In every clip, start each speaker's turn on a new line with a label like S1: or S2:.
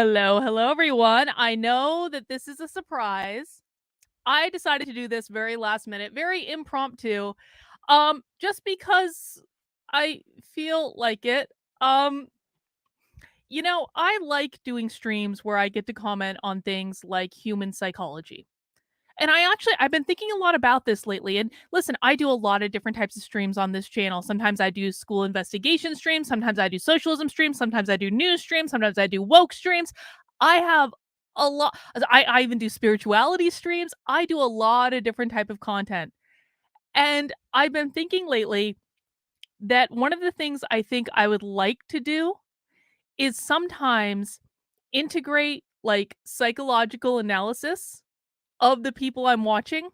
S1: Hello, everyone. I know that this is a surprise. I decided to do this very last minute, very impromptu, just because I feel like it. Um, I like doing streams where I get to comment on things like human psychology. And I've been thinking a lot about this lately. And listen, I do a lot of different types of streams on this channel. Sometimes I do school investigation streams, sometimes I do socialism streams, sometimes I do news streams, sometimes I do woke streams. I have a lot. I even do spirituality streams. I do a lot of different type of content. And I've been thinking lately that one of the things I think I would like to do is sometimes integrate like psychological analysis of the people I'm watching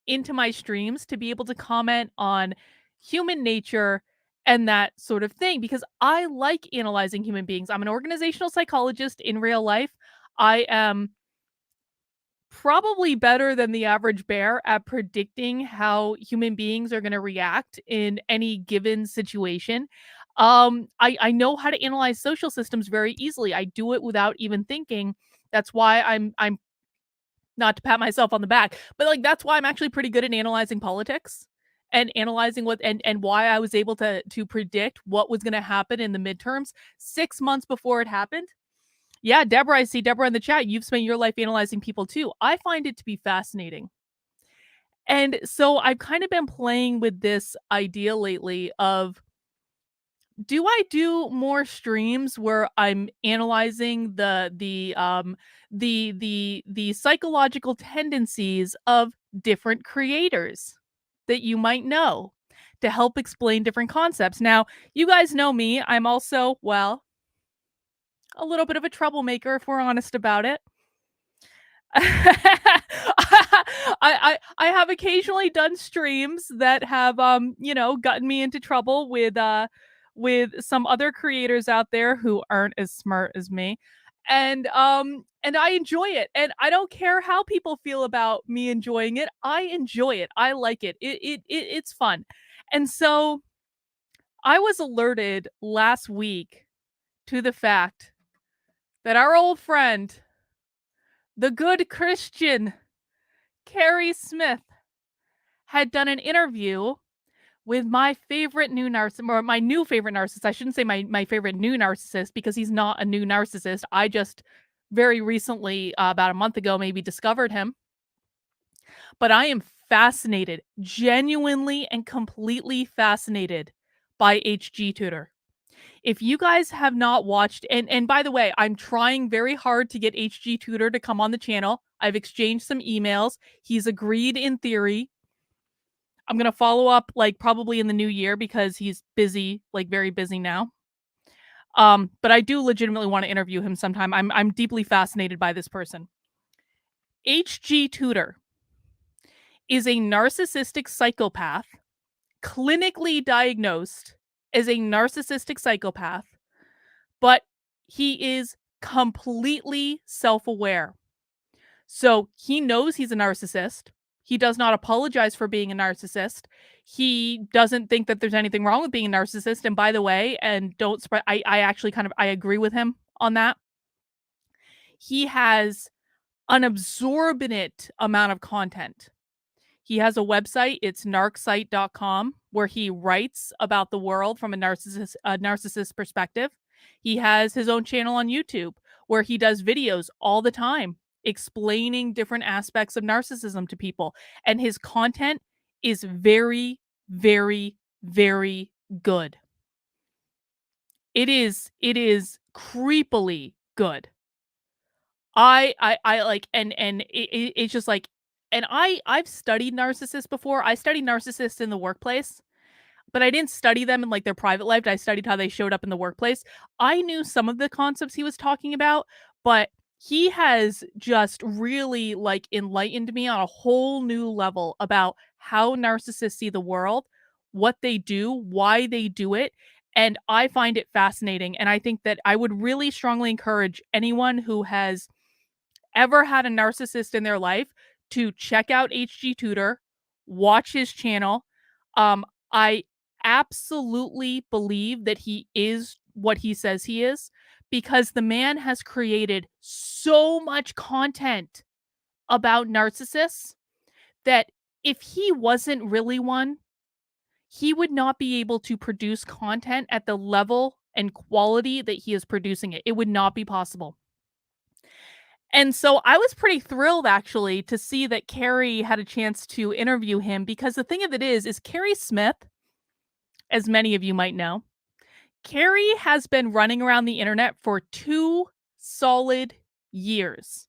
S1: into my streams to be able to comment on human nature and that sort of thing because I like analyzing human beings. I'm an organizational psychologist in real life. I am probably better than the average bear at predicting how human beings are going to react in any given situation. I know how to analyze social systems very easily. I do it without even thinking. That's why I'm not to pat myself on the back, but, like, that's why I'm actually pretty good at analyzing politics and analyzing what and why I was able to predict what was gonna happen in the midterms 6 months before it happened. Yeah, Deborah, I see Deborah in the chat, you've spent your life analyzing people too. I find it to be fascinating. And so I've kind of been playing with this idea lately of do I do more streams where I'm analyzing the psychological tendencies of different creators that you might know to help explain different concepts. Now, you guys know me. I'm also, well, a little bit of a troublemaker if we're honest about it. I have occasionally done streams that have gotten me into trouble with some other creators out there who aren't as smart as me. And I enjoy it. And I don't care how people feel about me enjoying it. I enjoy it. I like it. It's fun. And so I was alerted last week to the fact that our old friend, the good Christian Keri Smith, had done an interview with my favorite new narcissist, or my new favorite narcissist. I shouldn't say my favorite new narcissist because he's not a new narcissist. I just very recently, about a month ago, maybe discovered him. But I am fascinated, genuinely and completely fascinated by HG Tudor. If you guys have not watched, and by the way, I'm trying very hard to get HG Tudor to come on the channel. I've exchanged some emails. He's agreed in theory. I'm gonna follow up like probably in the new year because he's busy, like very busy now. But I do legitimately want to interview him sometime. I'm deeply fascinated by this person. HG Tudor is a narcissistic psychopath, clinically diagnosed as a narcissistic psychopath, but he is completely self-aware. So he knows he's a narcissist. He does not apologize for being a narcissist. He doesn't think that there's anything wrong with being a narcissist. And by the way, and don't spread, I actually I agree with him on that. He has an absorbent amount of content. He has a website, it's narcsite.com, where he writes about the world from a narcissist perspective. He has his own channel on YouTube where he does videos all the time explaining different aspects of narcissism to people. And his content is very, very, very good. It is creepily good. I like, and it's just like, and I've studied narcissists before. I studied narcissists in the workplace, but I didn't study them in like their private life. I studied how they showed up in the workplace. I knew some of the concepts he was talking about, but he has just really like enlightened me on a whole new level about how narcissists see the world, what they do, why they do it. And I find it fascinating. And I think that I would really strongly encourage anyone who has ever had a narcissist in their life to check out HG Tudor, watch his channel. I absolutely believe that he is what he says he is because the man has created so much content about narcissists that if he wasn't really one, he would not be able to produce content at the level and quality that he is producing it. It would not be possible. And so I was pretty thrilled actually to see that Keri had a chance to interview him because the thing of it is Keri Smith, as many of you might know, Keri has been running around the internet for 2 solid years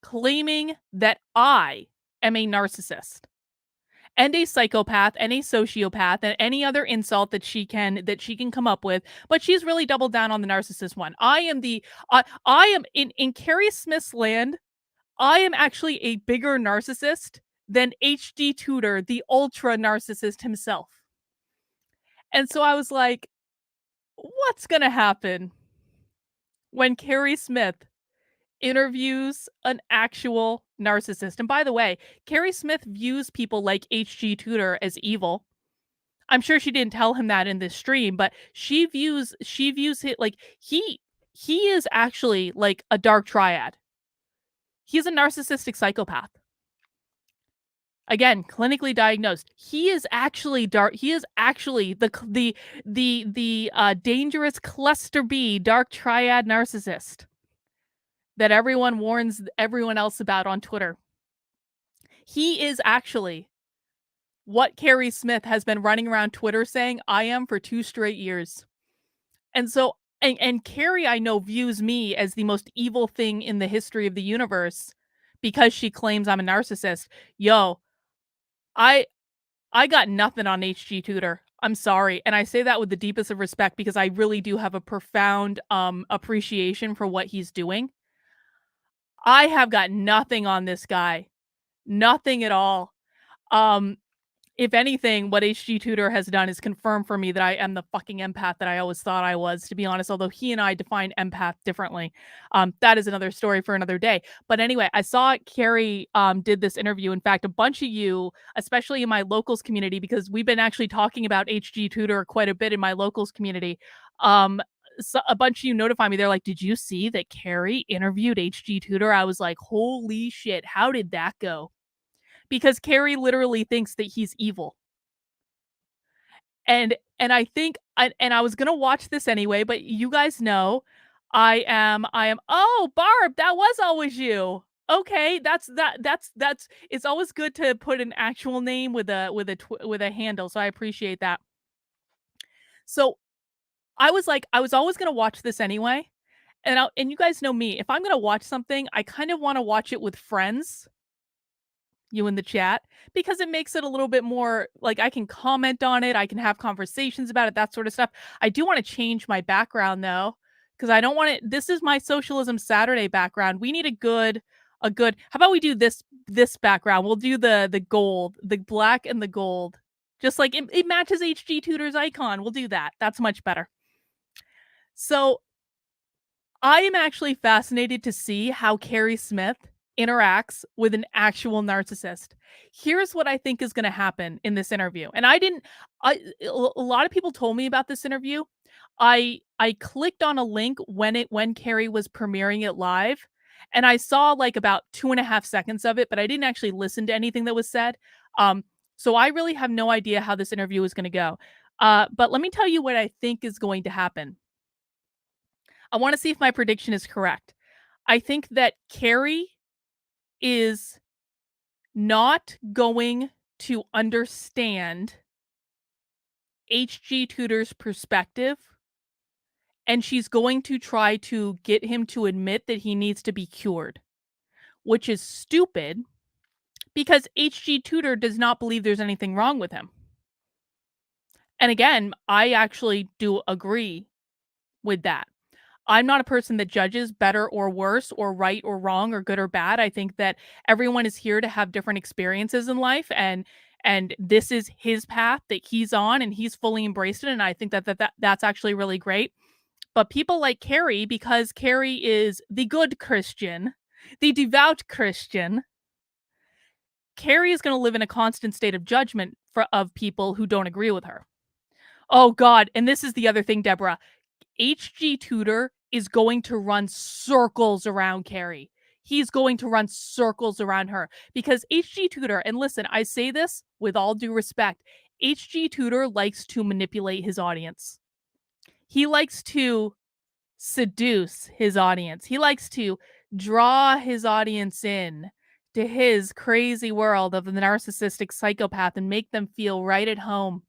S1: claiming that I am a narcissist and a psychopath and a sociopath and any other insult that she can come up with, but she's really doubled down on the narcissist one. I am in Keri Smith's land, I am actually a bigger narcissist than HG Tudor, the ultra narcissist himself. And so I was like, what's going to happen when Keri Smith interviews an actual narcissist? And by the way, Keri Smith views people like HG Tudor as evil. I'm sure she didn't tell him that in this stream, but she views it like he is actually like a dark triad. He's a narcissistic psychopath. Again, clinically diagnosed. He is actually dark. He is actually the dangerous cluster B dark triad narcissist that everyone warns everyone else about on Twitter. He is actually what Keri Smith has been running around Twitter saying I am for 2 straight years. And so, and Keri, I know, views me as the most evil thing in the history of the universe because she claims I'm a narcissist. Yo, I got nothing on HG Tudor. I'm sorry. And I say that with the deepest of respect because I really do have a profound appreciation for what he's doing. I have got nothing on this guy. Nothing at all. If anything, what HG Tudor has done is confirm for me that I am the fucking empath that I always thought I was, to be honest, although he and I define empath differently. That is another story for another day. But anyway, I saw Keri did this interview. In fact, a bunch of you, especially in my locals community, because we've been actually talking about HG Tudor quite a bit in my locals community. So a bunch of you notify me. They're like, did you see that Keri interviewed HG Tudor? I was like, holy shit, how did that go? Because Keri literally thinks that he's evil. And I think I was gonna watch this anyway, but you guys know I am oh, Barb, that was always you. Okay, that's it's always good to put an actual name with a handle, so I appreciate that. So I was like, I was always gonna watch this anyway, and you guys know me, if I'm gonna watch something, I kind of want to watch it with friends, you in the chat, because it makes it a little bit more like I can comment on it, I can have conversations about it, that sort of stuff. I do want to change my background though, because I don't want it. This is my Socialism Saturday background. We need a good. How about we do this background? We'll do the gold, the black and the gold, just like it matches HG Tudor's icon. We'll do that. That's much better. So I am actually fascinated to see how Keri Smith interacts with an actual narcissist. Here's what I think is going to happen in this interview. And a lot of people told me about this interview. I clicked on a link when Keri was premiering it live, and I saw like about 2.5 seconds of it, but I didn't actually listen to anything that was said. So I really have no idea how this interview is going to go. But let me tell you what I think is going to happen. I want to see if my prediction is correct. I think that Keri is not going to understand HG Tudor's perspective, and she's going to try to get him to admit that he needs to be cured, which is stupid because HG Tudor does not believe there's anything wrong with him. And again, I actually do agree with that. I'm not a person that judges better or worse or right or wrong or good or bad. I think that everyone is here to have different experiences in life, and this is his path that he's on and he's fully embraced it, and I think that's actually really great. But people like Keri, because Keri is the good Christian, the devout Christian, Keri is going to live in a constant state of judgment of people who don't agree with her. Oh God, and this is the other thing, Deborah. HG Tudor is going to run circles around Keri. He's going to run circles around her because HG Tudor, and listen, I say this with all due respect, HG Tudor likes to manipulate his audience. He likes to seduce his audience. He likes to draw his audience in to his crazy world of the narcissistic psychopath and make them feel right at home.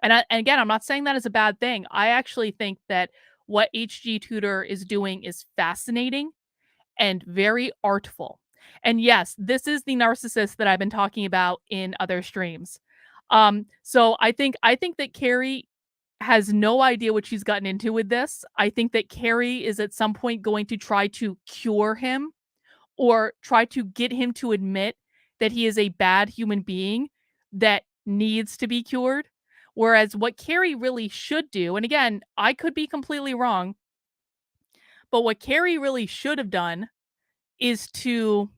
S1: And again, I'm not saying that is a bad thing. I actually think that what HG Tudor is doing is fascinating and very artful. And yes, this is the narcissist that I've been talking about in other streams. So I think that Keri has no idea what she's gotten into with this. I think that Keri is at some point going to try to cure him or try to get him to admit that he is a bad human being that needs to be cured. Whereas what Keri really should do, and again, I could be completely wrong, but what Keri really should have done is to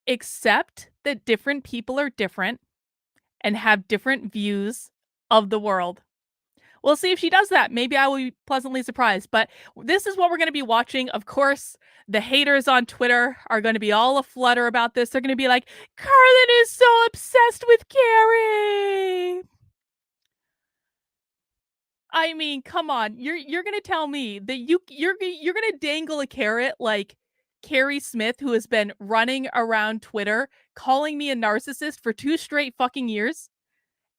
S1: accept that different people are different and have different views of the world. We'll see if she does that. Maybe I will be pleasantly surprised. But this is what we're going to be watching. Of course, the haters on Twitter are going to be all aflutter about this. They're going to be like, Carlin is so obsessed with Keri. I mean, come on. You're going to tell me that you're going to dangle a carrot like Keri Smith, who has been running around Twitter calling me a narcissist for 2 straight fucking years?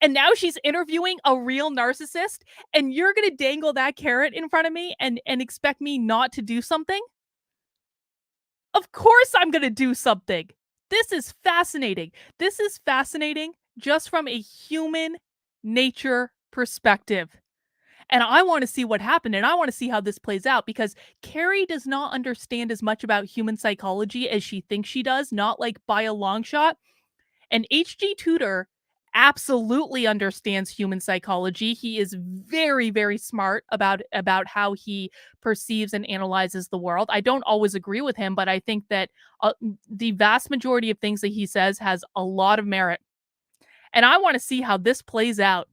S1: And now she's interviewing a real narcissist, and you're gonna dangle that carrot in front of me and expect me not to do something? Of course I'm gonna do something. This is fascinating. This is fascinating just from a human nature perspective. And I want to see what happened, and I want to see how this plays out because Keri does not understand as much about human psychology as she thinks she does, not like by a long shot. And HG Tudor absolutely understands human psychology. He is very, very smart about how he perceives and analyzes the world. I don't always agree with him, but I think that the vast majority of things that he says has a lot of merit. And I want to see how this plays out.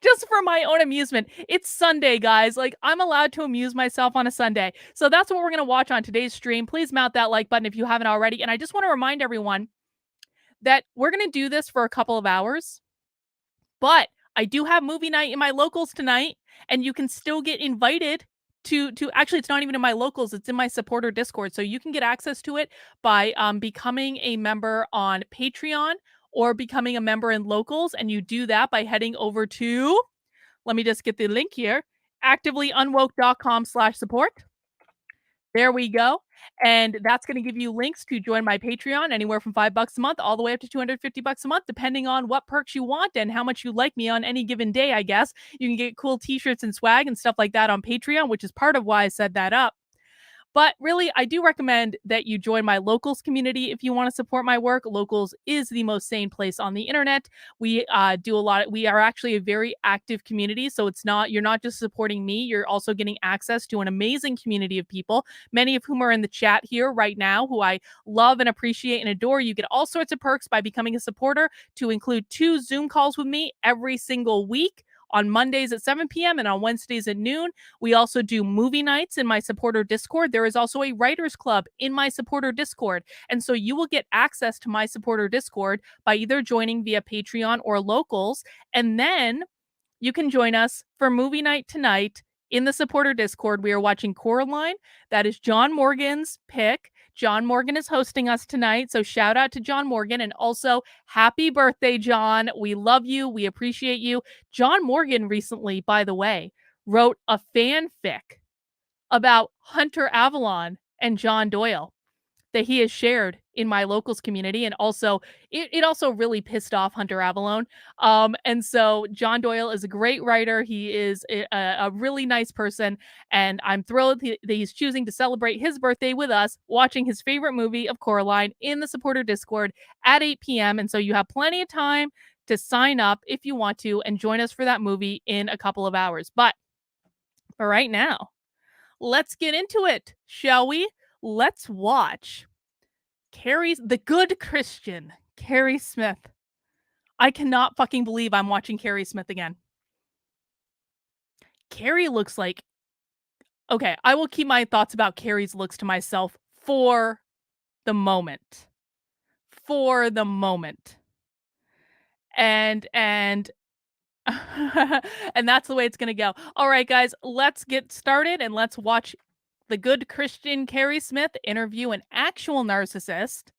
S1: Just for my own amusement. It's Sunday, guys. Like, I'm allowed to amuse myself on a Sunday. So that's what we're going to watch on today's stream. Please mount that like button if you haven't already. And I just want to remind everyone that we're going to do this for a couple of hours, but I do have movie night in my locals tonight, and you can still get invited to actually it's not even in my locals, it's in my supporter Discord. So you can get access to it by becoming a member on Patreon or becoming a member in locals, and you do that by heading over to, let me just get the link here, activelyunwoke.com/support. There we go. And that's going to give you links to join my Patreon anywhere from $5 a month all the way up to $250 a month, depending on what perks you want and how much you like me on any given day, I guess. You can get cool t-shirts and swag and stuff like that on Patreon, which is part of why I set that up. But really, I do recommend that you join my locals community if you want to support my work. Locals is the most sane place on the internet. We do a lot. We are actually a very active community. So you're not just supporting me, you're also getting access to an amazing community of people, many of whom are in the chat here right now, who I love and appreciate and adore. You get all sorts of perks by becoming a supporter, to include 2 Zoom calls with me every single week on Mondays at 7 p.m. and on Wednesdays at noon. We also do movie nights in my supporter Discord. There is also a writers club in my supporter Discord. And so you will get access to my supporter Discord by either joining via Patreon or locals. And then you can join us for movie night tonight in the supporter Discord. We are watching Coraline. That is John Morgan's pick. John Morgan is hosting us tonight. So shout out to John Morgan. And also, happy birthday, John. We love you. We appreciate you. John Morgan recently, by the way, wrote a fanfic about Hunter Avalon and John Doyle that he has shared in my locals community. And also, it also really pissed off Hunter Avalon. And so John Doyle is a great writer. He is a really nice person. And I'm thrilled that he's choosing to celebrate his birthday with us, watching his favorite movie of Coraline in the supporter Discord at 8 p.m. And so you have plenty of time to sign up if you want to and join us for that movie in a couple of hours. But for right now, let's get into it, shall we? Let's watch the good Christian, Keri Smith. I cannot fucking believe I'm watching Keri Smith again. Keri looks like okay, I will keep my thoughts about Keri's looks to myself for the moment. For the moment. And and that's the way it's gonna go. All right, guys, let's get started and let's watch the good Christian Keri Smith interview an actual narcissist.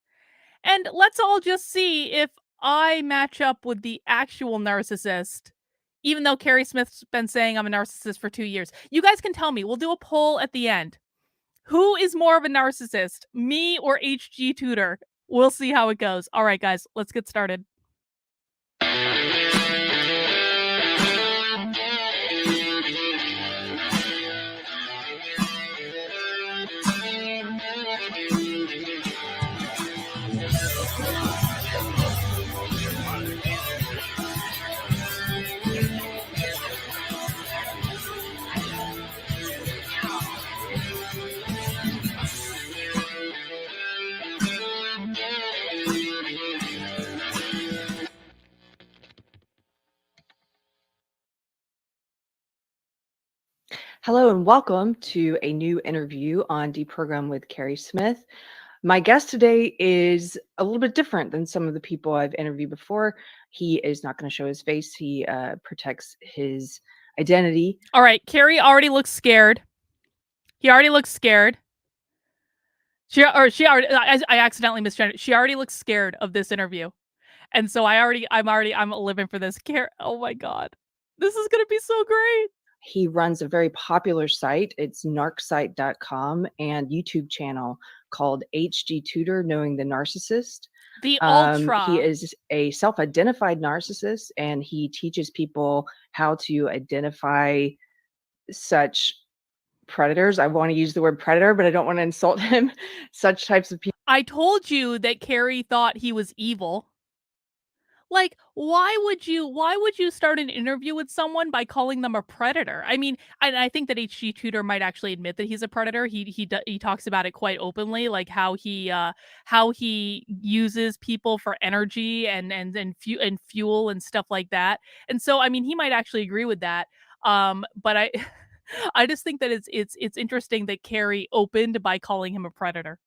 S1: And let's all just see if I match up with the actual narcissist, even though Keri Smith's been saying I'm a narcissist for 2 years. You guys can tell me. We'll do a poll at the end. Who is more of a narcissist, me or HG Tudor? We'll see how it goes. All right, guys, let's get started.
S2: Hello and welcome to a new interview on Deprogram with Keri Smith. My guest today is a little bit different than some of the people I've interviewed before. He is not going to show his face. He protects his identity.
S1: All right, Keri already looks scared. He already looks scared. She already. I accidentally misgendered. She already looks scared of this interview, and so I'm living for this. Oh my god, this is gonna be so great.
S2: He runs a very popular site. It's narcsite.com and YouTube channel called HG Tudor, Knowing the Narcissist.
S1: The ultra.
S2: He is a self-identified narcissist, and he teaches people how to identify such predators. I want to use the word predator, but I don't want to insult him. Such types of people.
S1: I told you that Keri thought he was evil. Like, why would you start an interview with someone by calling them a predator? I mean, and I think that HG Tudor might actually admit that he's a predator. He talks about it quite openly, like how he uses people for energy and fuel and stuff like that. And so, I mean, he might actually agree with that. But I I just think that it's interesting that Keri opened by calling him a predator.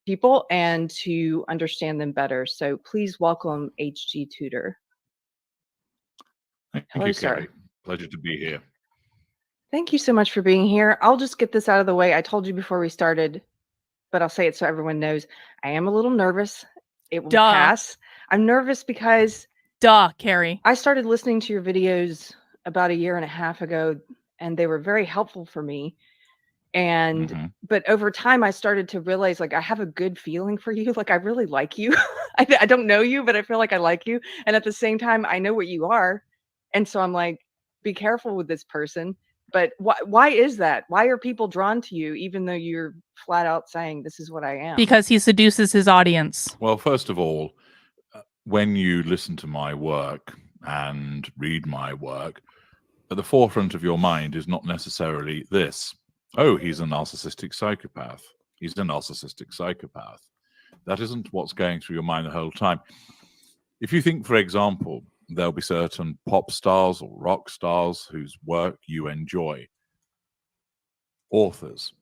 S2: People and to understand them better. So please welcome HG Tudor.
S3: Thank
S2: Hello,
S3: you,
S2: sir.
S3: Keri. Pleasure to be here.
S2: Thank you so much for being here. I'll just get this out of the way. I told you before we started, but I'll say it so everyone knows. I am a little nervous. It will pass. I'm nervous because
S1: Keri.
S2: I started listening to your videos about 1.5 years ago, and they were very helpful for me. And but over time I started to realize, like, I have a good feeling for you. Like, I really like you. I don't know you, but I feel like I like you. And at the same time, I know what you are. And so I'm like, be careful with this person. But why is that? Why are people drawn to you, even though you're flat out saying this is what I am?
S1: Because he seduces his audience.
S3: Well, first of all, when you listen to my work and read my work, at the forefront of your mind is not necessarily this. Oh, he's a narcissistic psychopath. He's a narcissistic psychopath. That isn't what's going through your mind the whole time. If you think, for example, there'll be certain pop stars or rock stars whose work you enjoy, authors,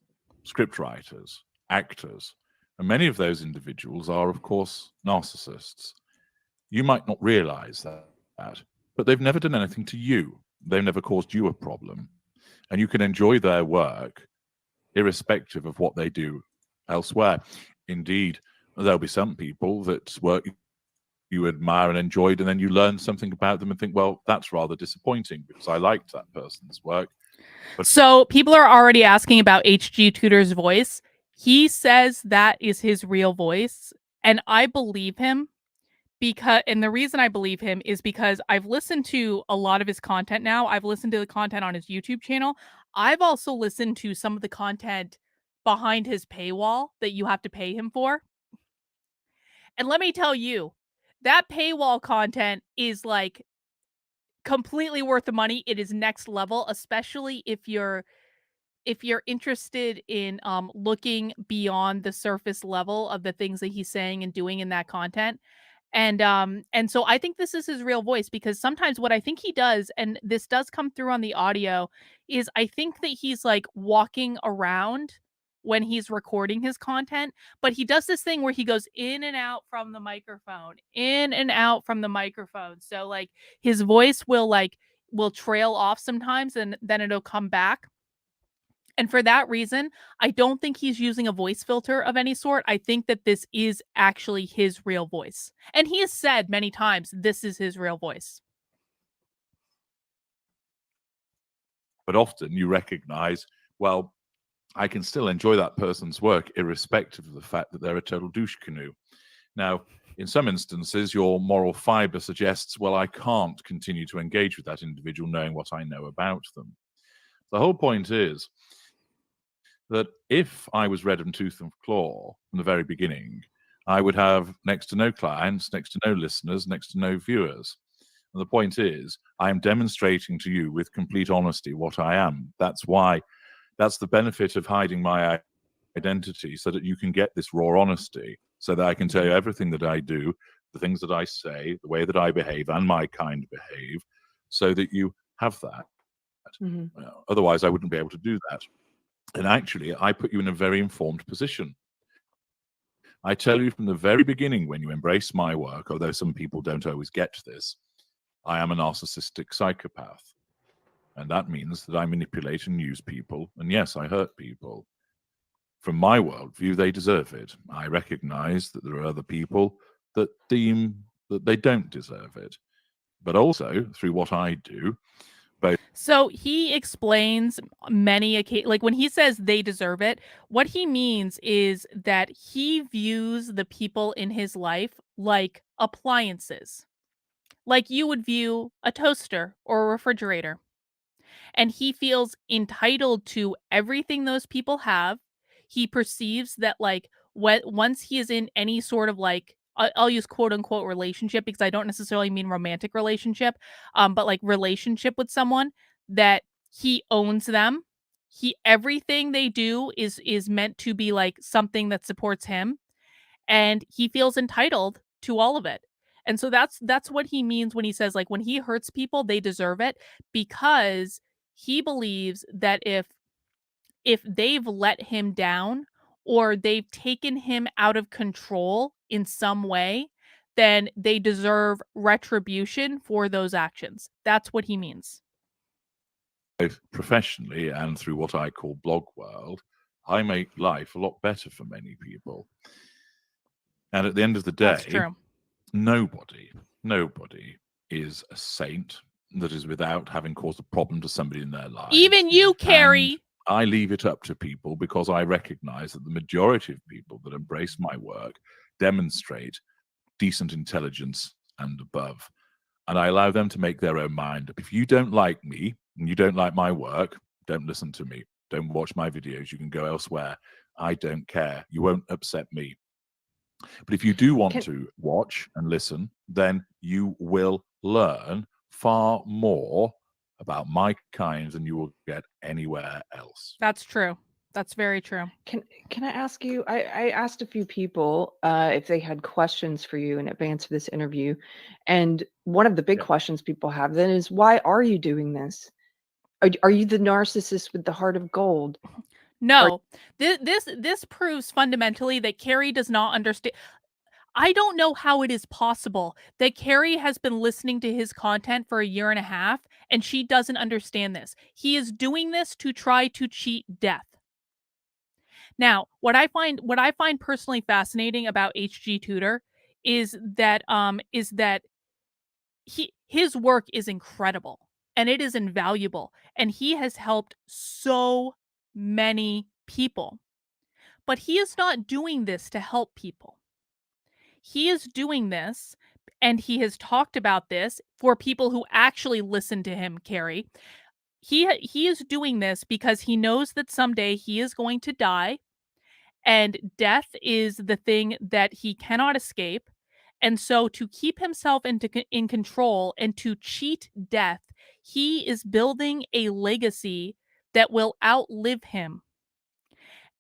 S3: scriptwriters, actors, and many of those individuals are, of course, narcissists. You might not realize that, but they've never done anything to you. They've never caused you a problem. And you can enjoy their work irrespective of what they do elsewhere. Indeed, there'll be some people that work you admire and enjoyed, and then you learn something about them and think, well, that's rather disappointing because I liked that person's work. But
S1: so people are already asking about HG Tudor's voice. He says that is his real voice, and I believe him. And the reason I believe him is because I've listened to a lot of his content now. I've listened to the content on his YouTube channel. I've also listened to some of the content behind his paywall that you have to pay him for. And let me tell you, that paywall content is like completely worth the money. It is next level, especially if you're interested in looking beyond the surface level of the things that he's saying and doing in that content. And so I think this is his real voice, because sometimes what I think he does, and this does come through on the audio, is I think that he's like walking around when he's recording his content, but he does this thing where he goes in and out from the microphone, in and out from the microphone. So like his voice will trail off sometimes, and then it'll come back. And for that reason, I don't think he's using a voice filter of any sort. I think that this is actually his real voice. And he has said many times this is his real voice.
S3: But often you recognize, well, I can still enjoy that person's work irrespective of the fact that they're a total douche canoe. Now, in some instances, your moral fiber suggests, well, I can't continue to engage with that individual knowing what I know about them. The whole point is that if I was red and tooth and claw from the very beginning, I would have next to no clients, next to no listeners, next to no viewers. And the point is, I am demonstrating to you with complete honesty what I am. That's the benefit of hiding my identity, so that you can get this raw honesty, so that I can tell you everything that I do, the things that I say, the way that I behave, and my kind behave, so that you have that. Mm-hmm. Otherwise, I wouldn't be able to do that. And actually, I put you in a very informed position. I tell you from the very beginning, when you embrace my work, although some people don't always get this, I am a narcissistic psychopath. And that means that I manipulate and use people. And yes, I hurt people. From my worldview, they deserve it. I recognize that there are other people that deem that they don't deserve it. But also, through what I do,
S1: so he explains many occasions, like when he says they deserve it, what he means is that he views the people in his life like appliances, like you would view a toaster or a refrigerator. And he feels entitled to everything those people have. He perceives that like once he is in any sort of like, I'll use quote unquote relationship, because I don't necessarily mean romantic relationship, but like relationship with someone, that he owns them. Everything they do is meant to be like something that supports him, and he feels entitled to all of it. And so that's what he means when he says like when he hurts people, they deserve it, because he believes that if they've let him down or they've taken him out of control in some way, then they deserve retribution for those actions. That's what he means.
S3: Both professionally and through what I call blog world, I make life a lot better for many people. And at the end of the day,
S1: that's true.
S3: Nobody is a saint that is without having caused a problem to somebody in their lives.
S1: Even you, Keri.
S3: And I leave it up to people, because I recognize that the majority of people that embrace my work demonstrate decent intelligence and above. And I allow them to make their own mind up. If you don't like me and you don't like my work, don't listen to me. Don't watch my videos. You can go elsewhere. I don't care. You won't upset me. But if you do want to watch and listen, then you will learn far more about my kind than you will get anywhere else.
S1: That's true. That's very true.
S2: Can I ask you, I asked a few people if they had questions for you in advance of this interview. And one of the big questions people have then is, why are you doing this? Are you the narcissist with the heart of gold?
S1: No, this proves fundamentally that Keri does not understand. I don't know how it is possible that Keri has been listening to his content for a year and a half and she doesn't understand this. He is doing this to try to cheat death. Now, what I find personally fascinating about HG Tudor is that his work is incredible and it is invaluable, and he has helped so many people. But he is not doing this to help people. He is doing this, and he has talked about this for people who actually listen to him, Keri. He is doing this because he knows that someday he is going to die, and death is the thing that he cannot escape. And so to keep himself in control and to cheat death, he is building a legacy that will outlive him.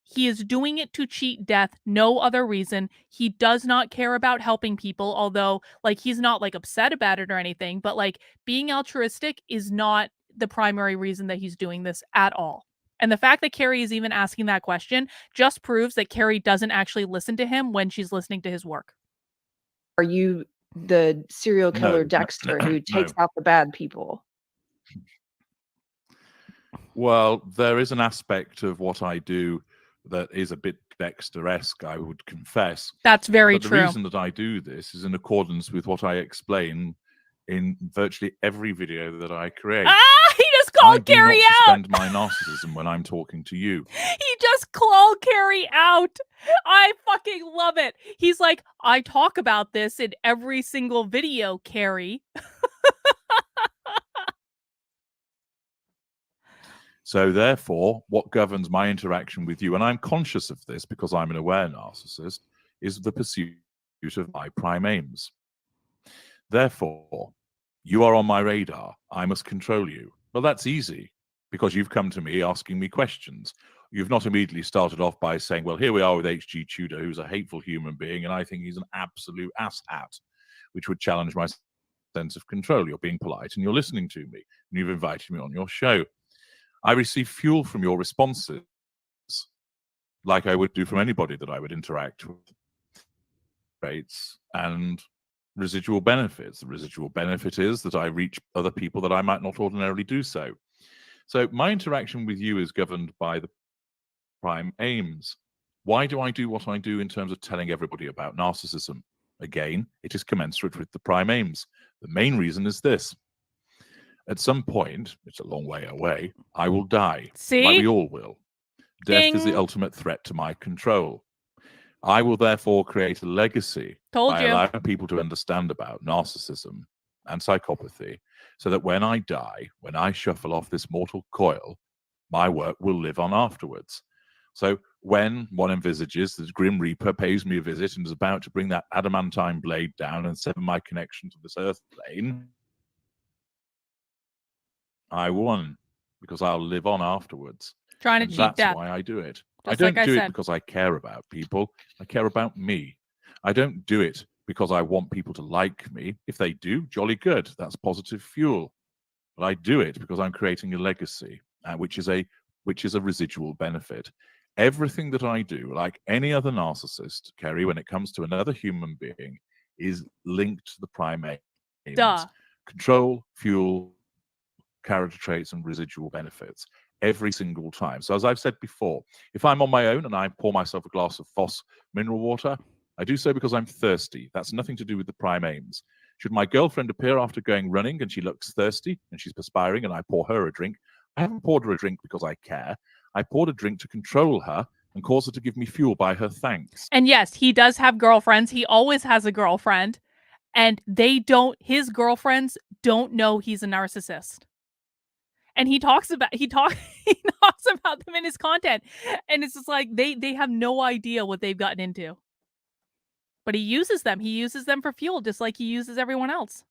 S1: He is doing it to cheat death, no other reason. He does not care about helping people, although, like, he's not, like, upset about it or anything, but, like, being altruistic is not the primary reason that he's doing this at all. And the fact that Keri is even asking that question just proves that Keri doesn't actually listen to him when she's listening to his work.
S2: Are you the serial killer
S3: No,
S2: Dexter who takes
S3: no.
S2: out the bad people?
S3: Well, there is an aspect of what I do that is a bit Dexter-esque, I would confess.
S1: That's very
S3: But the
S1: true.
S3: reason that I do this is in accordance with what I explain in virtually every video that I create.
S1: He just called
S3: I do
S1: Keri
S3: not
S1: out.
S3: suspend my narcissism when I'm talking to you.
S1: He just called Keri out. I fucking love it. He's like, I talk about this in every single video, Keri.
S3: So therefore, what governs my interaction with you, and I'm conscious of this because I'm an aware narcissist, is the pursuit of my prime aims. Therefore, you are on my radar. I must control you. Well, that's easy because you've come to me asking me questions. You've not immediately started off by saying, well, here we are with HG Tudor, who's a hateful human being, and I think he's an absolute asshat, which would challenge my sense of control. You're being polite and you're listening to me, and you've invited me on your show. I receive fuel from your responses, like I would do from anybody that I would interact with. Rates and residual benefits. The residual benefit is that I reach other people that I might not ordinarily do so. So my interaction with you is governed by the prime aims. Why do I do what I do in terms of telling everybody about narcissism? Again, it is commensurate with the prime aims. The main reason is this. At some point, it's a long way away, I will die.
S1: See?
S3: Like we all will. Death is
S1: Ding.
S3: the ultimate threat to my control. I will therefore create a legacy by allowing people to understand about narcissism and psychopathy so that when I die, when I shuffle off this mortal coil, my work will live on afterwards. So when one envisages that Grim Reaper pays me a visit and is about to bring that adamantine blade down and sever my connection to this earth plane, I won because I'll live on afterwards.
S1: Trying to cheat death.
S3: That's why I do it.
S1: Just
S3: I don't
S1: like I
S3: do
S1: said.
S3: it because I care about people. I care about me. I don't do it because I want people to like me. If they do, jolly good. That's positive fuel. But I do it because I'm creating a legacy, which is a residual benefit. Everything that I do, like any other narcissist, Keri, when it comes to another human being, is linked to the prime aims.
S1: Duh.
S3: Control, fuel, character traits, and residual benefits every single time. So as I've said before, if I'm on my own and I pour myself a glass of Foss mineral water, I do so because I'm thirsty. That's nothing to do with the prime aims. Should my girlfriend appear after going running and she looks thirsty and she's perspiring and I pour her a drink, I haven't poured her a drink because I care. I poured a drink to control her and cause her to give me fuel by her thanks.
S1: And yes, he does have girlfriends. He always has a girlfriend. And his girlfriends don't know he's a narcissist. And he talks about them in his content. And it's just like they have no idea what they've gotten into. But he uses them. He uses them for fuel, just like he uses everyone else.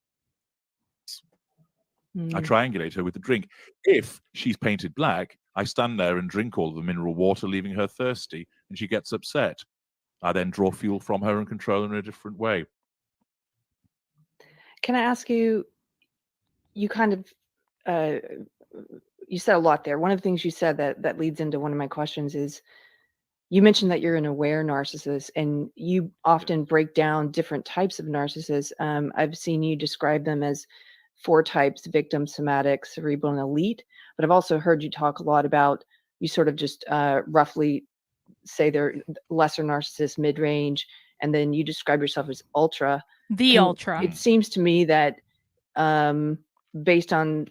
S3: I triangulate her with the drink. If she's painted black, I stand there and drink all the mineral water, leaving her thirsty, and she gets upset. I then draw fuel from her and control her in a different way.
S2: Can I ask you, you kind of, you said a lot there. One of the things you said that leads into one of my questions is, you mentioned that you're an aware narcissist, and you often break down different types of narcissists. I've seen you describe them as 4 types: victim, somatic, cerebral, and elite. But I've also heard you talk a lot about, you sort of just roughly say they're lesser narcissists, mid-range, and then you describe yourself as ultra.
S1: Ultra.
S2: It seems to me that based on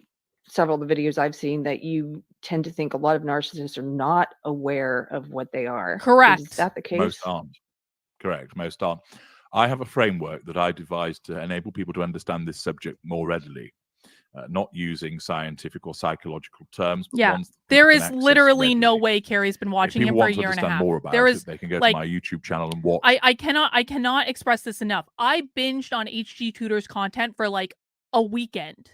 S2: several of the videos I've seen, that you tend to think a lot of narcissists are not aware of what they are.
S1: Correct.
S2: Is that the case?
S3: Most aren't. Correct. Most aren't. I have a framework that I devised to enable people to understand this subject more readily, not using scientific or psychological terms. But
S1: yeah, there is literally no way Keri's been watching him for a year and a half.
S3: More about it, they can go to my YouTube channel and watch.
S1: I cannot express this enough. I binged on HG Tudor's content for like a weekend.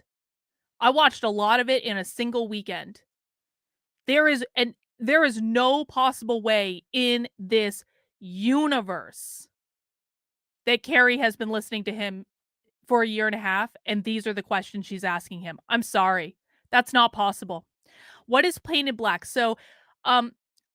S1: I watched a lot of it in a single weekend. There is there is no possible way in this universe that Keri has been listening to him for a year and a half, and these are the questions she's asking him. I'm sorry. That's not possible. What is Painted Black? So,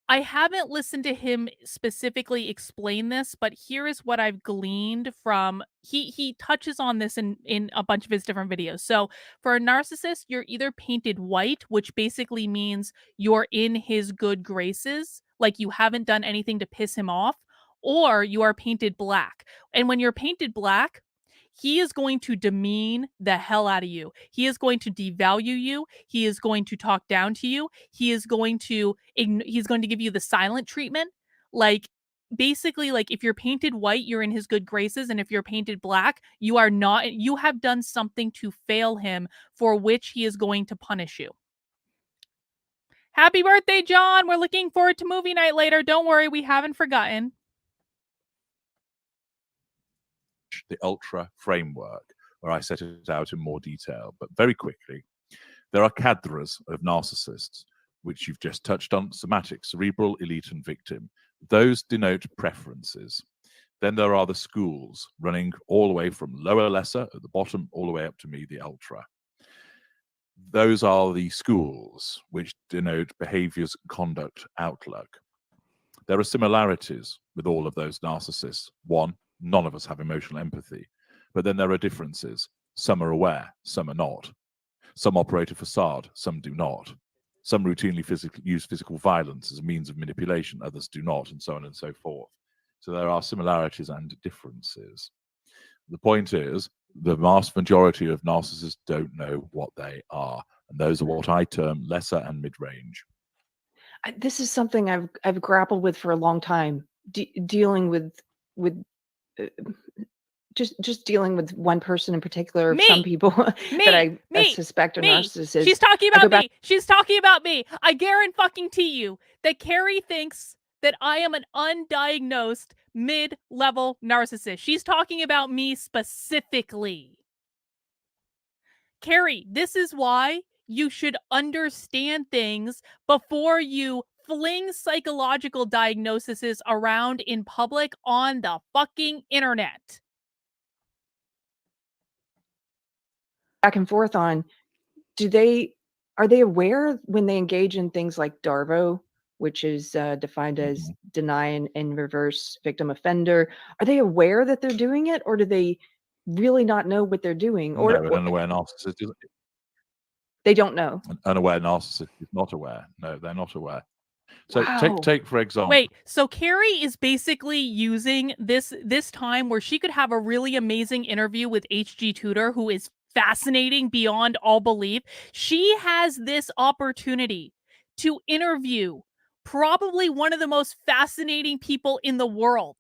S1: I haven't listened to him specifically explain this, but here is what I've gleaned from he touches on this in a bunch of his different videos. So, for a narcissist, you're either painted white, which basically means you're in his good graces, like you haven't done anything to piss him off, or you are painted black. And when you're painted black, he is going to demean the hell out of you. He is going to devalue you. He is going to talk down to you. He's going to give you the silent treatment. Like, basically, like, if you're painted white, you're in his good graces, and if you're painted black, you are not. You have done something to fail him, for which he is going to punish you. Happy birthday, John. We're looking forward to movie night later. Don't worry, we haven't forgotten.
S3: The Ultra framework, where I set it out in more detail. But very quickly, there are cadres of narcissists, which you've just touched on: somatic, cerebral, elite, and victim. Those denote preferences. Then there are the schools, running all the way from lower lesser at the bottom all the way up to me, the ultra. Those are the schools which denote behaviors, conduct, outlook. There are similarities with all of those narcissists. One, none of us have emotional empathy, but then there are differences. Some are aware, some are not. Some operate a facade, some do not. Some routinely use physical violence as a means of manipulation, others do not, and so on and so forth. So there are similarities and differences. The point is, the vast majority of narcissists don't know what they are, and those are what I term lesser and mid-range.
S2: This is something I've grappled with for a long time, dealing with just dealing with one person in particular, some people that I suspect are narcissists.
S1: She's talking about me. She's talking about me. I guarantee you that Keri thinks that I am an undiagnosed mid-level narcissist. She's talking about me specifically. Keri, this is why you should understand things before you fling psychological diagnoses around in public on the fucking internet.
S2: Back and forth on, are they aware when they engage in things like DARVO, which is defined as deny and reverse victim offender? Are they aware that they're doing it, or do they really not know what they're doing?
S3: No, an unaware narcissist isn't.
S2: They don't know.
S3: An unaware narcissist is not aware. No, they're not aware. So take for example.
S1: Wait, so Keri is basically using this time where she could have a really amazing interview with HG Tudor, who is fascinating beyond all belief. She has this opportunity to interview probably one of the most fascinating people in the world.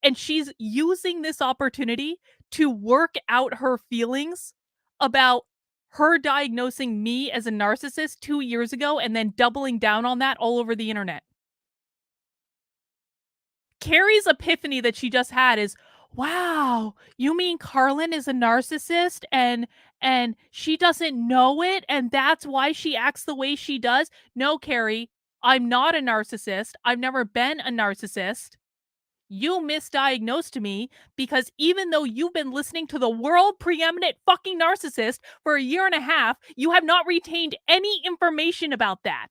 S1: And she's using this opportunity to work out her feelings about her diagnosing me as a narcissist 2 years ago and then doubling down on that all over the internet. Keri's epiphany that she just had is, wow, you mean Carlin is a narcissist and she doesn't know it and that's why she acts the way she does? No, Keri, I'm not a narcissist. I've never been a narcissist. You misdiagnosed me because even though you've been listening to the world preeminent fucking narcissist for a year and a half, you have not retained any information about that.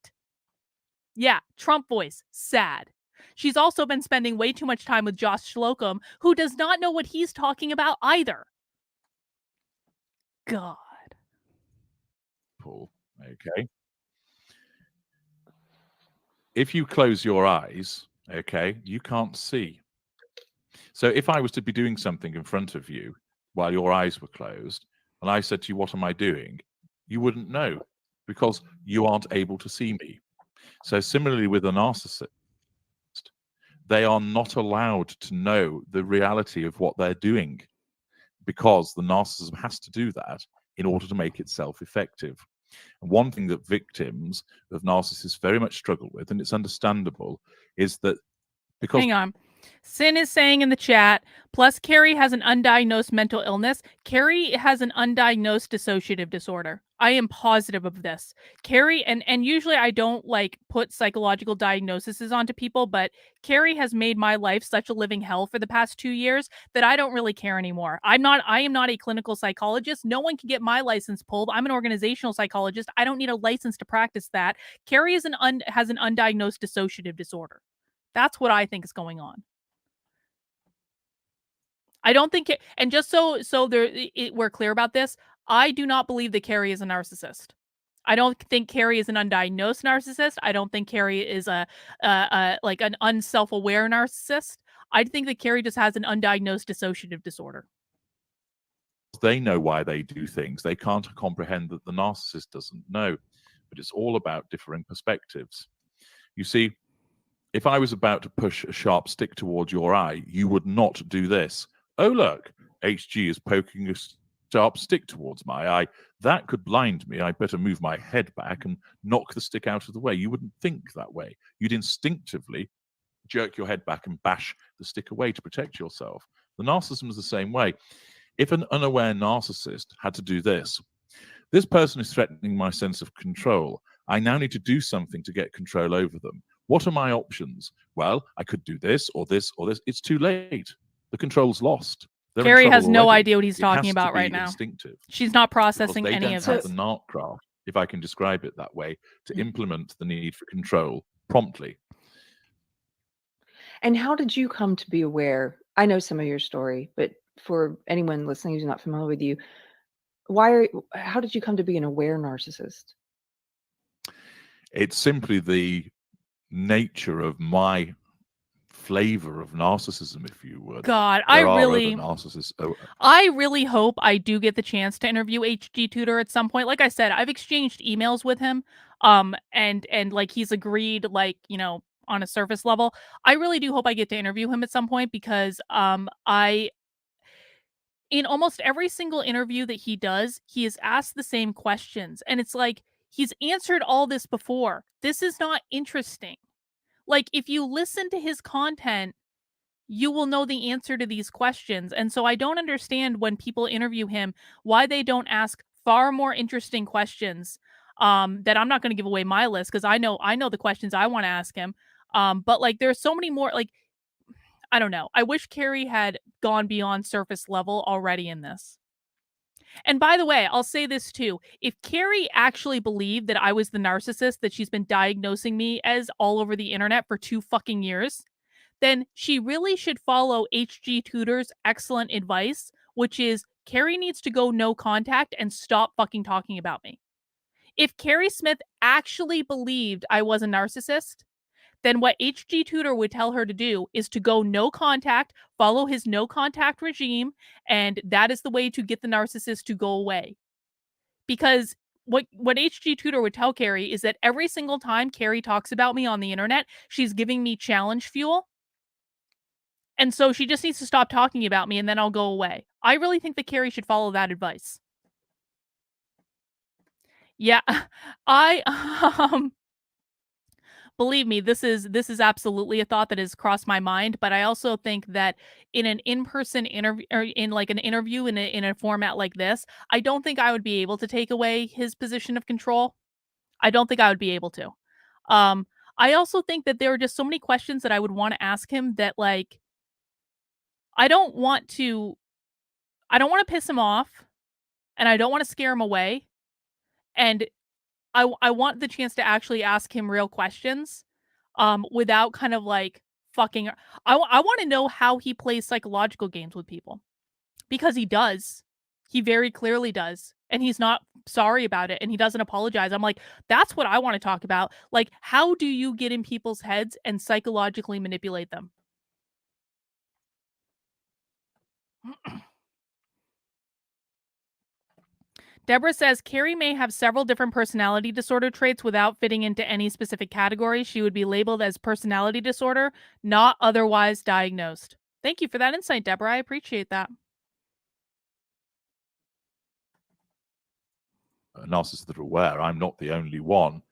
S1: Yeah, Trump voice, sad. She's also been spending way too much time with Josh Slocum, who does not know what he's talking about either. God.
S3: Okay. If you close your eyes, okay, you can't see. So if I was to be doing something in front of you while your eyes were closed, and I said to you, what am I doing? You wouldn't know because you aren't able to see me. So similarly with a narcissist, they are not allowed to know the reality of what they're doing because the narcissism has to do that in order to make itself effective. And one thing that victims of narcissists very much struggle with, and it's understandable, is that because...
S1: Hang on. Sin is saying in the chat, plus Keri has an undiagnosed mental illness. Keri has an undiagnosed dissociative disorder. I am positive of this. Keri, and usually I don't like put psychological diagnoses onto people, but Keri has made my life such a living hell for the past 2 years that I don't really care anymore. I am not a clinical psychologist. No one can get my license pulled. I'm an organizational psychologist. I don't need a license to practice that. Keri has an undiagnosed dissociative disorder. That's what I think is going on. I don't think it, and just so we're clear about this, I do not believe that Keri is a narcissist. I don't think Keri is an undiagnosed narcissist. I don't think Keri is a like an unself-aware narcissist. I think that Keri just has an undiagnosed dissociative disorder.
S3: They know why they do things. They can't comprehend that the narcissist doesn't know. But it's all about differing perspectives. You see, if I was about to push a sharp stick towards your eye, you would not do this. Oh, look, HG is poking a sharp stick towards my eye. That could blind me. I better move my head back and knock the stick out of the way. You wouldn't think that way. You'd instinctively jerk your head back and bash the stick away to protect yourself. The narcissism is the same way. If an unaware narcissist had to do this person is threatening my sense of control. I now need to do something to get control over them. What are my options? Well, I could do this or this or this. It's too late. The control's lost.
S1: Keri has no idea what he's talking about right now.
S3: Instinctive.
S1: She's not processing any of
S3: this.
S1: this.
S3: They don't have the narc craft, if I can describe it that way, to implement the need for control promptly.
S2: And how did you come to be aware? I know some of your story, but for anyone listening who's not familiar with you, how did you come to be an aware narcissist?
S3: It's simply the nature of my flavor of narcissism, if you would.
S1: God, I really hope I do get the chance to interview HG Tudor at some point. Like I said, I've exchanged emails with him, and like he's agreed, like, you know, on a surface level. I really do hope I get to interview him at some point because in almost every single interview that he does, he is asked the same questions. And it's like, he's answered all this before. This is not interesting. Like, if you listen to his content, you will know the answer to these questions. And so I don't understand when people interview him, why they don't ask far more interesting questions that I'm not going to give away my list because I know the questions I want to ask him. But like, there's so many more, like, I don't know. I wish Keri had gone beyond surface level already in this. And by the way, I'll say this too. If Keri actually believed that I was the narcissist that she's been diagnosing me as all over the internet for 2 fucking years, then she really should follow HG Tudor's excellent advice, which is Keri needs to go no contact and stop fucking talking about me. If Keri Smith actually believed I was a narcissist, then what HG Tudor would tell her to do is to go no contact, follow his no contact regime, and that is the way to get the narcissist to go away. Because what HG Tudor would tell Keri is that every single time Keri talks about me on the internet, she's giving me challenge fuel. And so she just needs to stop talking about me and then I'll go away. I really think that Keri should follow that advice. Yeah, believe me, this is absolutely a thought that has crossed my mind, but I also think that in an in-person interview or in like an interview in a format like this, I don't think I would be able to take away his position of control. I don't think I would be able to. I also think that there are just so many questions that I would want to ask him that, like, I don't want to piss him off and I don't want to scare him away. And I want the chance to actually ask him real questions without kind of like fucking. I want to know how he plays psychological games with people, because he does. He very clearly does. And he's not sorry about it. And he doesn't apologize. I'm like, that's what I want to talk about. Like, how do you get in people's heads and psychologically manipulate them? Deborah says, Keri may have several different personality disorder traits without fitting into any specific category. She would be labeled as personality disorder, not otherwise diagnosed. Thank you for that insight, Deborah. I appreciate that.
S3: Narcissists that are aware, I'm not the only one.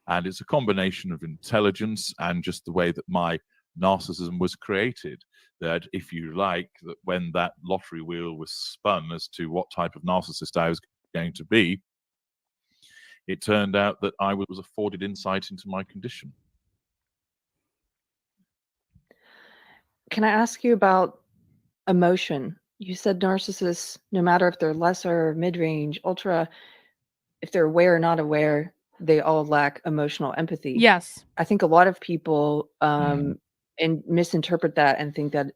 S3: And it's a combination of intelligence and just the way that my narcissism was created. That, if you like, that when that lottery wheel was spun as to what type of narcissist I was going to be, it turned out that I was afforded insight into my condition.
S2: Can I ask you about emotion? You said narcissists, no matter if they're lesser, mid-range, ultra, if they're aware or not aware, they all lack emotional empathy.
S1: Yes.
S2: I think a lot of people and misinterpret that and think that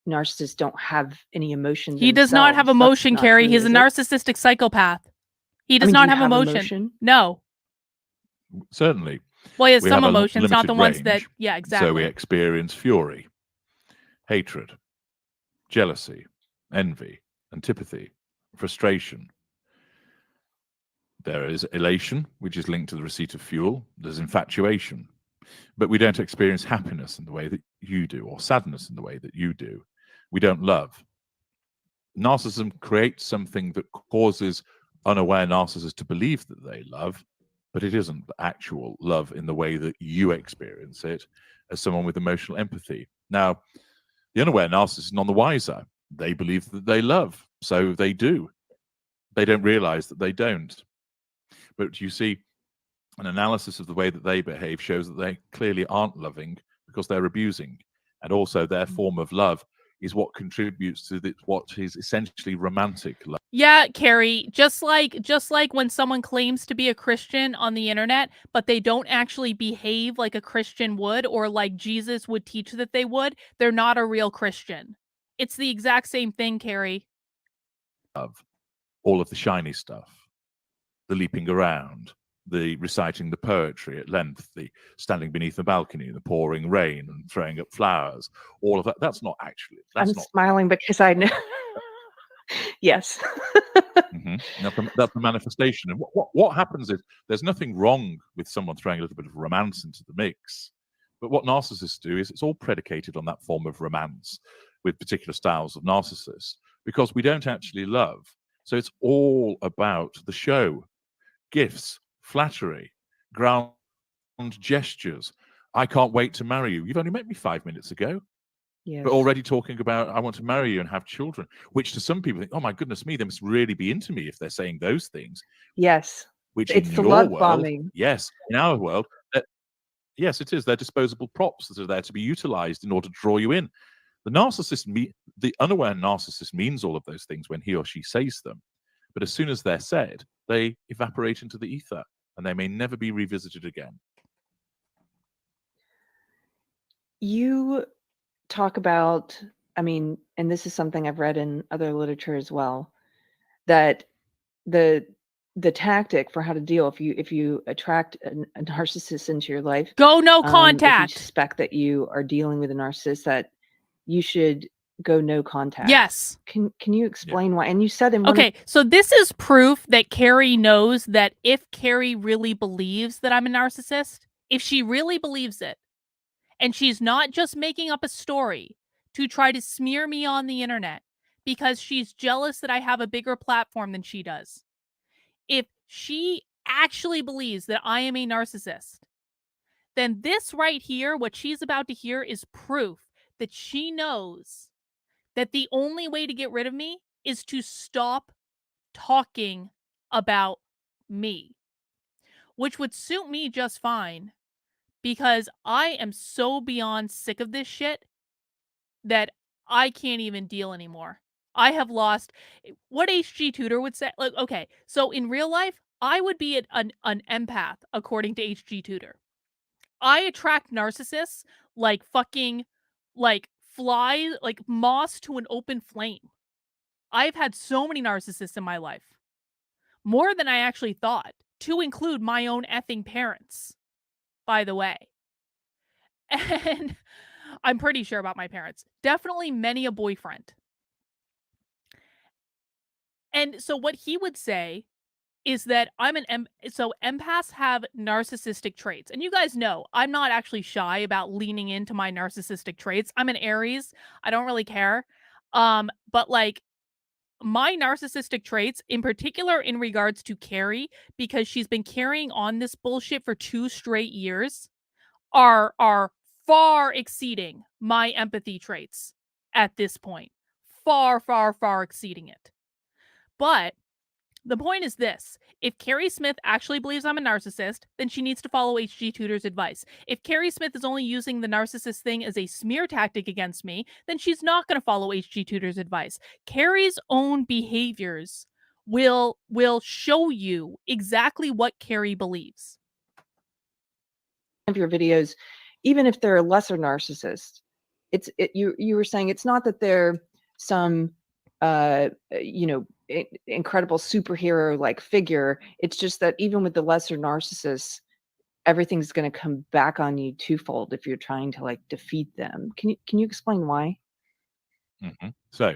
S2: narcissists don't have any emotion.
S1: He does not have emotion, Keri. He's a narcissistic psychopath. He does not have emotion. No.
S3: Certainly.
S1: Well, he has some emotions, not the ones that, yeah, exactly.
S3: So we experience fury, hatred, jealousy, envy, antipathy, frustration. There is elation, which is linked to the receipt of fuel. There's infatuation. But we don't experience happiness in the way that you do, or sadness in the way that you do. We don't love. Narcissism creates something that causes unaware narcissists to believe that they love, but it isn't actual love in the way that you experience it as someone with emotional empathy. Now, the unaware narcissist is none the wiser. They believe that they love, so they do. They don't realize that they don't. But you see, an analysis of the way that they behave shows that they clearly aren't loving because they're abusing. And also their form of love is what contributes to what is essentially romantic love.
S1: Yeah, Keri, just like when someone claims to be a Christian on the internet, but they don't actually behave like a Christian would, or like Jesus would teach that they would, they're not a real Christian. It's the exact same thing, Keri.
S3: Of all of the shiny stuff, the leaping around, the reciting the poetry at length, the standing beneath the balcony, the pouring rain and throwing up flowers, all of that. That's not actually.
S2: I'm smiling because I know. Yes.
S3: That's the manifestation. And what happens is there's nothing wrong with someone throwing a little bit of romance into the mix. But what narcissists do is it's all predicated on that form of romance with particular styles of narcissists, because we don't actually love. So it's all about the show, gifts, flattery, grand gestures. I can't wait to marry you. You've only met me 5 minutes ago.
S2: Yes.
S3: But already talking about, I want to marry you and have children, which to some people think, oh my goodness me, they must really be into me if they're saying those things.
S2: Yes.
S3: Which
S2: it's
S3: in
S2: the
S3: your
S2: love
S3: world,
S2: bombing.
S3: yes, in our world, yes, it is. They're disposable props that are there to be utilized in order to draw you in. The narcissist, the unaware narcissist means all of those things when he or she says them. But as soon as they're said, they evaporate into the ether and they may never be revisited again.
S2: You talk about, I mean, and this is something I've read in other literature as well, that the tactic for how to deal if you attract a narcissist into your life,
S1: go no
S2: if
S1: contact.
S2: you suspect that you are dealing with a narcissist, that you should go no contact.
S1: Yes.
S2: Can you explain why? And you said in
S1: okay, so this is proof that Keri knows that if Keri really believes that I'm a narcissist, if she really believes it, and she's not just making up a story to try to smear me on the internet because she's jealous that I have a bigger platform than she does. If she actually believes that I am a narcissist, then this right here, what she's about to hear, is proof that she knows that the only way to get rid of me is to stop talking about me, which would suit me just fine because I am so beyond sick of this shit that I can't even deal anymore. I have lost what HG Tudor would say. Like, okay, so in real life, I would be an empath, according to HG Tudor. I attract narcissists like fucking, like flies, like moss to an open flame. I've had so many narcissists in my life. More than I actually thought, to include my own effing parents, by the way. And I'm pretty sure about my parents. Definitely many a boyfriend. And so what he would say is that so empaths have narcissistic traits. And you guys know, I'm not actually shy about leaning into my narcissistic traits. I'm an Aries. I don't really care. But like my narcissistic traits, in particular in regards to Keri, because she's been carrying on this bullshit for 2 straight years, are far exceeding my empathy traits at this point. Far, far, far exceeding it. But the point is this. If Keri Smith actually believes I'm a narcissist, then she needs to follow HG Tudor's advice. If Keri Smith is only using the narcissist thing as a smear tactic against me, then she's not going to follow HG Tudor's advice. Keri's own behaviors will show you exactly what Keri believes.
S2: Of your videos, even if they're a lesser narcissist, you were saying it's not that they're some incredible superhero like figure. It's just that even with the lesser narcissists, everything's going to come back on you twofold if you're trying to like defeat them. Can you explain why?
S3: So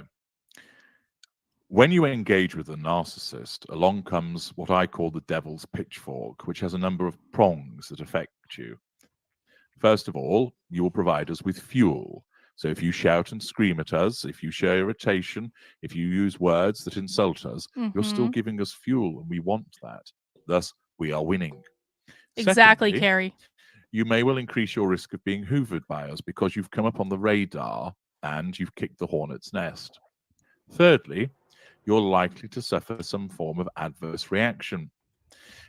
S3: when you engage with a narcissist, along comes what I call the devil's pitchfork, which has a number of prongs that affect you. First of all, you will provide us with fuel. So if you shout and scream at us, if you show irritation, if you use words that insult us, you're still giving us fuel, and we want that. Thus, we are winning.
S1: Exactly,
S3: Secondly,
S1: Keri.
S3: You may well increase your risk of being hoovered by us because you've come up on the radar and you've kicked the hornet's nest. Thirdly, you're likely to suffer some form of adverse reaction.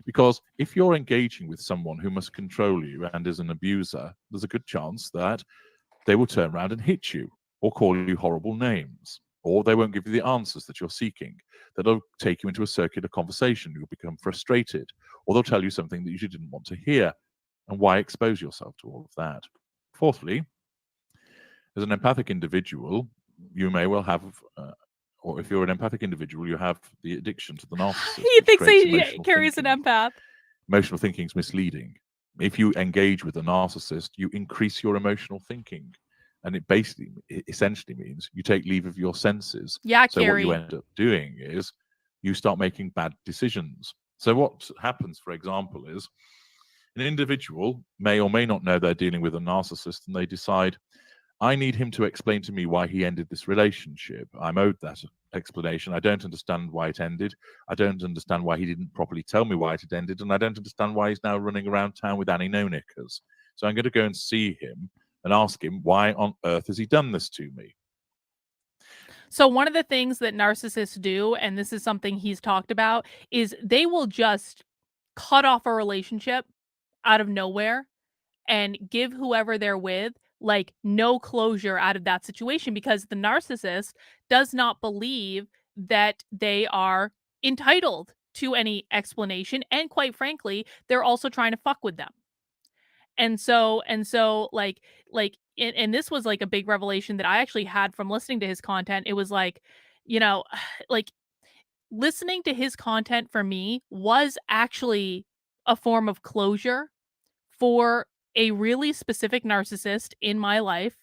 S3: Because if you're engaging with someone who must control you and is an abuser, there's a good chance that they will turn around and hit you or call you horrible names, or they won't give you the answers that you're seeking. They'll take you into a circular conversation. You'll become frustrated, or they'll tell you something that you didn't want to hear. And why expose yourself to all of that? Fourthly, as an empathic individual, you may well have, or if you're an empathic individual, you have the addiction to the narcissist.
S1: He thinks Keri's an empath.
S3: Emotional thinking is misleading. If you engage with a narcissist, you increase your emotional thinking. And it essentially means you take leave of your senses.
S1: Yeah,
S3: so
S1: Keri.
S3: What you end up doing is you start making bad decisions. So what happens, for example, is an individual may or may not know they're dealing with a narcissist, and they decide, I need him to explain to me why he ended this relationship. I'm owed that explanation. I don't understand why it ended. I don't understand why he didn't properly tell me why it had ended. And I don't understand why he's now running around town with Annie No-Knickers. So I'm going to go and see him and ask him, why on earth has he done this to me?
S1: So one of the things that narcissists do, and this is something he's talked about, is they will just cut off a relationship out of nowhere and give whoever they're with like no closure out of that situation, because the narcissist does not believe that they are entitled to any explanation, and quite frankly, they're also trying to fuck with them. And so like and this was like a big revelation that I actually had from listening to his content. It was like, like listening to his content for me was actually a form of closure for a really specific narcissist in my life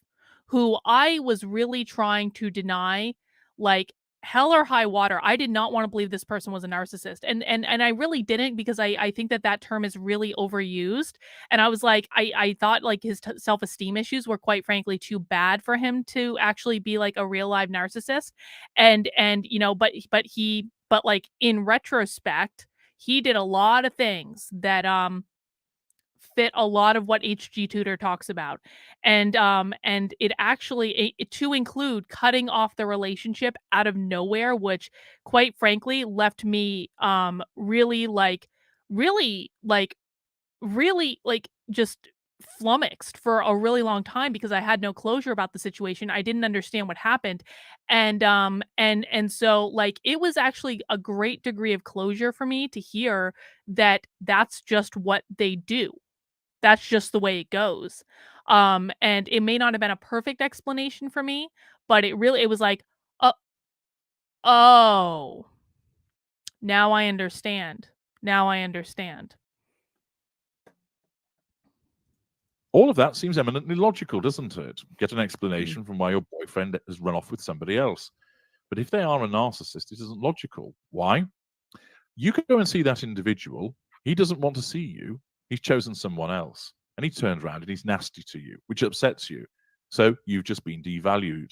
S1: who I was really trying to deny, like hell or high water. I did not want to believe this person was a narcissist. And I really didn't, because I think that term is really overused. And I was like, I thought like his self-esteem issues were quite frankly too bad for him to actually be like a real live narcissist. And but like in retrospect, he did a lot of things that fit a lot of what HG Tudor talks about. And it actually to include cutting off the relationship out of nowhere, which quite frankly left me really just flummoxed for a really long time, because I had no closure about the situation. I didn't understand what happened. And so like it was actually a great degree of closure for me to hear that that's just what they do. That's just the way it goes. And it may not have been a perfect explanation for me, but it was like, oh, now I understand. Now I understand.
S3: All of that seems eminently logical, doesn't it? Get an explanation from why your boyfriend has run off with somebody else. But if they are a narcissist, it isn't logical. Why? You can go and see that individual. He doesn't want to see you. He's chosen someone else. And he turns around and he's nasty to you, which upsets you. So you've just been devalued.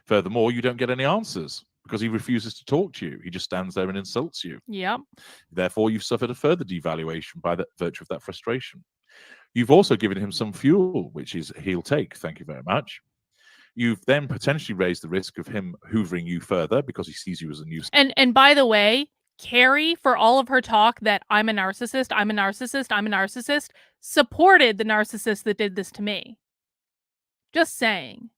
S3: Furthermore, you don't get any answers because he refuses to talk to you. He just stands there and insults you.
S1: Yep.
S3: Therefore, you've suffered a further devaluation by the virtue of that frustration. You've also given him some fuel, which is he'll take. Thank you very much. You've then potentially raised the risk of him hoovering you further because he sees you as a nuisance.
S1: And by the way, Keri, for all of her talk that I'm a narcissist, I'm a narcissist, I'm a narcissist, supported the narcissist that did this to me. Just saying.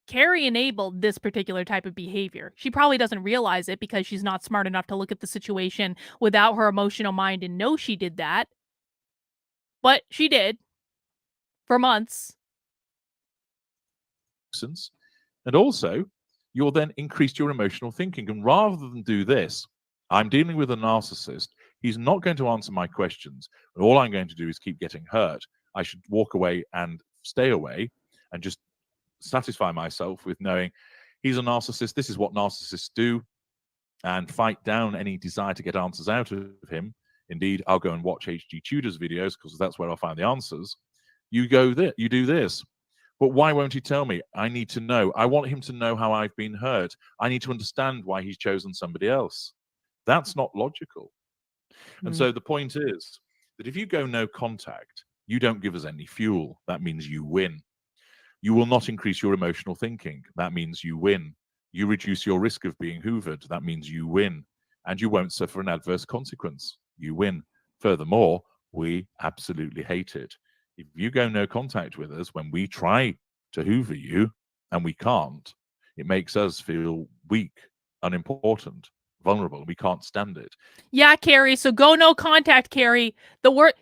S1: Keri enabled this particular type of behavior. She probably doesn't realize it because she's not smart enough to look at the situation without her emotional mind and know she did that. But she did. For months.
S3: And also, you'll then increase your emotional thinking. And rather than do this, I'm dealing with a narcissist. He's not going to answer my questions. And all I'm going to do is keep getting hurt. I should walk away and stay away and just satisfy myself with knowing he's a narcissist. This is what narcissists do, and fight down any desire to get answers out of him. Indeed, I'll go and watch HG Tudor's videos because that's where I'll find the answers. You go there, you do this. But why won't he tell me? I need to know. I want him to know how I've been hurt. I need to understand why he's chosen somebody else. That's not logical. And so the point is that if you go no contact, you don't give us any fuel. That means you win. You will not increase your emotional thinking. That means you win. You reduce your risk of being hoovered. That means you win. And you won't suffer an adverse consequence. You win. Furthermore, we absolutely hate it. If you go no contact with us when we try to hoover you and we can't, it makes us feel weak, unimportant, vulnerable. We can't stand it.
S1: Yeah, Keri. So go no contact, Keri.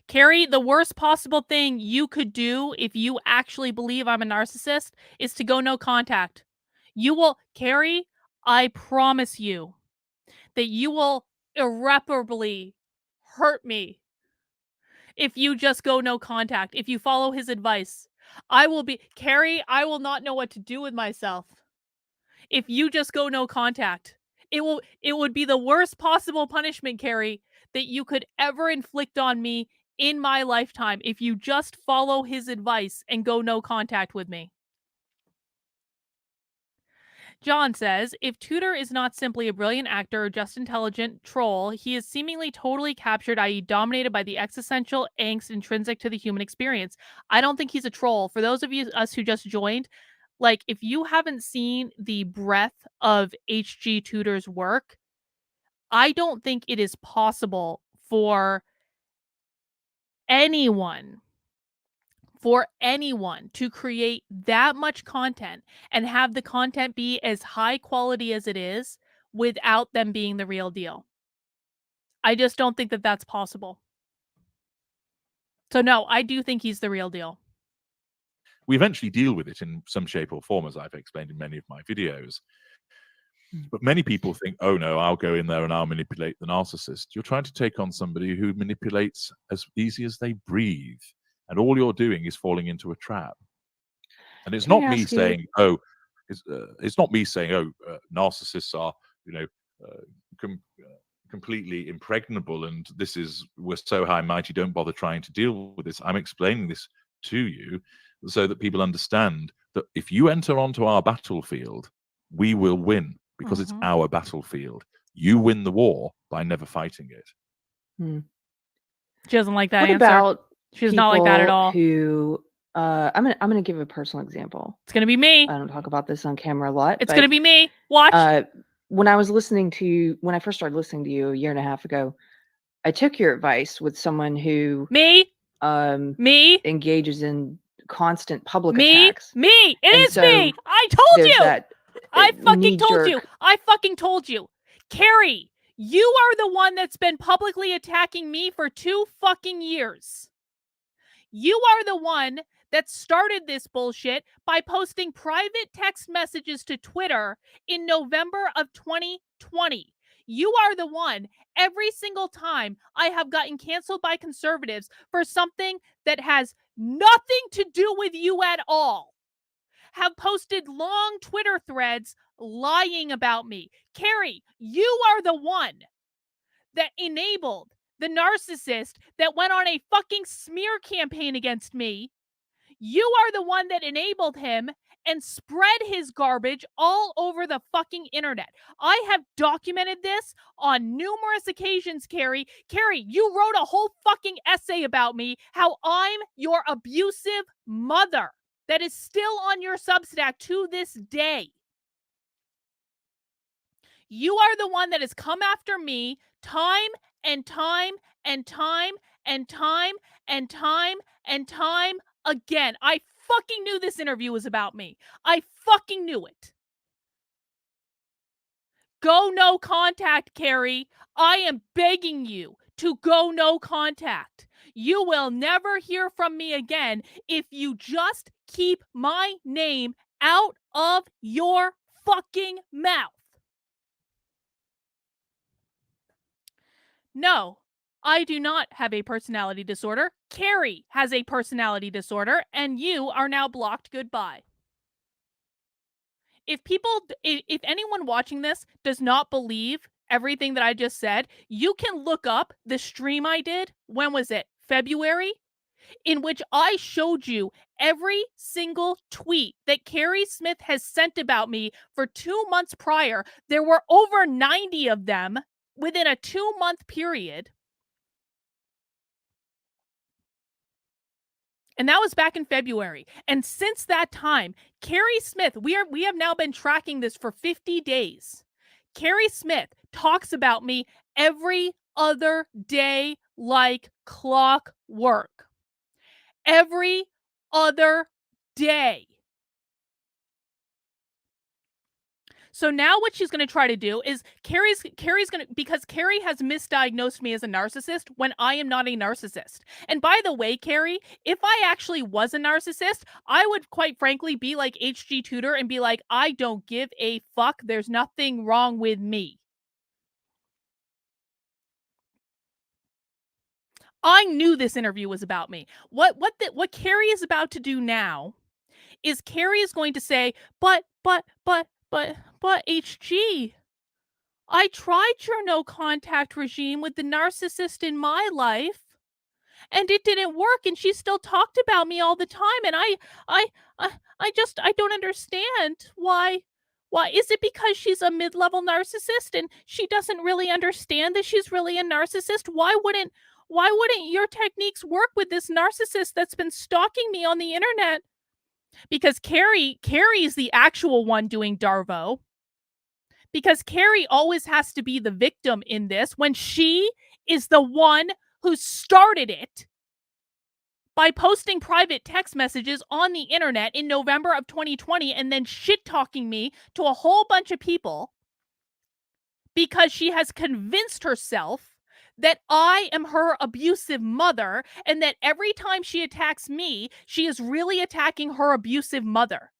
S1: Keri, the worst possible thing you could do if you actually believe I'm a narcissist is to go no contact. You will, Keri, I promise you that you will irreparably hurt me if you just go no contact, if you follow his advice. Keri, I will not know what to do with myself if you just go no contact. It would be the worst possible punishment, Keri, that you could ever inflict on me in my lifetime if you just follow his advice and go no contact with me. John says, if Tudor is not simply a brilliant actor or just intelligent troll, he is seemingly totally captured, i.e. dominated by the existential angst intrinsic to the human experience. I don't think he's a troll. For those of us who just joined, like, if you haven't seen the breadth of HG Tudor's work, I don't think it is possible for anyone to create that much content and have the content be as high quality as it is without them being the real deal. I just don't think that that's possible. So no, I do think he's the real deal.
S3: We eventually deal with it in some shape or form, as I've explained in many of my videos. But many people think, oh no, I'll go in there and I'll manipulate the narcissist. You're trying to take on somebody who manipulates as easy as they breathe. And all you're doing is falling into a trap. And it's not me saying, it's not me saying, narcissists are, completely impregnable and we're so high and mighty, don't bother trying to deal with this. I'm explaining this to you so that people understand that if you enter onto our battlefield, we will win because it's our battlefield. You win the war by never fighting it.
S1: She doesn't like that
S2: What
S1: answer.
S2: about
S1: She's not like that at all.
S2: Who I'm gonna give a personal example.
S1: It's gonna be me.
S2: I don't talk about this on camera a lot.
S1: It's gonna be me. Watch.
S2: When I first started listening to you a year and a half ago, I took your advice with someone who
S1: me
S2: engages in constant public attacks.
S1: It is me. I told you. I fucking told you. Keri, you are the one that's been publicly attacking me for 2 fucking years. You are the one that started this bullshit by posting private text messages to Twitter in November of 2020. You are the one, every single time I have gotten canceled by conservatives for something that has nothing to do with you at all, have posted long Twitter threads lying about me. Keri, you are the one that enabled the narcissist that went on a fucking smear campaign against me. You are the one that enabled him and spread his garbage all over the fucking internet. I have documented this on numerous occasions, Keri. Keri, you wrote a whole fucking essay about me, how I'm your abusive mother. That is still on your Substack to this day. You are the one that has come after me time and time and time and time and time and time again. I fucking knew this interview was about me. I fucking knew it. Go no contact, Keri. I am begging you to go no contact. You will never hear from me again if you just keep my name out of your fucking mouth. No, I do not have a personality disorder. Keri has a personality disorder, and you are now blocked. Goodbye. If anyone watching this does not believe everything that I just said, you can look up the stream I did. When was it? February? In which I showed you every single tweet that Keri Smith has sent about me for 2 months prior. There were over 90 of them within a 2-month period. And that was back in February. And since that time, Keri Smith, we have now been tracking this for 50 days. Keri Smith talks about me every other day like clockwork. Every other day. So now what she's going to try to do is Keri's going to, because Keri has misdiagnosed me as a narcissist when I am not a narcissist. And by the way, Keri, if I actually was a narcissist, I would quite frankly be like HG Tudor and be like, I don't give a fuck. There's nothing wrong with me. I knew this interview was about me. What Keri is about to do now is Keri is going to say, but HG, I tried your no contact regime with the narcissist in my life, and it didn't work, and she still talked about me all the time, and I don't understand why. Why is it because she's a mid-level narcissist and she doesn't really understand that she's really a narcissist? Why wouldn't your techniques work with this narcissist that's been stalking me on the internet? Because Keri's the actual one doing Darvo. Because Keri always has to be the victim in this when she is the one who started it by posting private text messages on the internet in November of 2020 and then shit-talking me to a whole bunch of people because she has convinced herself that I am her abusive mother and that every time she attacks me, she is really attacking her abusive mother.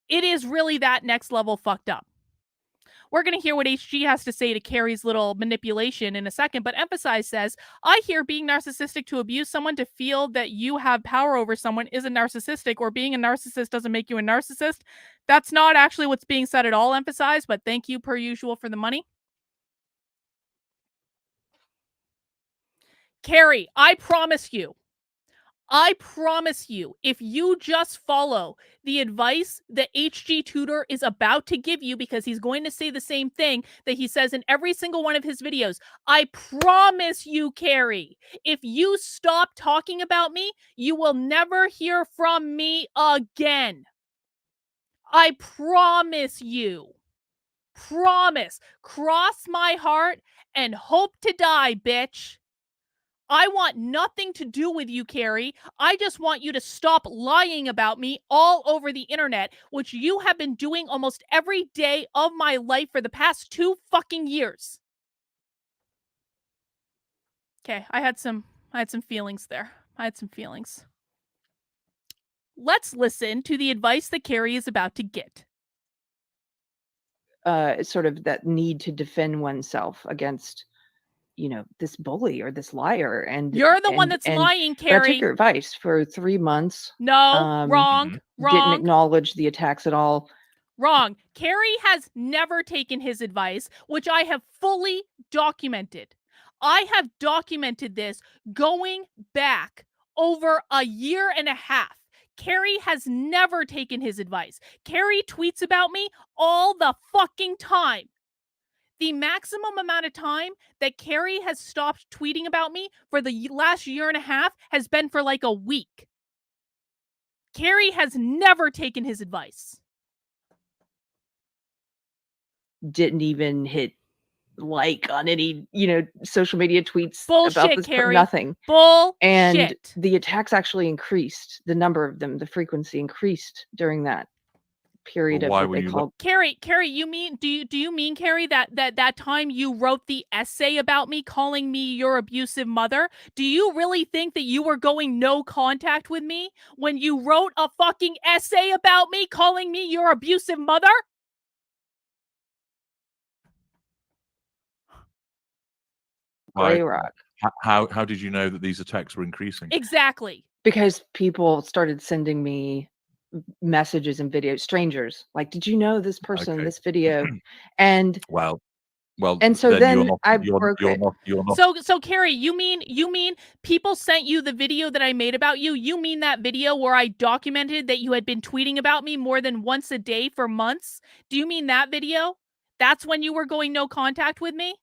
S1: It is really that next level fucked up. We're going to hear what HG has to say to Keri's little manipulation in a second, but Emphasize says, I hear being narcissistic to abuse someone to feel that you have power over someone isn't narcissistic, or being a narcissist doesn't make you a narcissist. That's not actually what's being said at all, Emphasize, but thank you per usual for the money. Keri, I promise you, if you just follow the advice that HG Tudor is about to give you, because he's going to say the same thing that he says in every single one of his videos, I promise you, Keri, if you stop talking about me, you will never hear from me again. I promise you. Promise. Cross my heart and hope to die, bitch. I want nothing to do with you, Keri. I just want you to stop lying about me all over the internet, which you have been doing almost every day of my life for the past 2 fucking years. Okay, I had some feelings there. I had some feelings. Let's listen to the advice that Keri is about to get.
S2: Sort of that need to defend oneself against, this bully or this liar. And
S1: you're the one that's lying, Keri.
S2: I took your advice for 3 months.
S1: No, wrong.
S2: Didn't acknowledge the attacks at all.
S1: Wrong. Keri has never taken his advice, which I have fully documented. I have documented this going back over a year and a half. Keri has never taken his advice. Keri tweets about me all the fucking time. The maximum amount of time that Keri has stopped tweeting about me for the last year and a half has been for like a week. Keri has never taken his advice.
S2: Didn't even hit like on any, social media tweets
S1: Bullshit,
S2: about this.
S1: Keri.
S2: Nothing.
S1: Bullshit.
S2: And the attacks actually increased. The number of them, the frequency increased during that period of what they called.
S1: Keri, you mean do you mean, Keri, that time you wrote the essay about me calling me your abusive mother? Do you really think that you were going no contact with me when you wrote a fucking essay about me calling me your abusive mother?
S2: Gray Rock.
S3: How did you know that these attacks were increasing?
S1: Exactly.
S2: Because people started sending me messages and videos, strangers, like, did you know this person, this video? And
S3: well,
S2: and so then I broke it.
S1: So Keri, you mean people sent you the video that I made about you? You mean that video where I documented that you had been tweeting about me more than once a day for months? Do you mean that video? That's when you were going no contact with me?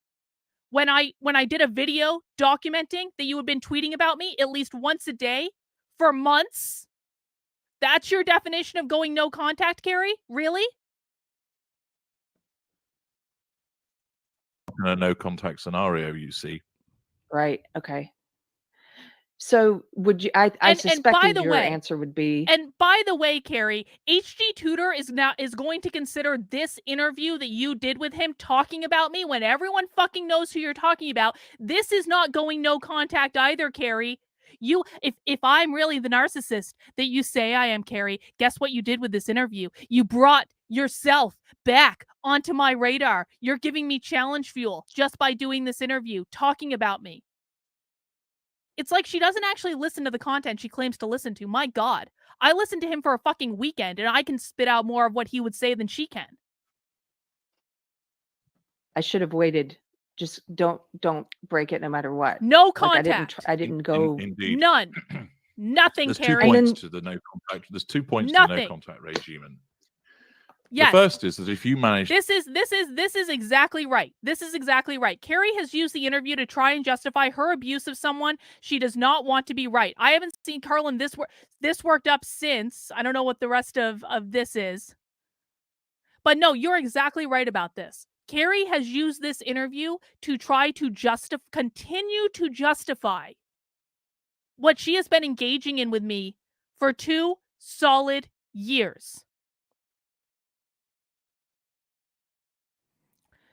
S1: When I did a video documenting that you had been tweeting about me at least once a day for months? That's your definition of going no contact, Keri? Really?
S3: In a no contact scenario, you see.
S2: Right. Okay. So would you? I suspected your answer would be.
S1: And by the way, Keri, HG Tudor is going to consider this interview that you did with him talking about me when everyone fucking knows who you're talking about. This is not going no contact either, Keri. If I'm really the narcissist that you say I am, Keri, guess what you did with this interview? You brought yourself back onto my radar. You're giving me challenge fuel just by doing this interview, talking about me. It's like she doesn't actually listen to the content she claims to listen to. My God. I listened to him for a fucking weekend, and I can spit out more of what he would say than she can.
S2: I should have waited. Just don't break it no matter what.
S1: No contact.
S2: I didn't go.
S3: Indeed.
S1: None. Nothing,
S3: There's
S1: Keri.
S3: 2 points to the no contact. There's 2 points to the no contact regime. And
S1: yes.
S3: The first is that if you manage,
S1: this is exactly right. This is exactly right. Keri has used the interview to try and justify her abuse of someone she does not want to be right. I haven't seen Carlin this worked up since. I don't know what the rest of this is. But no, you're exactly right about this. Keri has used this interview to try to continue to justify what she has been engaging in with me for 2 solid years.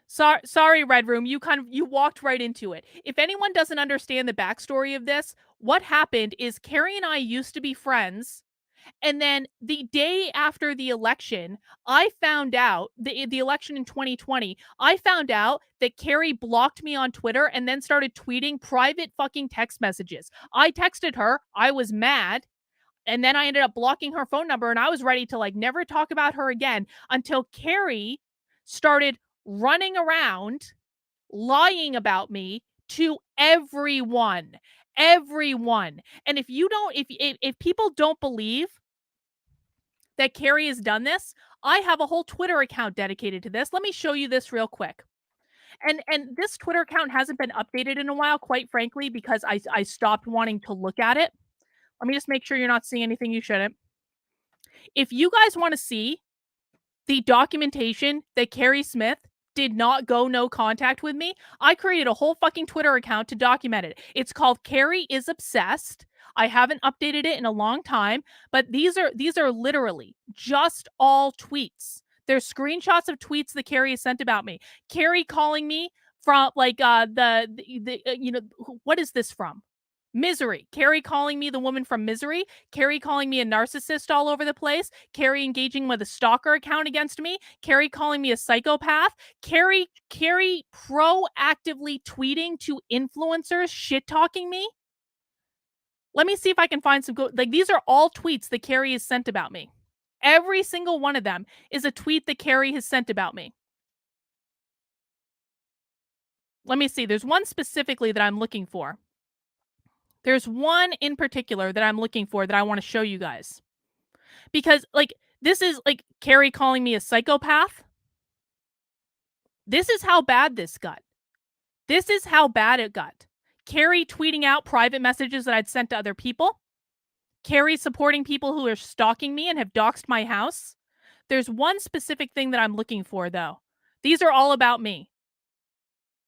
S1: Sorry, Red Room, you walked right into it. If anyone doesn't understand the backstory of this, what happened is Keri and I used to be friends. And then the day after the election, I found out, the election in 2020, I found out that Keri blocked me on Twitter and then started tweeting private fucking text messages. I texted her, I was mad, and then I ended up blocking her phone number, and I was ready to never talk about her again until Keri started running around lying about me to everyone. And if people don't believe that Keri has done this, I have a whole Twitter account dedicated to this. Let me show you this real quick. And this Twitter account hasn't been updated in a while, quite frankly, because I stopped wanting to look at it. Let me just make sure you're not seeing anything you shouldn't. If you guys want to see the documentation that Keri Smith did not go no contact with me, I created a whole fucking Twitter account to document it. It's called Keri is Obsessed. I haven't updated it in a long time, but these are literally just all tweets. There's screenshots of tweets that Keri has sent about me. Keri calling me from what is this from? Misery. Keri calling me the woman from Misery. Keri calling me a narcissist all over the place. Keri engaging with a stalker account against me. Keri calling me a psychopath. Keri proactively tweeting to influencers shit-talking me. Let me see if I can find some good... these are all tweets that Keri has sent about me. Every single one of them is a tweet that Keri has sent about me. Let me see. There's one specifically that I'm looking for. There's one in particular that I'm looking for that I want to show you guys. Because, like, this is like Keri calling me a psychopath. This is how bad this got. This is how bad it got. Keri tweeting out private messages that I'd sent to other people. Keri supporting people who are stalking me and have doxed my house. There's one specific thing that I'm looking for, though. These are all about me.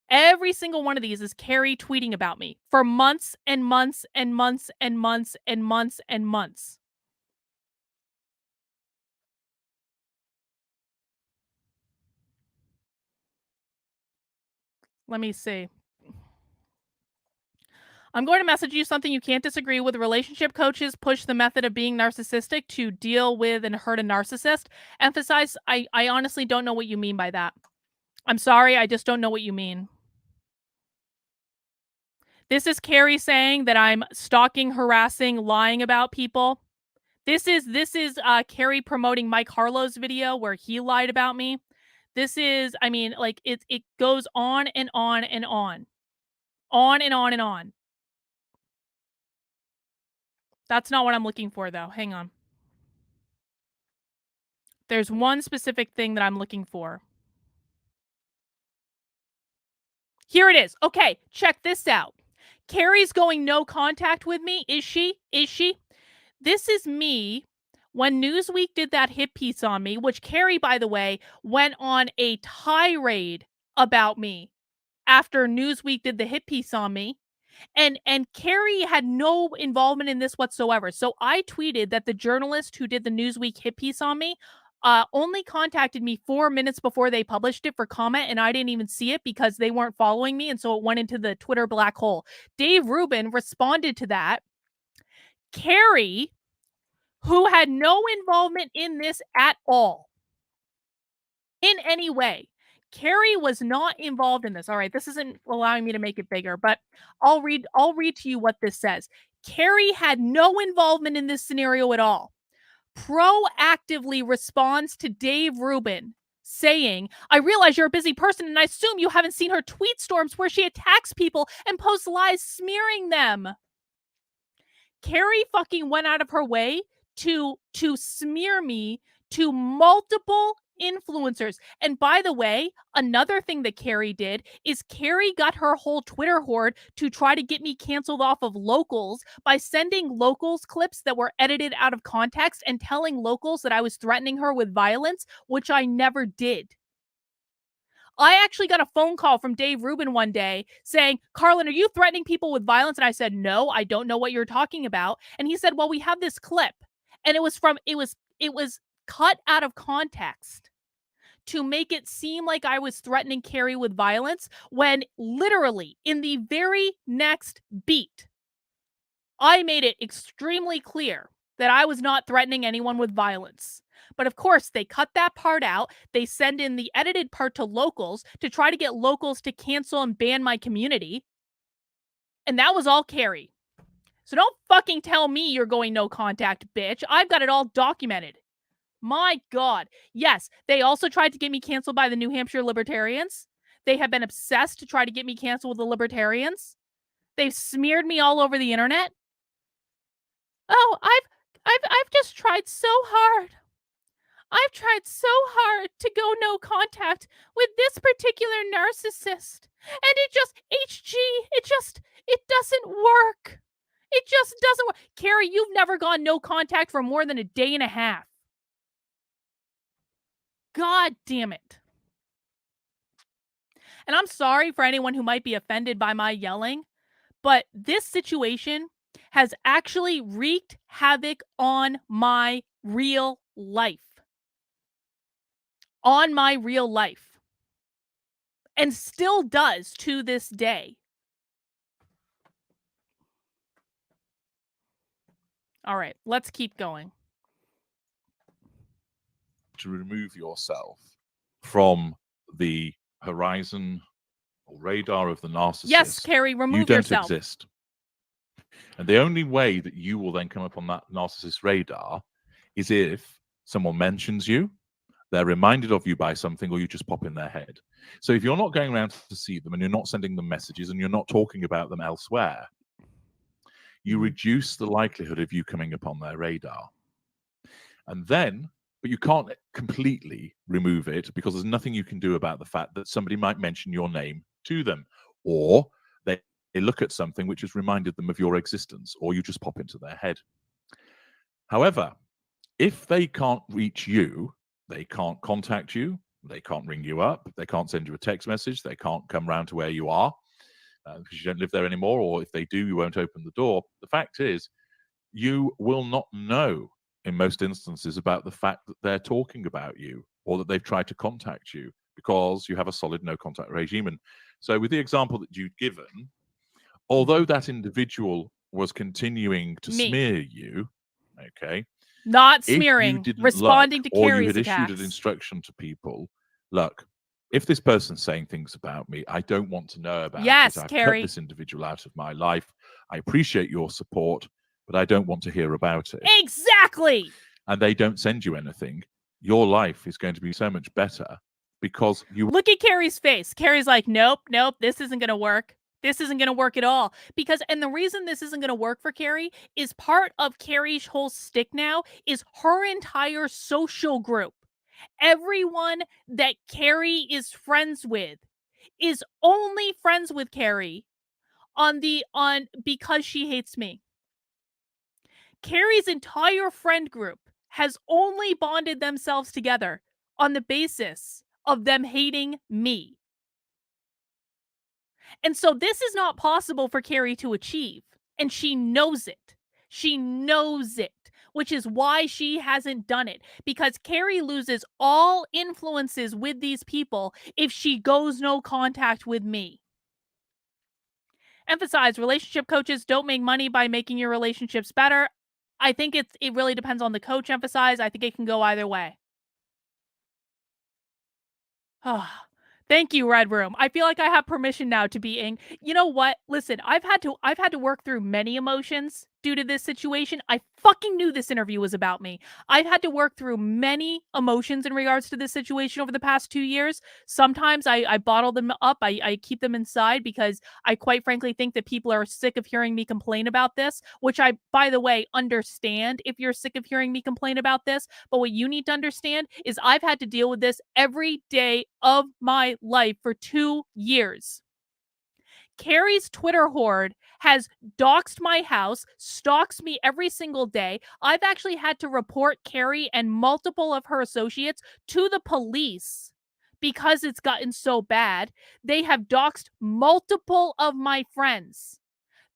S1: Every single one of these is Keri tweeting about me for months and months and months and months and months and months. Let me see. I'm going to message you something you can't disagree with. Relationship coaches push the method of being narcissistic to deal with and hurt a narcissist. Emphasize, I honestly don't know what you mean by that. I'm sorry, I just don't know what you mean. This is Keri saying that I'm stalking, harassing, lying about people. This is Keri promoting Mike Harlow's video where he lied about me. This is, I mean, like, it goes on and on and on. On and on and on. That's not what I'm looking for, though. Hang on. There's one specific thing that I'm looking for. Here it is. Okay, check this out. Keri's going no contact with me. Is she? Is she? This is me when Newsweek did that hit piece on me, which Keri, by the way, went on a tirade about me after Newsweek did the hit piece on me. And Keri had no involvement in this whatsoever. So I tweeted that the journalist who did the Newsweek hit piece on me only contacted me 4 minutes before they published it for comment, and I didn't even see it because they weren't following me, and so it went into the Twitter black hole. Dave Rubin responded to that. Keri, who had no involvement in this at all, in any way, Keri was not involved in this. All right, this isn't allowing me to make it bigger, but I'll read to you what this says. Keri had no involvement in this scenario at all. Proactively responds to Dave Rubin saying, I realize you're a busy person and I assume you haven't seen her tweet storms where she attacks people and posts lies smearing them. Keri fucking went out of her way to smear me to multiple influencers. And by the way, another thing that Keri did is Keri got her whole Twitter horde to try to get me canceled off of Locals by sending Locals clips that were edited out of context and telling Locals that I was threatening her with violence, which I never did. I actually got a phone call from Dave Rubin one day saying, Carlin, are you threatening people with violence? And I said, no, I don't know what you're talking about. And he said, well, we have this clip. And it was cut out of context to make it seem like I was threatening Keri with violence, when literally in the very next beat, I made it extremely clear that I was not threatening anyone with violence. But of course, they cut that part out. They send in the edited part to Locals to try to get Locals to cancel and ban my community. And that was all Keri. So don't fucking tell me you're going no contact, bitch. I've got it all documented. My God. Yes, they also tried to get me canceled by the New Hampshire Libertarians. They have been obsessed to try to get me canceled with the Libertarians. They've smeared me all over the internet. Oh, I've just tried so hard. I've tried so hard to go no contact with this particular narcissist. And it doesn't work. It just doesn't work. Keri, you've never gone no contact for more than a day and a half. God damn it. And I'm sorry for anyone who might be offended by my yelling, but this situation has actually wreaked havoc on my real life. On my real life. And still does to this day. All right, let's keep going.
S3: To remove yourself from the horizon or radar of the narcissist.
S1: Yes, Keri, remove yourself.
S3: You don't exist. And the only way that you will then come up on that narcissist radar is if someone mentions you, they're reminded of you by something, or you just pop in their head. So if you're not going around to see them and you're not sending them messages and you're not talking about them elsewhere, you reduce the likelihood of you coming upon their radar. And then, but you can't completely remove it because there's nothing you can do about the fact that somebody might mention your name to them, or they look at something which has reminded them of your existence, or you just pop into their head. However, if they can't reach you, they can't contact you, they can't ring you up, they can't send you a text message, they can't come round to where you are because you don't live there anymore, or if they do, you won't open the door. The fact is, you will not know in most instances about the fact that they're talking about you or that they've tried to contact you because you have a solid no contact regime. And so with the example that you've given, although that individual was continuing to smear you, okay,
S1: not
S3: if you
S1: smearing,
S3: didn't
S1: responding
S3: look,
S1: to
S3: or you
S1: Keri's
S3: had issued
S1: attacks.
S3: an instruction to people, look, if this person's saying things about me, I don't want to know about
S1: Yes,
S3: it. I've
S1: Keri.
S3: cut this individual out of my life. I appreciate your support, but I don't want to hear about it.
S1: Exactly.
S3: And they don't send you anything. Your life is going to be so much better because you
S1: look at Keri's face. Keri's like, nope, this isn't going to work. This isn't going to work at all. Because, and the reason this isn't going to work for Keri is part of Keri's whole stick now is her entire social group. Everyone that Keri is friends with is only friends with Keri because she hates me. Keri's entire friend group has only bonded themselves together on the basis of them hating me. And so this is not possible for Keri to achieve. And she knows it. She knows it, which is why she hasn't done it. Because Keri loses all influences with these people if she goes no contact with me. Emphasize, relationship coaches don't make money by making your relationships better. I think it really depends on the coach. Emphasize, I think it can go either way. Thank you, Red Room. I feel like I have permission now to be angry. You know what? Listen, I've had to work through many emotions due to this situation. I fucking knew this interview was about me. I've had to work through many emotions in regards to this situation over the past 2 years. Sometimes I bottle them up. I keep them inside because I quite frankly think that people are sick of hearing me complain about this, which I, by the way, understand if you're sick of hearing me complain about this. But what you need to understand is I've had to deal with this every day of my life for 2 years. Keri's Twitter horde has doxed my house, stalks me every single day. I've actually had to report Keri and multiple of her associates to the police because it's gotten so bad. They have doxed multiple of my friends.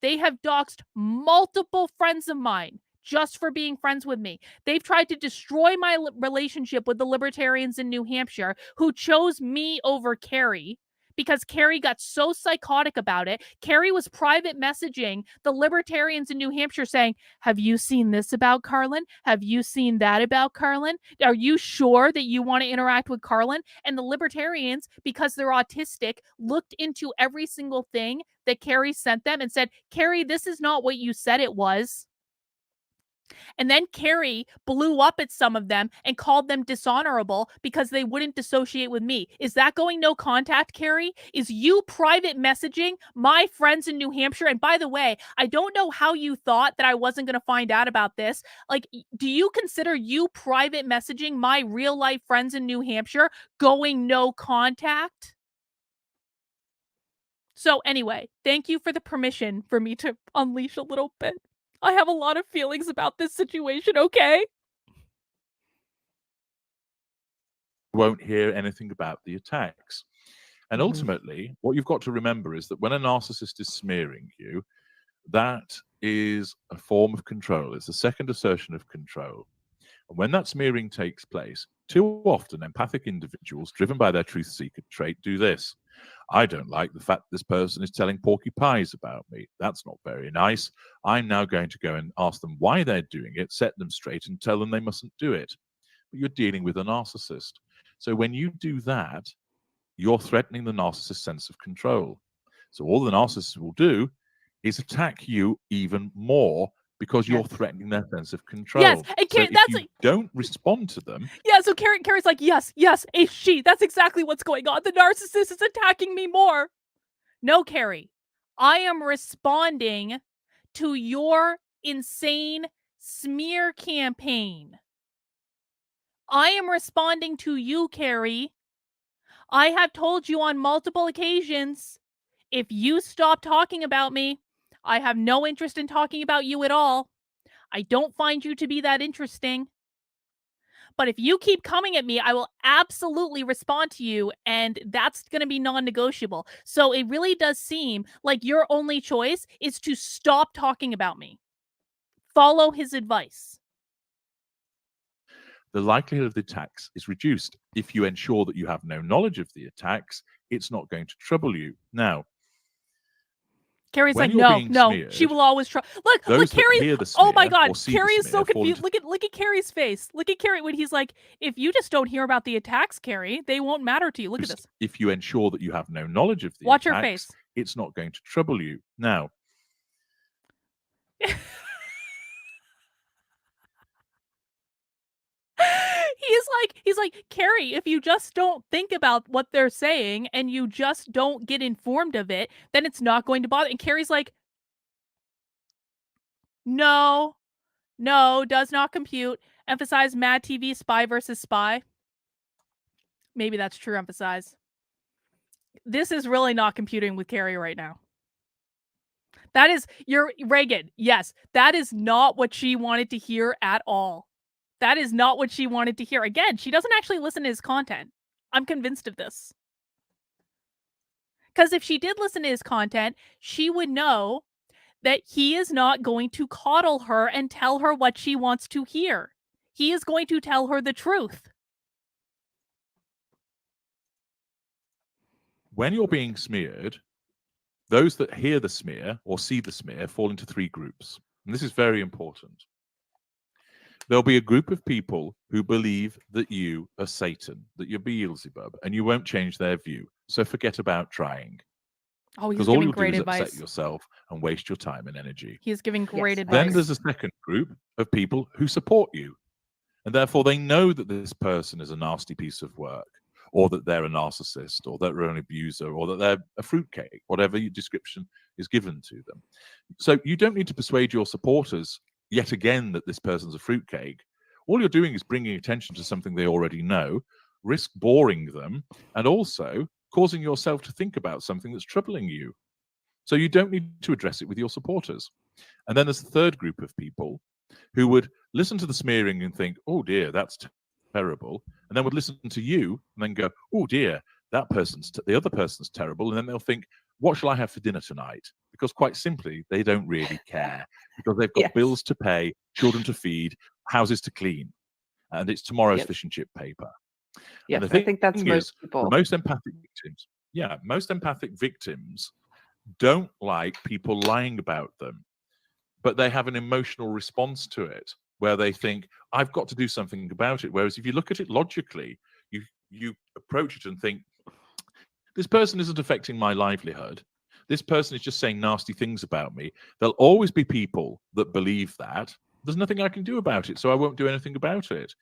S1: They have doxed multiple friends of mine just for being friends with me. They've tried to destroy my relationship with the libertarians in New Hampshire who chose me over Keri because Keri got so psychotic about it. Keri was private messaging the libertarians in New Hampshire saying, have you seen this about Carlin? Have you seen that about Carlin? Are you sure that you want to interact with Carlin? And the libertarians, because they're autistic, looked into every single thing that Keri sent them and said, Keri, this is not what you said it was. And then Keri blew up at some of them and called them dishonorable because they wouldn't dissociate with me. Is that going no contact, Keri? Is you private messaging my friends in New Hampshire? And by the way, I don't know how you thought that I wasn't going to find out about this. Like, do you consider you private messaging my real life friends in New Hampshire going no contact? So anyway, thank you for the permission for me to unleash a little bit. I have a lot of feelings about this situation, okay?
S3: won't hear anything about the attacks. And ultimately, what you've got to remember is that when a narcissist is smearing you, that is a form of control. It's a second assertion of control. And when that smearing takes place, too often empathic individuals driven by their truth seeker trait do this. I don't like the fact this person is telling porky pies about me. That's not very nice. I'm now going to go and ask them why they're doing it, set them straight, and tell them they mustn't do it. But you're dealing with a narcissist. So when you do that, you're threatening the narcissist's sense of control. So all the narcissist will do is attack you even more because you're threatening their sense of control.
S1: Yes, and
S3: so if you don't respond to them,
S1: yeah. So Keri's like, yes, HG. That's exactly what's going on. The narcissist is attacking me more. No, Keri, I am responding to your insane smear campaign. I am responding to you, Keri. I have told you on multiple occasions, if you stop talking about me, I have no interest in talking about you at all. I don't find you to be that interesting. But if you keep coming at me, I will absolutely respond to you, and that's going to be non-negotiable. So it really does seem like your only choice is to stop talking about me. Follow his advice.
S3: The likelihood of the attacks is reduced. If you ensure that you have no knowledge of the attacks, it's not going to trouble you. Now,
S1: Keri's
S3: when
S1: like,
S3: you're
S1: no,
S3: being
S1: no,
S3: smeared,
S1: she will always try. Look,
S3: those that
S1: Keri.
S3: hear the
S1: Oh my
S3: smear
S1: God,
S3: or see
S1: Keri
S3: the
S1: is so
S3: smear fall
S1: confused.
S3: into
S1: Look at Keri's face. Look at Keri when he's like, if you just don't hear about the attacks, Keri, they won't matter to you. Look at this.
S3: If you ensure that you have no knowledge of the
S1: Watch her
S3: attacks,
S1: face.
S3: it's not going to trouble you. Now,
S1: he's like, Keri, if you just don't think about what they're saying and you just don't get informed of it, then it's not going to bother. And Keri's like, no, does not compute. Emphasize Mad TV, spy versus spy. Maybe that's true. Emphasize. This is really not computing with Keri right now. That is, you're Reagan. Yes, that is not what she wanted to hear at all. That is not what she wanted to hear. Again, she doesn't actually listen to his content. I'm convinced of this. Because if she did listen to his content, she would know that he is not going to coddle her and tell her what she wants to hear. He is going to tell her the truth.
S3: when you're being smeared, those that hear the smear or see the smear fall into three groups. And this is very important. There'll be a group of people who believe that you are Satan, that you're Beelzebub, and you won't change their view. So forget about trying.
S1: Oh, he's
S3: Because all
S1: giving
S3: you'll do
S1: great
S3: is
S1: advice.
S3: upset yourself and waste your time and energy.
S1: He's giving great
S2: Yes.
S1: advice.
S3: Then there's a second group of people who support you. And therefore they know that this person is a nasty piece of work, or that they're a narcissist, or that they're an abuser, or that they're a fruitcake, whatever your description is given to them. So you don't need to persuade your supporters yet again that this person's a fruitcake. All you're doing is bringing attention to something they already know, risk boring them, and also causing yourself to think about something that's troubling you. So you don't need to address it with your supporters. And then there's the third group of people who would listen to the smearing and think, oh dear, that's terrible, and then would listen to you and then go, oh dear, the other person's terrible, and then they'll think, what shall I have for dinner tonight? Because quite simply, they don't really care, because they've got
S2: Yes.
S3: bills to pay, children to feed, houses to clean, and it's tomorrow's
S2: Yep.
S3: fish and chip paper.
S2: Yes,
S3: And the
S2: I think that's
S3: thing
S2: most
S3: is,
S2: people.
S3: the most empathic victims, most empathic victims don't like people lying about them, but they have an emotional response to it where they think, I've got to do something about it. Whereas if you look at it logically, you approach it and think, this person isn't affecting my livelihood. This person is just saying nasty things about me. There'll always be people that believe that. There's nothing I can do about it, so I won't do anything about it.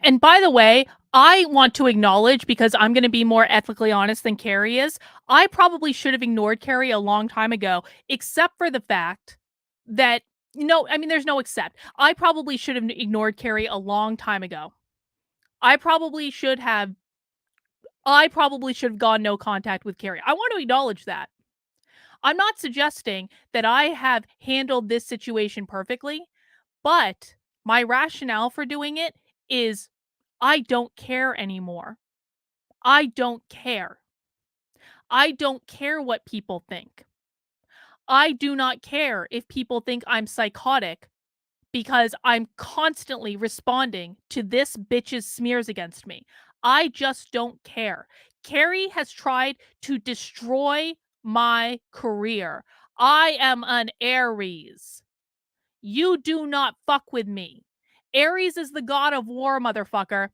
S1: And by the way, I want to acknowledge, because I'm going to be more ethically honest than Keri is, I probably should have ignored Keri a long time ago, except for the fact that, there's no except. I probably should have ignored Keri a long time ago. I probably should have gone no contact with Keri. I want to acknowledge that. I'm not suggesting that I have handled this situation perfectly, but my rationale for doing it is I don't care anymore. I don't care. I don't care what people think. I do not care if people think I'm psychotic because I'm constantly responding to this bitch's smears against me. I just don't care. Keri has tried to destroy my career. I am an Aries. You do not fuck with me. Aries is the god of war, motherfucker.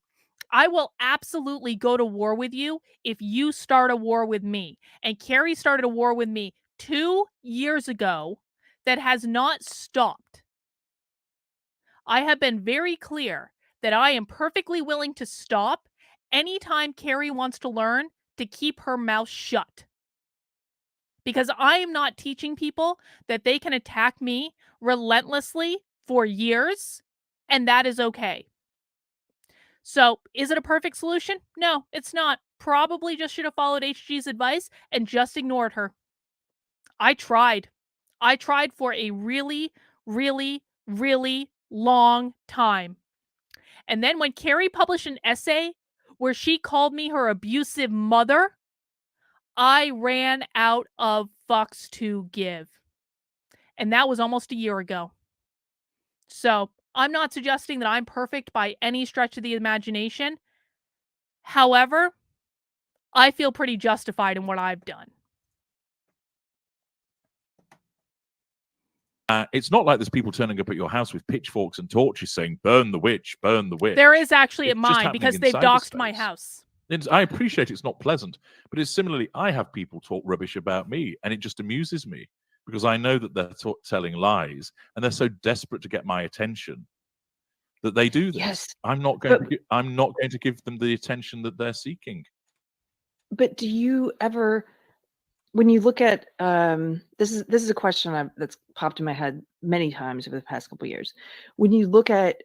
S1: I will absolutely go to war with you if you start a war with me. And Keri started a war with me 2 years ago that has not stopped. I have been very clear that I am perfectly willing to stop anytime Keri wants to learn to keep her mouth shut. Because I am not teaching people that they can attack me relentlessly for years, and that is okay. So, is it a perfect solution? No, it's not. Probably just should have followed HG's advice and just ignored her. I tried. I tried for a really, really, really long time. And then when Keri published an essay where she called me her abusive mother, I ran out of fucks to give. And that was almost a year ago. So, I'm not suggesting that I'm perfect by any stretch of the imagination. However, I feel pretty justified in what I've done.
S3: It's not like there's people turning up at your house with pitchforks and torches saying, burn the witch, burn the witch.
S1: There is actually at
S3: It's just
S1: mine
S3: happening
S1: because
S3: in
S1: they've doxed my
S3: cyberspace.
S1: house.
S3: I appreciate it's not pleasant, but it's similarly, I have people talk rubbish about me, and it just amuses me because I know that they're telling lies, and they're so desperate to get my attention that they do this.
S2: Yes,
S3: I'm not going to give them the attention that they're seeking.
S2: but do you ever, when you look at this is a question that's popped in my head many times over the past couple of years. When you look at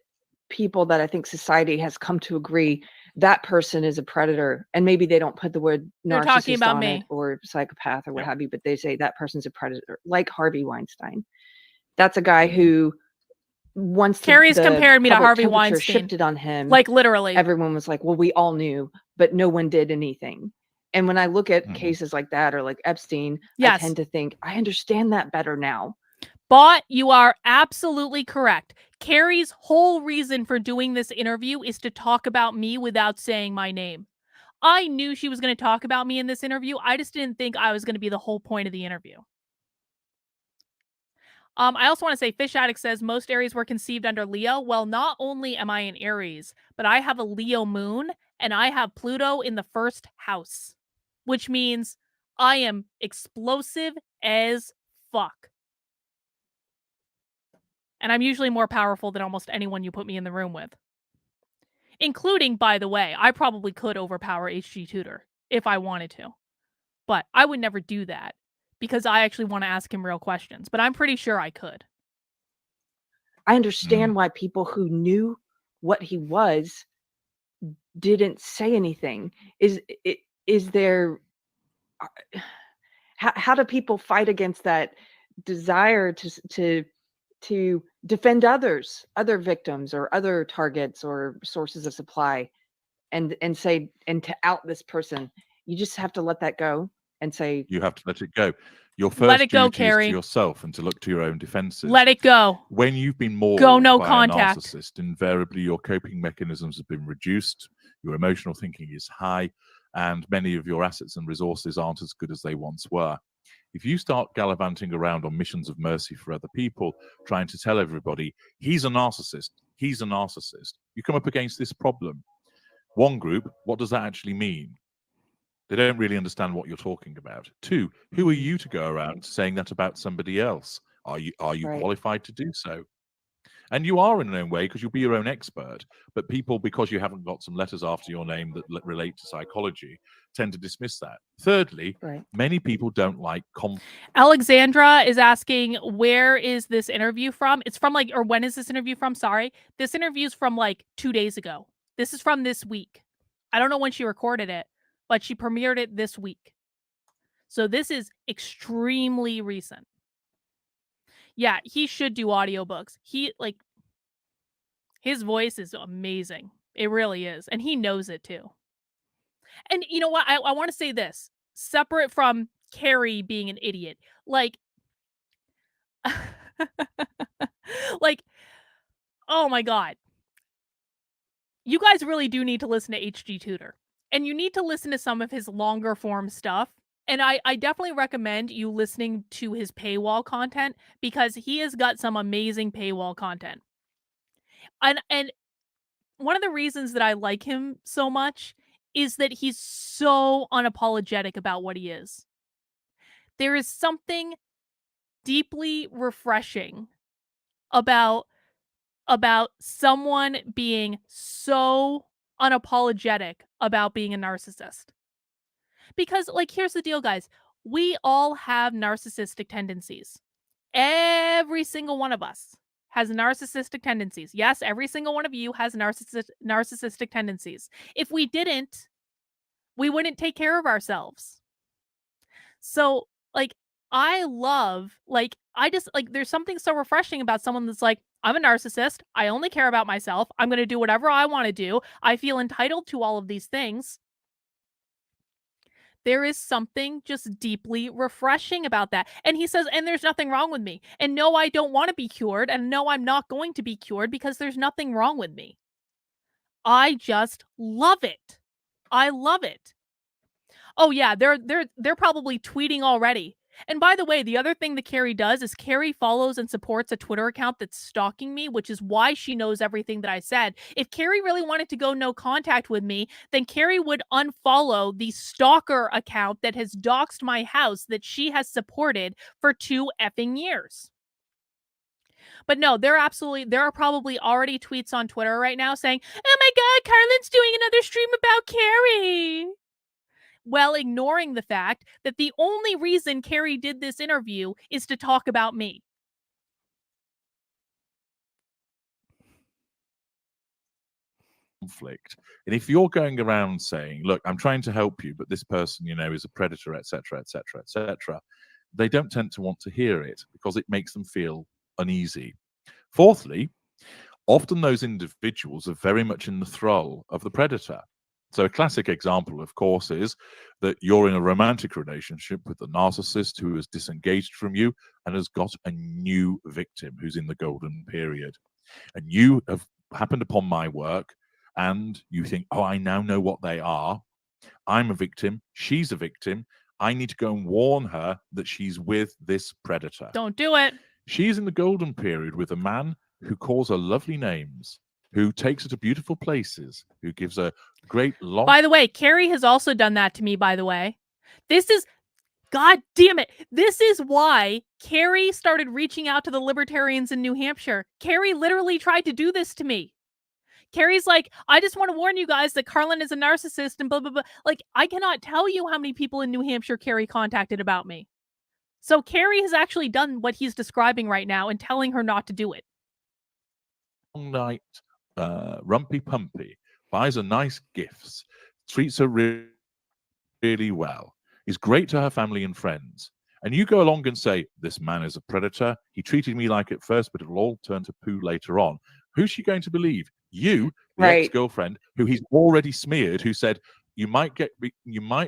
S2: people that I think society has come to agree that person is a predator, and maybe they don't put the word
S1: They're talking
S2: narcissist
S1: about
S2: on
S1: me.
S2: it or psychopath or what
S3: Yeah.
S2: have you, but they say that person's a predator, like Harvey Weinstein. That's a guy who, once
S1: Keri's compared me to
S2: public
S1: Harvey
S2: temperature
S1: Weinstein.
S2: shifted on him,
S1: Like, literally.
S2: everyone was like, well, we all knew, but no one did anything. And when I look at cases like that, or like Epstein, I tend to think, I understand that better now.
S1: But you are absolutely correct. Keri's whole reason for doing this interview is to talk about me without saying my name. I knew she was going to talk about me in this interview. I just didn't think I was going to be the whole point of the interview. I also want to say, Fish Addict says most Aries were conceived under Leo. Well, not only am I an Aries, but I have a Leo moon and I have Pluto in the first house, which means I am explosive as fuck. And I'm usually more powerful than almost anyone you put me in the room with. Including, by the way, I probably could overpower HG Tudor if I wanted to. But I would never do that because I actually want to ask him real questions. But I'm pretty sure I could.
S2: I understand why people who knew what he was didn't say anything. Is there, how do people fight against that desire to defend others, other victims or other targets or sources of supply, and say, and to out this person? You just have to let that go and say,
S3: you have to let it go. Your
S1: Let
S3: first
S1: it go,
S3: duty is
S1: Keri.
S3: to yourself and to look to your own defenses.
S1: Let it go.
S3: When you've been mauled
S1: Go no
S3: by
S1: contact.
S3: a narcissist, invariably your coping mechanisms have been reduced, your emotional thinking is high, and many of your assets and resources aren't as good as they once were. If you start gallivanting around on missions of mercy for other people, trying to tell everybody, he's a narcissist, you come up against this problem. One group, what does that actually mean? They don't really understand what you're talking about. Two, who are you to go around saying that about somebody else? Are you
S2: Right.
S3: qualified to do so? And you are in your own way because you'll be your own expert. But people, because you haven't got some letters after your name that relate to psychology, tend to dismiss that. Thirdly, many people don't like
S1: Alexandra is asking, where is this interview from? It's from or when is this interview from? Sorry. This interview's from 2 days ago. This is from this week. I don't know when she recorded it, but she premiered it this week. So this is extremely recent. Yeah, he should do audiobooks. His voice is amazing. It really is. And he knows it too. And you know what? I want to say this, separate from Keri being an idiot. Oh my God. You guys really do need to listen to HG Tudor. And you need to listen to some of his longer form stuff. And I definitely recommend you listening to his paywall content because he has got some amazing paywall content. And one of the reasons that I like him so much is that he's so unapologetic about what he is. There is something deeply refreshing about someone being so unapologetic about being a narcissist. Because, here's the deal, guys. We all have narcissistic tendencies. Every single one of us has narcissistic tendencies. Yes, every single one of you has narcissistic tendencies. If we didn't, we wouldn't take care of ourselves. So, like, I love, like, I just, like, there's something so refreshing about someone that's like, I'm a narcissist. I only care about myself. I'm going to do whatever I want to do. I feel entitled to all of these things. There is something just deeply refreshing about that. And he says, and there's nothing wrong with me. And no, I don't want to be cured. And no, I'm not going to be cured because there's nothing wrong with me. I just love it. I love it. Oh yeah, they're probably tweeting already. And by the way, the other thing that Keri does is Keri follows and supports a Twitter account that's stalking me, which is why she knows everything that I said. If Keri really wanted to go no contact with me, then Keri would unfollow the stalker account that has doxed my house that she has supported for 2 effing years. But no, there are probably already tweets on Twitter right now saying, "Oh my God, Carlin's doing another stream about Keri." Well, ignoring the fact that the only reason Keri did this interview is to talk about me.
S3: Conflict. And if you're going around saying, look, I'm trying to help you, but this person, is a predator, etc., etc., etc., they don't tend to want to hear it because it makes them feel uneasy. Fourthly, often those individuals are very much in the thrall of the predator. So a classic example, of course, is that you're in a romantic relationship with a narcissist who is disengaged from you and has got a new victim who's in the golden period. And you have happened upon my work and you think, oh, I now know what they are. I'm a victim. She's a victim. I need to go and warn her that she's with this predator.
S1: Don't do it.
S3: She's in the golden period with a man who calls her lovely names, who takes her to beautiful places, who gives her great long...
S1: By the way, Keri has also done that to me, by the way. This is... God damn it. This is why Keri started reaching out to the libertarians in New Hampshire. Keri literally tried to do this to me. Keri's like, I just want to warn you guys that Carlin is a narcissist and blah, blah, blah. Like, I cannot tell you how many people in New Hampshire Keri contacted about me. So Keri has actually done what he's describing right now and telling her not to do it.
S3: Night, rumpy pumpy, buys her nice gifts, treats her really well, is great to her family and friends. And you go along and say, this man is a predator. He treated me like it first, but it'll all turn to poo later on. Who's she going to believe? You, the ex-girlfriend, who he's already smeared, who said, you might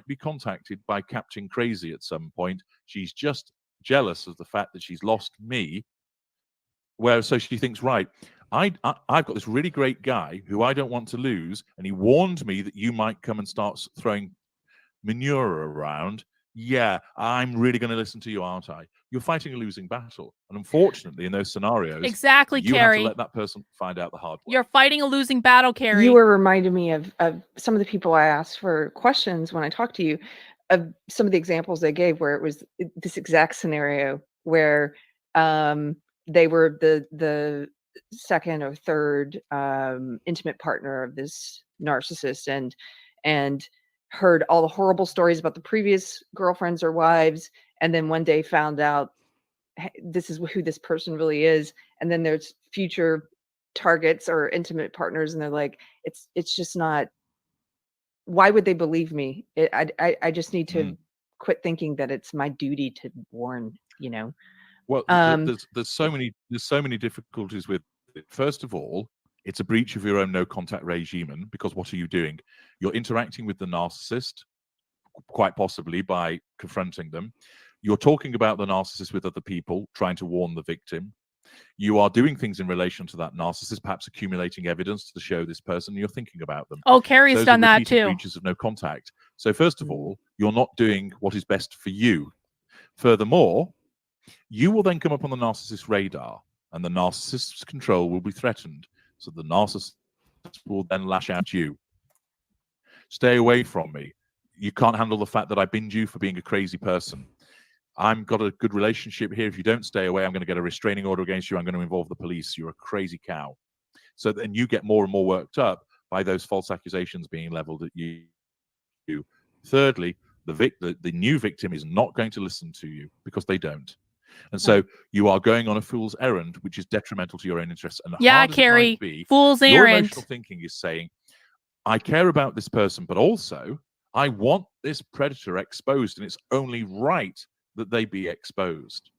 S3: be contacted by Captain Crazy at some point. She's just jealous of the fact that she's lost me. So she thinks, right, I've got this really great guy who I don't want to lose, and he warned me that you might come and start throwing manure around. Yeah, I'm really going to listen to you, aren't I? You're fighting a losing battle. And unfortunately, in those scenarios,
S1: exactly,
S3: you
S1: Keri,
S3: have to let that person find out the hard way.
S1: You're fighting a losing battle, Keri.
S2: You were reminding me of some of the people I asked for questions when I talked to you, of some of the examples they gave where it was this exact scenario where they were the second or third intimate partner of this narcissist and heard all the horrible stories about the previous girlfriends or wives, and then one day found out, hey, this is who this person really is, and then there's future targets or intimate partners, and they're like, it's just not. Why would they believe me? I just need to quit thinking that it's my duty to warn.
S3: Well, there's so many difficulties with it. First of all, it's a breach of your own no contact regime, because what are you doing? You're interacting with the narcissist, quite possibly by confronting them. You're talking about the narcissist with other people, trying to warn the victim. You are doing things in relation to that narcissist, perhaps accumulating evidence to show this person, you're thinking about them.
S1: Oh, Keri's done that too.
S3: Breaches of no contact. So first of all, you're not doing what is best for you. Furthermore, you will then come up on the narcissist's radar, and the narcissist's control will be threatened. So the narcissist will then lash out at you. Stay away from me. You can't handle the fact that I binned you for being a crazy person. I've got a good relationship here. If you don't stay away, I'm going to get a restraining order against you. I'm going to involve the police. You're a crazy cow. So then you get more and more worked up by those false accusations being leveled at you. Thirdly, the new victim is not going to listen to you, because they don't. And so you are going on a fool's errand, which is detrimental to your own interests. And
S1: Yeah,
S3: hard as it
S1: Keri,
S3: might be,
S1: fool's
S3: your
S1: errand.
S3: emotional thinking is saying, I care about this person, but also I want this predator exposed, and it's only right that they be exposed.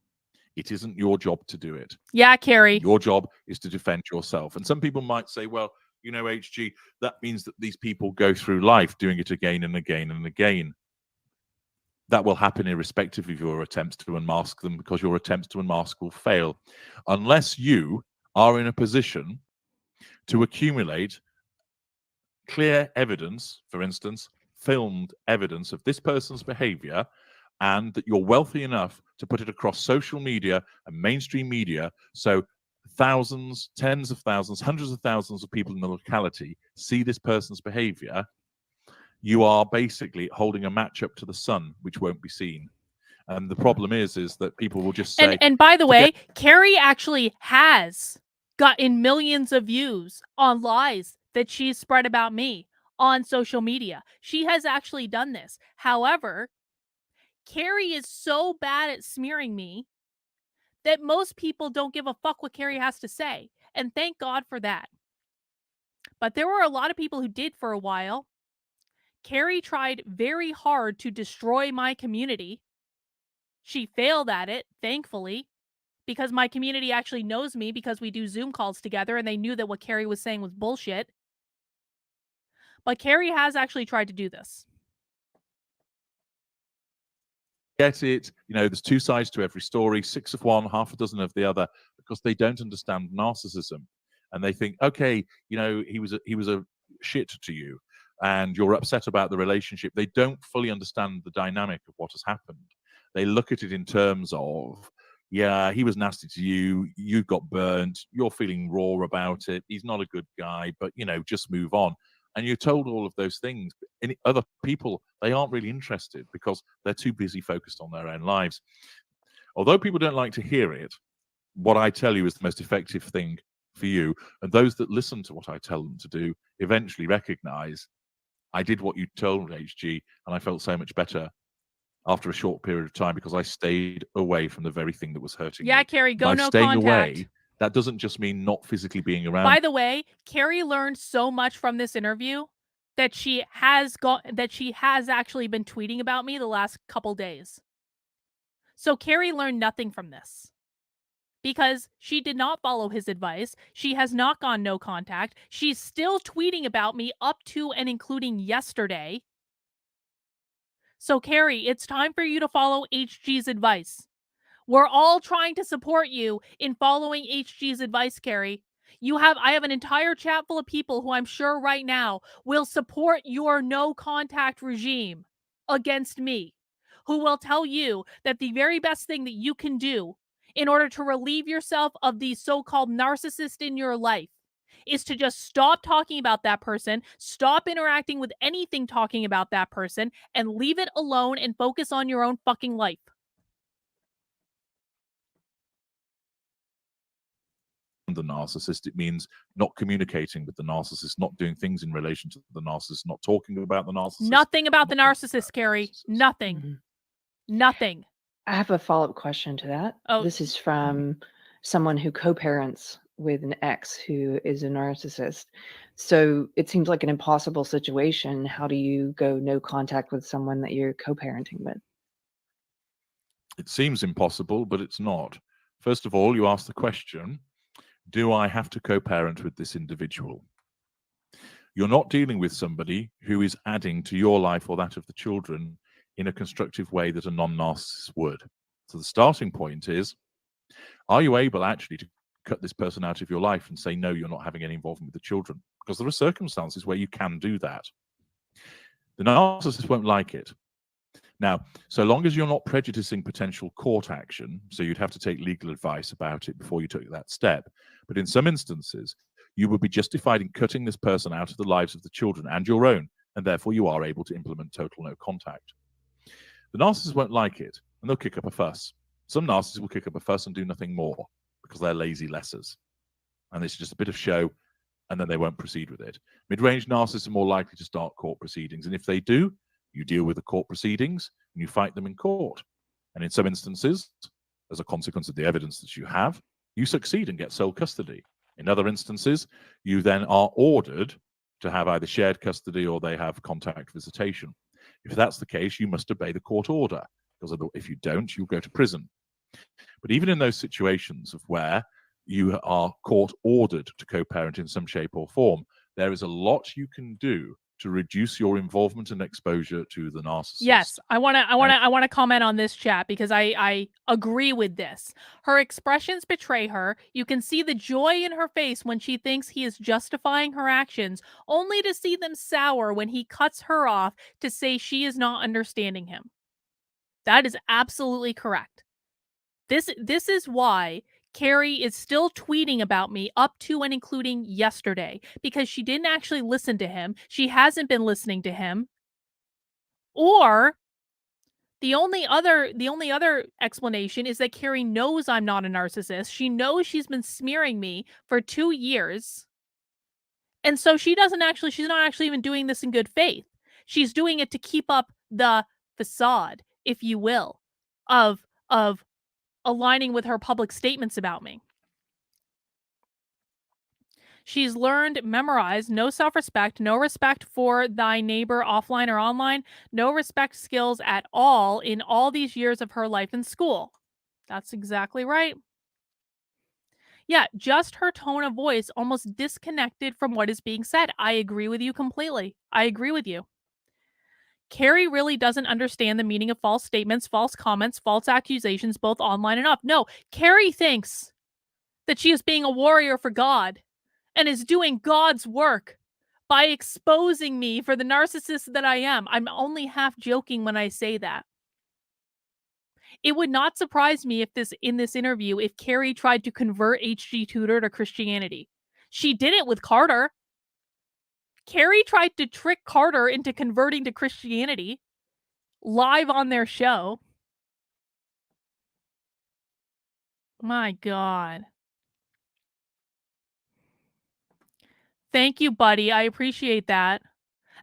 S3: It isn't your job to do it.
S1: Yeah, Keri.
S3: Your job is to defend yourself. And some people might say, well, you know, HG, that means that these people go through life doing it again and again and again. That will happen irrespective of your attempts to unmask them, because your attempts to unmask will fail unless you are in a position to accumulate clear evidence, for instance, filmed evidence of this person's behavior, and that you're wealthy enough to put it across social media and mainstream media, so thousands, tens of thousands, hundreds of thousands of people in the locality see this person's behavior. You are basically holding a match up to the sun, which won't be seen. And the problem is that people will just say...
S1: And by the way, Keri actually has gotten millions of views on lies that she's spread about me on social media. She has actually done this. However, Keri is so bad at smearing me that most people don't give a fuck what Keri has to say. And thank God for that. But there were a lot of people who did for a while. Keri tried very hard to destroy my community. She failed at it, thankfully, because my community actually knows me because we do Zoom calls together and they knew that what Keri was saying was bullshit. But Keri has actually tried to do this.
S3: Get it, you know, there's two sides to every story, 6 of one, half a dozen of the other, because they don't understand narcissism. And they think, okay, you know, he was a shit to you and you're upset about the relationship. They don't fully understand the dynamic of what has happened. They look at it in terms of, yeah, he was nasty to you, you got burnt, you're feeling raw about it, he's not a good guy, but, you know, just move on. And you're told all of those things. Any other people, they aren't really interested because they're too busy focused on their own lives. Although people don't like to hear it, what I tell you is the most effective thing for you. And those that listen to what I tell them to do eventually recognize, I did what you told, HG, and I felt so much better after a short period of time because I stayed away from the very thing that was hurting me.
S1: Yeah, Keri, go
S3: By
S1: no
S3: staying
S1: contact.
S3: away, that doesn't just mean not physically being around.
S1: By the way, Keri learned so much from this interview that she has actually been tweeting about me the last couple days. So Keri learned nothing from this because she did not follow his advice. She has not gone no contact. She's still tweeting about me up to and including yesterday. So Keri, it's time for you to follow HG's advice. We're all trying to support you in following HG's advice, Keri. I have an entire chat full of people who I'm sure right now will support your no contact regime against me, who will tell you that the very best thing that you can do in order to relieve yourself of the so-called narcissist in your life is to just stop talking about that person, stop interacting with anything talking about that person, and leave it alone and focus on your own fucking life.
S3: The narcissist, it means not communicating with the narcissist, not doing things in relation to the narcissist, not talking about the narcissist.
S1: Nothing about the narcissist, Keri. Nothing.
S2: Mm-hmm.
S1: Nothing.
S2: I have a follow-up question to that.
S1: Oh.
S2: This is from someone who co-parents with an ex who is a narcissist. So it seems like an impossible situation. How do you go no contact with someone that you're co-parenting with?
S3: It seems impossible, but it's not. First of all, you ask the question, do I have to co-parent with this individual? You're not dealing with somebody who is adding to your life or that of the children in a constructive way that a non-narcissist would. So the starting point is, are you able actually to cut this person out of your life and say, no, you're not having any involvement with the children? Because there are circumstances where you can do that. The narcissist won't like it. Now, so long as you're not prejudicing potential court action, so you'd have to take legal advice about it before you took that step. But in some instances, you would be justified in cutting this person out of the lives of the children and your own, and therefore you are able to implement total no contact. The narcissist won't like it, and they'll kick up a fuss. Some narcissists will kick up a fuss and do nothing more because they're lazy lessers. And it's just a bit of show, and then they won't proceed with it. Mid-range narcissists are more likely to start court proceedings, and if they do, you deal with the court proceedings and you fight them in court. And in some instances, As a consequence of the evidence that you have, you succeed and get sole custody. In other instances, you then are ordered to have either shared custody or they have contact visitation. If that's the case, you must obey the court order, because if you don't, you'll go to prison. But even in those situations of where you are court ordered to co-parent in some shape or form, there is a lot you can do to reduce your involvement and exposure to the narcissist.
S1: Yes, I want to comment on this, chat, because I agree with this. Her expressions betray her. You can see the joy in her face when she thinks he is justifying her actions, only to see them sour when he cuts her off to say she is not understanding him. That is absolutely correct. This is why Keri is still tweeting about me up to and including yesterday, because she didn't actually listen to him. She hasn't been listening to him. Or the only other explanation is that Keri knows I'm not a narcissist. She knows she's been smearing me for 2 years. And so she's not actually even doing this in good faith. She's doing it to keep up the facade, if you will, of aligning with her public statements about me. She's learned, memorized, no self-respect, no respect for thy neighbor offline or online, no respect skills at all in all these years of her life in school. That's exactly right. Yeah, just her tone of voice almost disconnected from what is being said. I agree with you completely. I agree with you. Keri really doesn't understand the meaning of false statements, false comments, false accusations, both online and off. No, Keri thinks that she is being a warrior for God and is doing God's work by exposing me for the narcissist that I am. I'm only half joking when I say that. It would not surprise me if in this interview, if Keri tried to convert HG Tudor to Christianity. She did it with Carter. Keri tried to trick Carter into converting to Christianity live on their show. My God. Thank you, buddy. I appreciate that.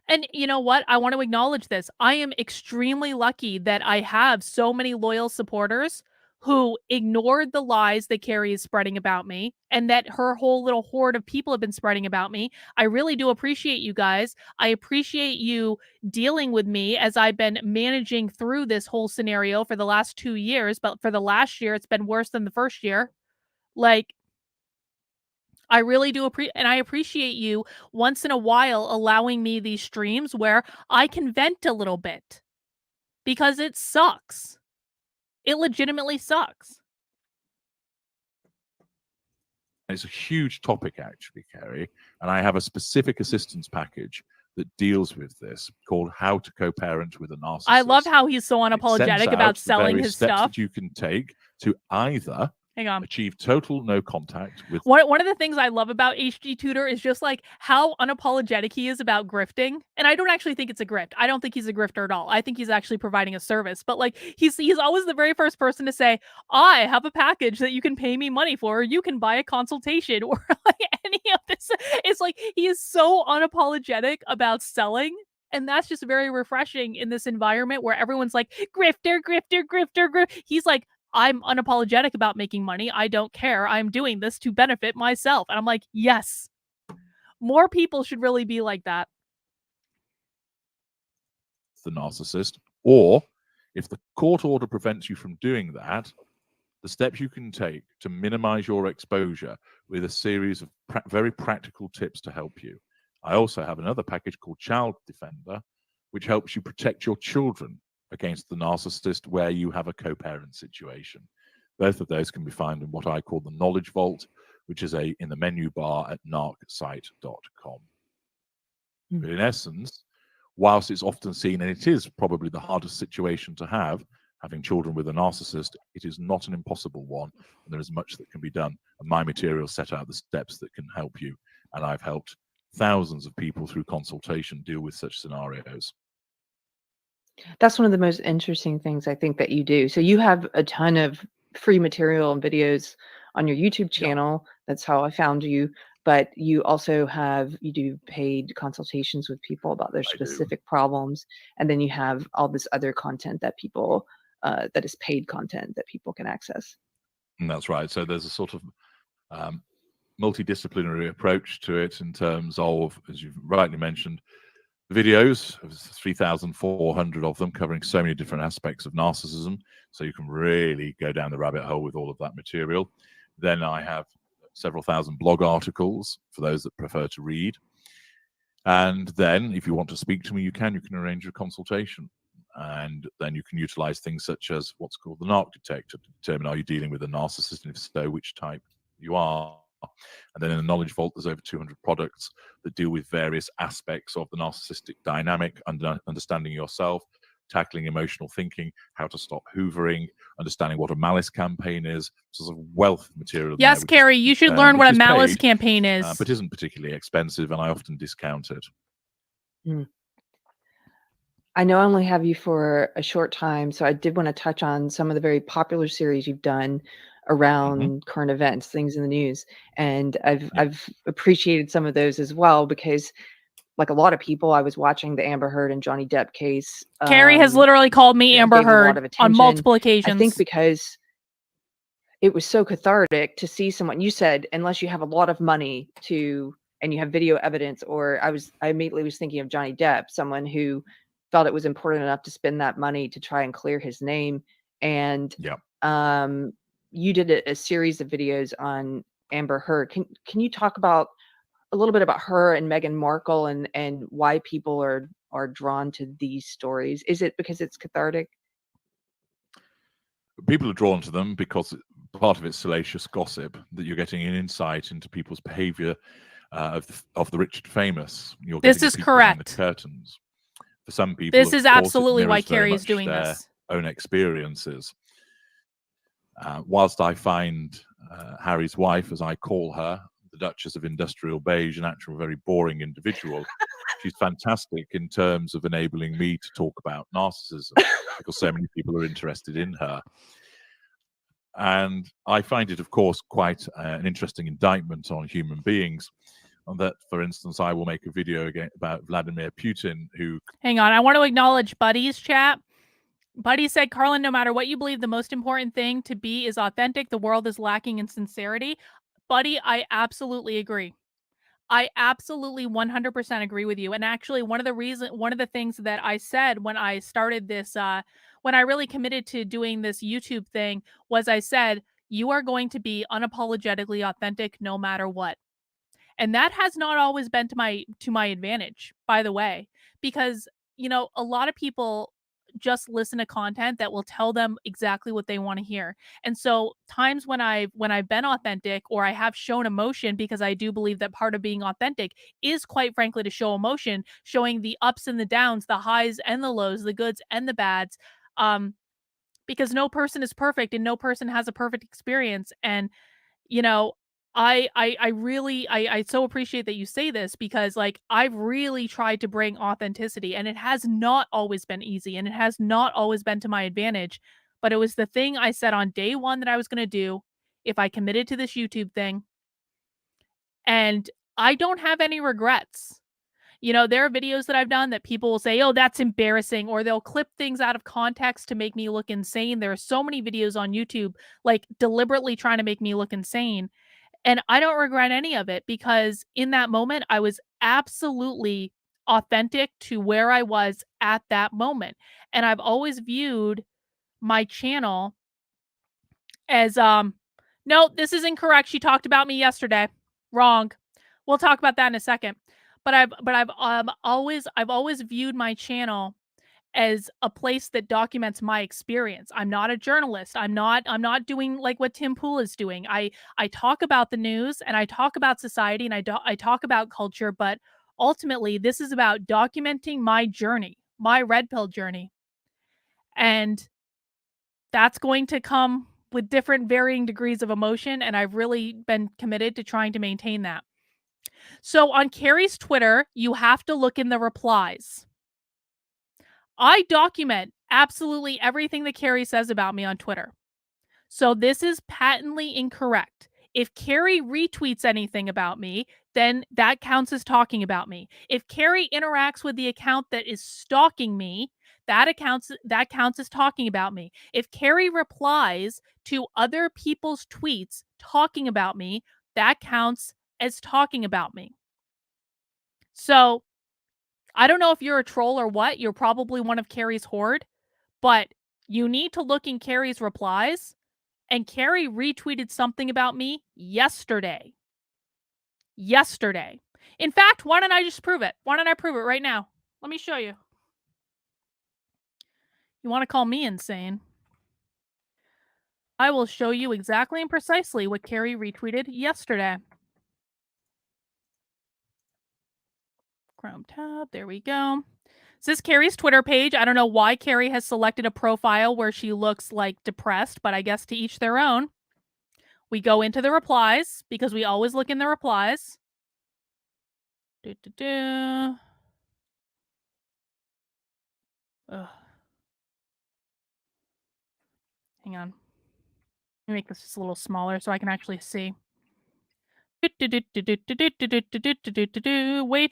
S1: And you know what? I want to acknowledge this. I am extremely lucky that I have so many loyal supporters who ignored the lies that Keri is spreading about me and that her whole little horde of people have been spreading about me. I really do appreciate you guys. I appreciate you dealing with me as I've been managing through this whole scenario for the last 2 years, but for the last year, it's been worse than the first year. Like, I really do appreciate you once in a while allowing me these streams where I can vent a little bit, because it sucks. It legitimately sucks.
S3: It's a huge topic, actually, Keri, and I have a specific assistance package that deals with this called How to Co-Parent with a Narcissist.
S1: I love how he's so unapologetic about selling his
S3: steps
S1: stuff
S3: that you can take to either achieve total no contact with.
S1: One of the things I love about HG Tudor is just like how unapologetic he is about grifting. And I don't actually think it's a grift. I don't think he's a grifter at all. I think he's actually providing a service. But like he's always the very first person to say, I have a package that you can pay me money for, or you can buy a consultation, or like any of this. It's like he is so unapologetic about selling. And that's just very refreshing in this environment where everyone's like, grifter, grifter, grifter, grifter. He's like, I'm unapologetic about making money. I don't care. I'm doing this to benefit myself. And I'm like, yes, more people should really be like that.
S3: The narcissist, or if the court order prevents you from doing that, the steps you can take to minimize your exposure with a series of very practical tips to help you. I also have another package called Child Defender, which helps you protect your children against the narcissist where you have a co-parent situation. Both of those can be found in what I call the Knowledge Vault, which is in the menu bar at narcsite.com. But in essence, whilst it's often seen, and it is probably the hardest situation to have, having children with a narcissist, it is not an impossible one, and there is much that can be done. And my materials set out the steps that can help you, and I've helped thousands of people through consultation deal with such scenarios.
S2: That's one of the most interesting things I think that you do. So you have a ton of free material and videos on your YouTube channel. That's how I found you. But you also you do paid consultations with people about their specific problems. And then you have all this other content that people that is paid content that people can access.
S3: And that's right. So there's a sort of multidisciplinary approach to it in terms of, as you've rightly mentioned, videos, 3,400 of them covering so many different aspects of narcissism. So you can really go down the rabbit hole with all of that material. Then I have several thousand blog articles for those that prefer to read. And then if you want to speak to me, you can arrange a consultation. And then you can utilize things such as what's called the narc detector to determine, are you dealing with a narcissist, and if so, which type you are. And then in the Knowledge Vault, there's over 200 products that deal with various aspects of the narcissistic dynamic, understanding yourself, tackling emotional thinking, how to stop hoovering, understanding what a malice campaign is. So there's a wealth of material.
S1: Yes, Keri, you should learn what a malice campaign is.
S3: But isn't particularly expensive, and I often discount it.
S2: I know I only have you for a short time, so I did want to touch on some of the very popular series you've done around current events, things in the news. And I've appreciated some of those as well, because like a lot of people, I was watching the Amber Heard and Johnny Depp case.
S1: Keri has literally called me Amber Heard on multiple occasions.
S2: I think because it was so cathartic to see someone, you said, unless you have a lot of money and you have video evidence, or I immediately was thinking of Johnny Depp, someone who felt it was important enough to spend that money to try and clear his name. And you did a series of videos on Amber Heard. Can you talk about a little bit about her and Meghan Markle and why people are drawn to these stories? Is it because it's cathartic?
S3: People are drawn to them because part of it's salacious gossip, that you're getting an insight into people's behavior of the rich and famous.
S1: This is correct.
S3: The curtains. For some people,
S1: this is absolutely why Keri is doing this.
S3: Own experiences. Whilst I find Harry's wife, as I call her, the Duchess of Industrial Beige, an actual very boring individual, she's fantastic in terms of enabling me to talk about narcissism, because so many people are interested in her. And I find it, of course, quite an interesting indictment on human beings. And that, for instance, I will make a video again about Vladimir Putin, who...
S1: Hang on, I want to acknowledge Buddy's chat. Buddy said, Carlin, no matter what you believe, the most important thing to be is authentic. The world is lacking in sincerity. Buddy, I absolutely agree. I absolutely 100% agree with you. And actually, one of the things that I said when I started this, when I really committed to doing this YouTube thing, was I said, you are going to be unapologetically authentic no matter what. And that has not always been to my advantage, by the way, because, a lot of people just listen to content that will tell them exactly what they want to hear. And so times when I've been authentic, or I have shown emotion, because I do believe that part of being authentic is, quite frankly, to show emotion, showing the ups and the downs, the highs and the lows, the goods and the bads, because no person is perfect and no person has a perfect experience. And, I really so appreciate that you say this, because like I've really tried to bring authenticity, and it has not always been easy, and it has not always been to my advantage, but it was the thing I said on day one that I was going to do if I committed to this YouTube thing. And I don't have any regrets. There are videos that I've done that people will say, oh, that's embarrassing, or they'll clip things out of context to make me look insane. There are so many videos on YouTube, like deliberately trying to make me look insane. And I don't regret any of it, because in that moment, I was absolutely authentic to where I was at that moment. And I've always viewed my channel as, no, this is incorrect. She talked about me yesterday. Wrong. We'll talk about that in a second. But I've always viewed my channel as a place that documents my experience. I'm not a journalist. I'm not doing like what Tim Pool is doing. I talk about the news, and I talk about society, and I talk about culture, but ultimately this is about documenting my journey, my red pill journey. And that's going to come with different varying degrees of emotion, and I've really been committed to trying to maintain that. So on Keri's Twitter, you have to look in the replies. I document absolutely everything that Keri says about me on Twitter. So this is patently incorrect. If Keri retweets anything about me, then that counts as talking about me. If Keri interacts with the account that is stalking me, that counts as talking about me. If Keri replies to other people's tweets talking about me, that counts as talking about me. So I don't know if you're a troll or what. You're probably one of Keri's horde, but you need to look in Keri's replies. And Keri retweeted something about me yesterday. Yesterday. In fact, why don't I just prove it? Why don't I prove it right now? Let me show you. You want to call me insane? I will show you exactly and precisely what Keri retweeted yesterday. Chrome tab. There we go. This is Keri's Twitter page. I don't know why Keri has selected a profile where she looks like depressed, but I guess to each their own. We go into the replies because we always look in the replies. Hang on. Let me make this just a little smaller so I can actually see. Wait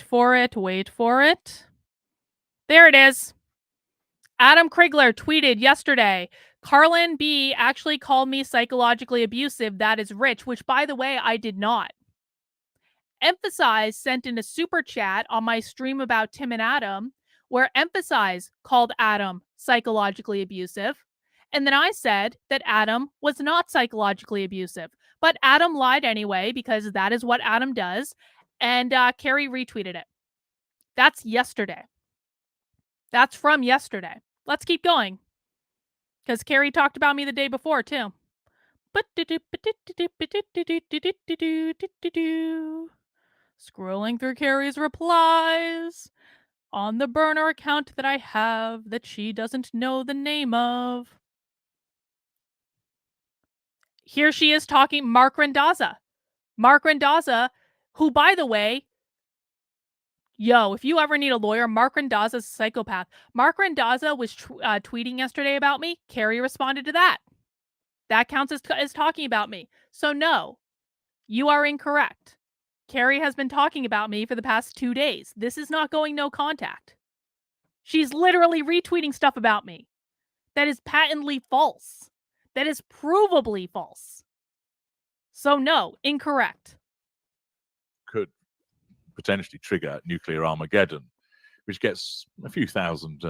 S1: for it. Wait for it. There it is. Adam Krigler tweeted yesterday, Carlin B actually called me psychologically abusive. That is rich, which, by the way, I did not. Emphasize sent in a super chat on my stream about Tim and Adam, where Emphasize called Adam psychologically abusive. And then I said that Adam was not psychologically abusive. But Adam lied anyway, because that is what Adam does. And Keri retweeted it. That's yesterday. That's from yesterday. Let's keep going. Because Keri talked about me the day before, too. Scrolling through Keri's replies on the burner account that I have that she doesn't know the name of. Here she is talking Mark Randazza. Mark Randazza, who, by the way, if you ever need a lawyer, Mark Randazza's a psychopath. Mark Randazza was tweeting yesterday about me. Keri responded to that. That counts as talking about me. So no, you are incorrect. Keri has been talking about me for the past 2 days. This is not going no contact. She's literally retweeting stuff about me. That is patently false. That is provably false. So no, incorrect.
S3: Could potentially trigger nuclear Armageddon, which gets a few thousand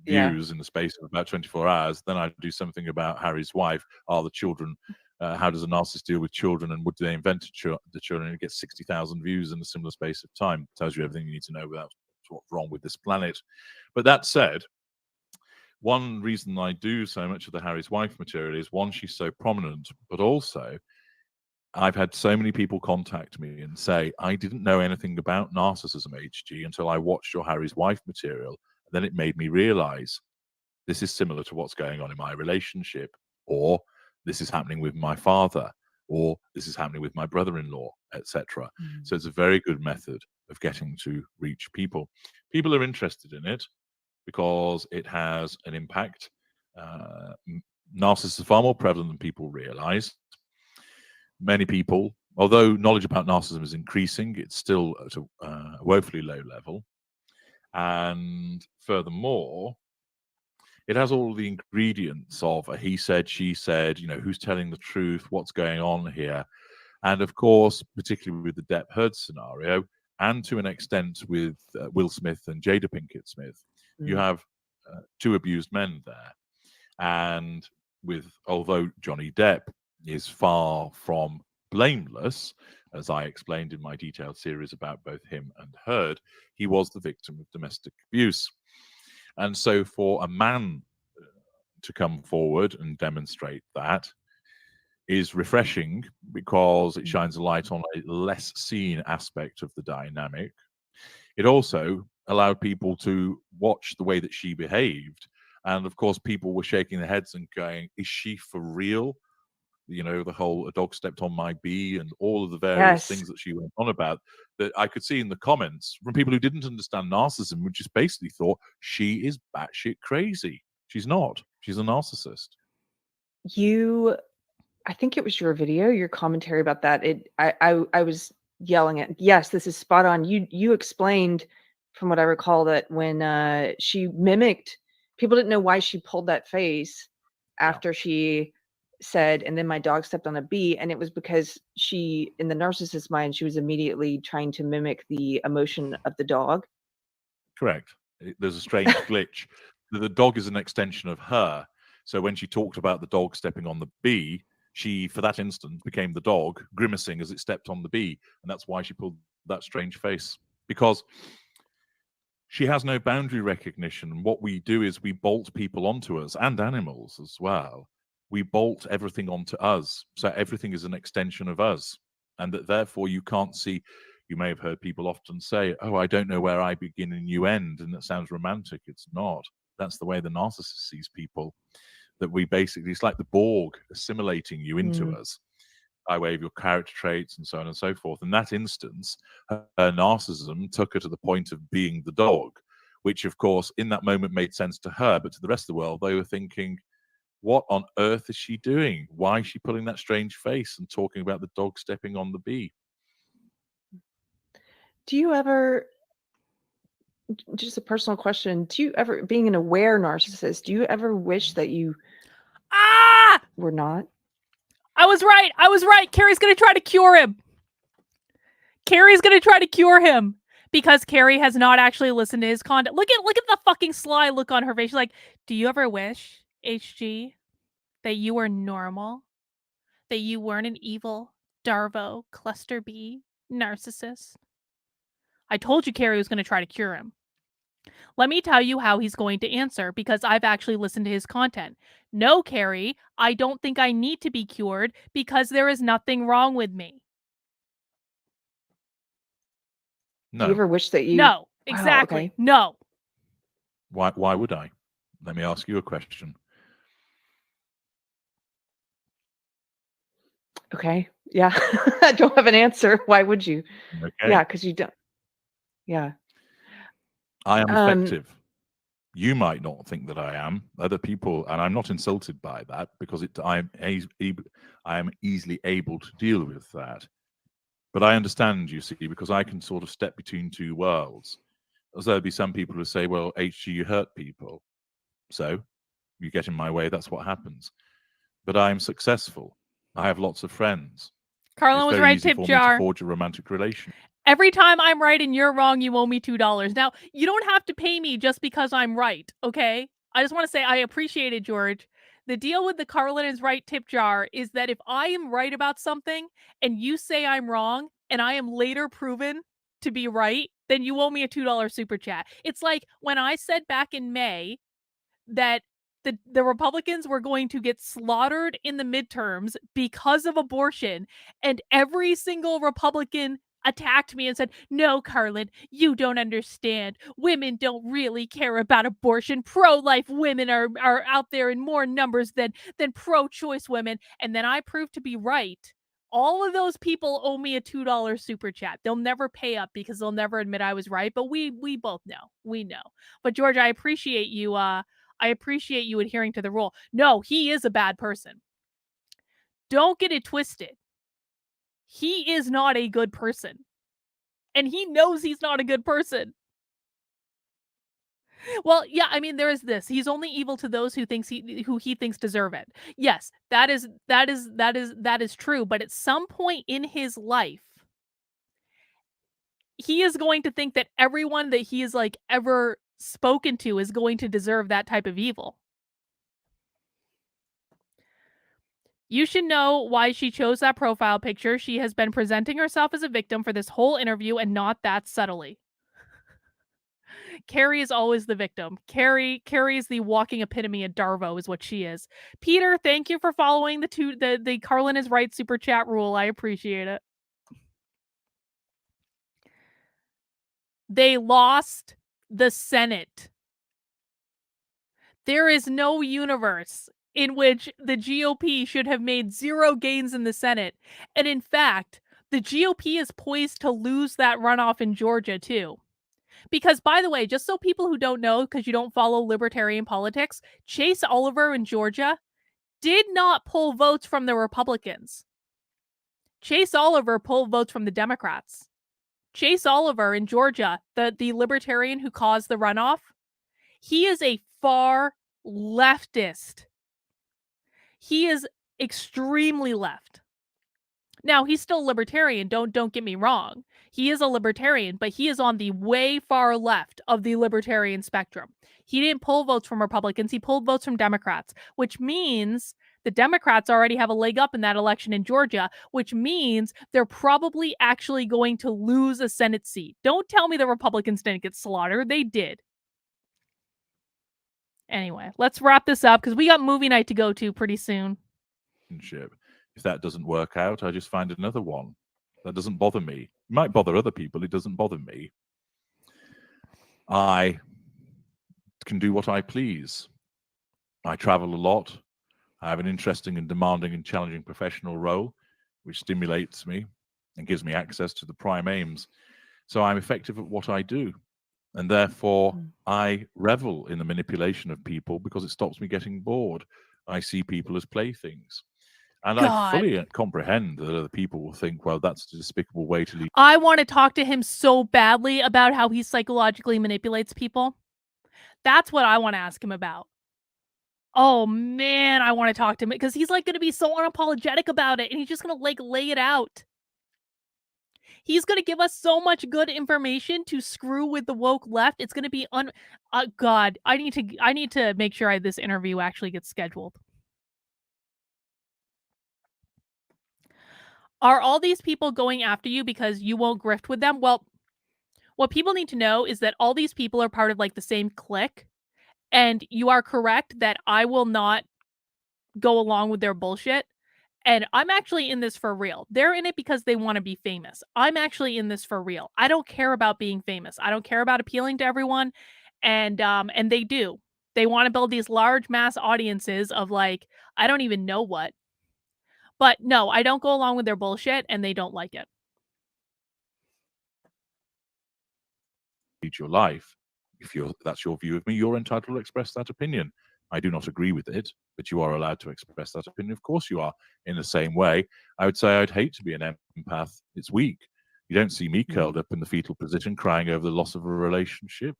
S3: views in the space of about 24 hours. Then I do something about Harry's wife. Are the children? How does a narcissist deal with children, and would they invent the children? And it gets 60,000 views in a similar space of time. Tells you everything you need to know about what's wrong with this planet. But that said, one reason I do so much of the Harry's wife material is, one, she's so prominent, but also I've had so many people contact me and say, I didn't know anything about narcissism, HG, until I watched your Harry's wife material. And then it made me realize this is similar to what's going on in my relationship, or this is happening with my father, or this is happening with my brother-in-law, etc. So it's a very good method of getting to reach people. People are interested in it because it has an impact. Narcissists are far more prevalent than people realize. Many people, although knowledge about narcissism is increasing, it's still at a woefully low level. And furthermore, it has all the ingredients of a he said, she said, who's telling the truth, what's going on here. And of course, particularly with the Depp Heard scenario, and to an extent with Will Smith and Jada Pinkett Smith, you have two abused men there. And although Johnny Depp is far from blameless, as I explained in my detailed series about both him and Heard, he was the victim of domestic abuse. And so for a man to come forward and demonstrate that is refreshing, because it shines a light on a less seen aspect of the dynamic. It also allowed people to watch the way that she behaved. And of course, people were shaking their heads and going, is she for real? The whole "a dog stepped on my bee" and all of the various things that she went on about, that I could see in the comments from people who didn't understand narcissism, who just basically thought she is batshit crazy. She's not. She's a narcissist.
S2: I think it was your video, your commentary about that. I was yelling at, yes, this is spot on. You explained, from what I recall, that when she mimicked people didn't know why she pulled that face after she said, and then my dog stepped on a bee, and it was because she, in the narcissist mind, she was immediately trying to mimic the emotion of the dog.
S3: Correct. There's a strange glitch. The dog is an extension of her. So when she talked about the dog stepping on the bee, she, for that instant, became the dog, grimacing as it stepped on the bee. And that's why she pulled that strange face. Because she has no boundary recognition. And what we do is we bolt people onto us, and animals as well. We bolt everything onto us. So everything is an extension of us. And that therefore you can't see. You may have heard people often say, oh, I don't know where I begin and you end. And that sounds romantic. It's not. That's the way the narcissist sees people. That we basically, it's like the Borg assimilating you into us by way of your character traits and so on and so forth. In that instance, her narcissism took her to the point of being the dog, which of course in that moment made sense to her, but to the rest of the world, they were thinking, what on earth is she doing? Why is she pulling that strange face and talking about the dog stepping on the bee?
S2: Do you ever, just a personal question, do you ever, being an aware narcissist, do you ever wish that you were not?
S1: I was right. I was right. Keri's going to try to cure him. Keri's going to try to cure him because Keri has not actually listened to his content. Look at the fucking sly look on her face. She's like, do you ever wish, HG, that you were normal? That you weren't an evil, Darvo, cluster B, narcissist? I told you Keri was going to try to cure him. Let me tell you how he's going to answer because I've actually listened to his content. No, Keri, I don't think I need to be cured because there is nothing wrong with me.
S2: No. Do you ever wish that you...
S1: No, exactly.
S2: Wow, okay.
S1: No.
S3: Why would I? Let me ask you a question.
S2: Okay. Yeah. I don't have an answer. Why would you?
S3: Okay.
S2: Yeah, because you don't. Yeah.
S3: I am effective. You might not think that I am. Other people, and I'm not insulted by that because I am easily able to deal with that. But I understand, you see, because I can sort of step between two worlds. As there'll be some people who say, well, HG, you hurt people. So you get in my way, that's what happens. But I'm successful. I have lots of friends.
S1: Carlin was right, tip jar.
S3: To forge a romantic relation.
S1: Every time I'm right and you're wrong, you owe me $2. Now, you don't have to pay me just because I'm right, okay? I just want to say I appreciate it, George. The deal with the Carlin is right tip jar is that if I am right about something and you say I'm wrong and I am later proven to be right, then you owe me a $2 super chat. It's like when I said back in May that the Republicans were going to get slaughtered in the midterms because of abortion, and every single Republican attacked me and said, no, Carlin, you don't understand. Women don't really care about abortion. Pro-life women are out there in more numbers than pro-choice women. And then I proved to be right. All of those people owe me a $2 super chat. They'll never pay up because they'll never admit I was right. But we both know. We know. But George, I appreciate you. I appreciate you adhering to the rule. No, he is a bad person. Don't get it twisted. He is not a good person. And he knows he's not a good person. Well, yeah, I mean, there is this. He's only evil to those who he thinks deserve it. Yes, that is true. But at some point in his life, he is going to think that everyone that he is like ever spoken to is going to deserve that type of evil. You should know why she chose that profile picture. She has been presenting herself as a victim for this whole interview and not that subtly. Keri is always the victim. Keri is the walking epitome of Darvo is what she is. Peter, thank you for following the Carlin is right super chat rule. I appreciate it. They lost the Senate. There is no universe in which the GOP should have made zero gains in the Senate. And in fact, the GOP is poised to lose that runoff in Georgia, too. Because, by the way, just so people who don't know, because you don't follow libertarian politics, Chase Oliver in Georgia did not pull votes from the Republicans. Chase Oliver pulled votes from the Democrats. Chase Oliver in Georgia, the libertarian who caused the runoff, He is a far leftist. He is extremely left. Now, he's still libertarian, don't get me wrong. He is a libertarian, but he is on the way far left of the libertarian spectrum. He didn't pull votes from Republicans, he pulled votes from Democrats, which means the Democrats already have a leg up in that election in Georgia, which means they're probably actually going to lose a Senate seat. Don't tell me the Republicans didn't get slaughtered. They did. Anyway, let's wrap this up because we got movie night to go to pretty soon.
S3: If that doesn't work out, I just find another one. That doesn't bother me. It might bother other people. It doesn't bother me. I can do what I please. I travel a lot. I have an interesting and demanding and challenging professional role, which stimulates me and gives me access to the prime aims. So I'm effective at what I do. And therefore, I revel in the manipulation of people because it stops me getting bored. I see people as playthings. And I fully comprehend that other people will think, well, that's a despicable way to lead.
S1: I want to talk to him so badly about how he psychologically manipulates people. That's what I want to ask him about. Oh, man, I want to talk to him because he's like going to be so unapologetic about it. And he's just going to like lay it out. He's going to give us so much good information to screw with the woke left. It's going to be God, I need to make sure this interview actually gets scheduled. Are all these people going after you because you won't grift with them? Well, what people need to know is that all these people are part of like the same clique. And you are correct that I will not go along with their bullshit. And I'm actually in this for real. They're in it because they want to be famous. I'm actually in this for real. I don't care about being famous. I don't care about appealing to everyone. And they do. They want to build these large mass audiences of like, I don't even know what. But no, I don't go along with their bullshit and they don't like it.
S3: Your life. If that's your view of me, you're entitled to express that opinion. I do not agree with it, but you are allowed to express that opinion. Of course you are. In the same way, I would say I'd hate to be an empath. It's weak. You don't see me curled up in the fetal position crying over the loss of a relationship.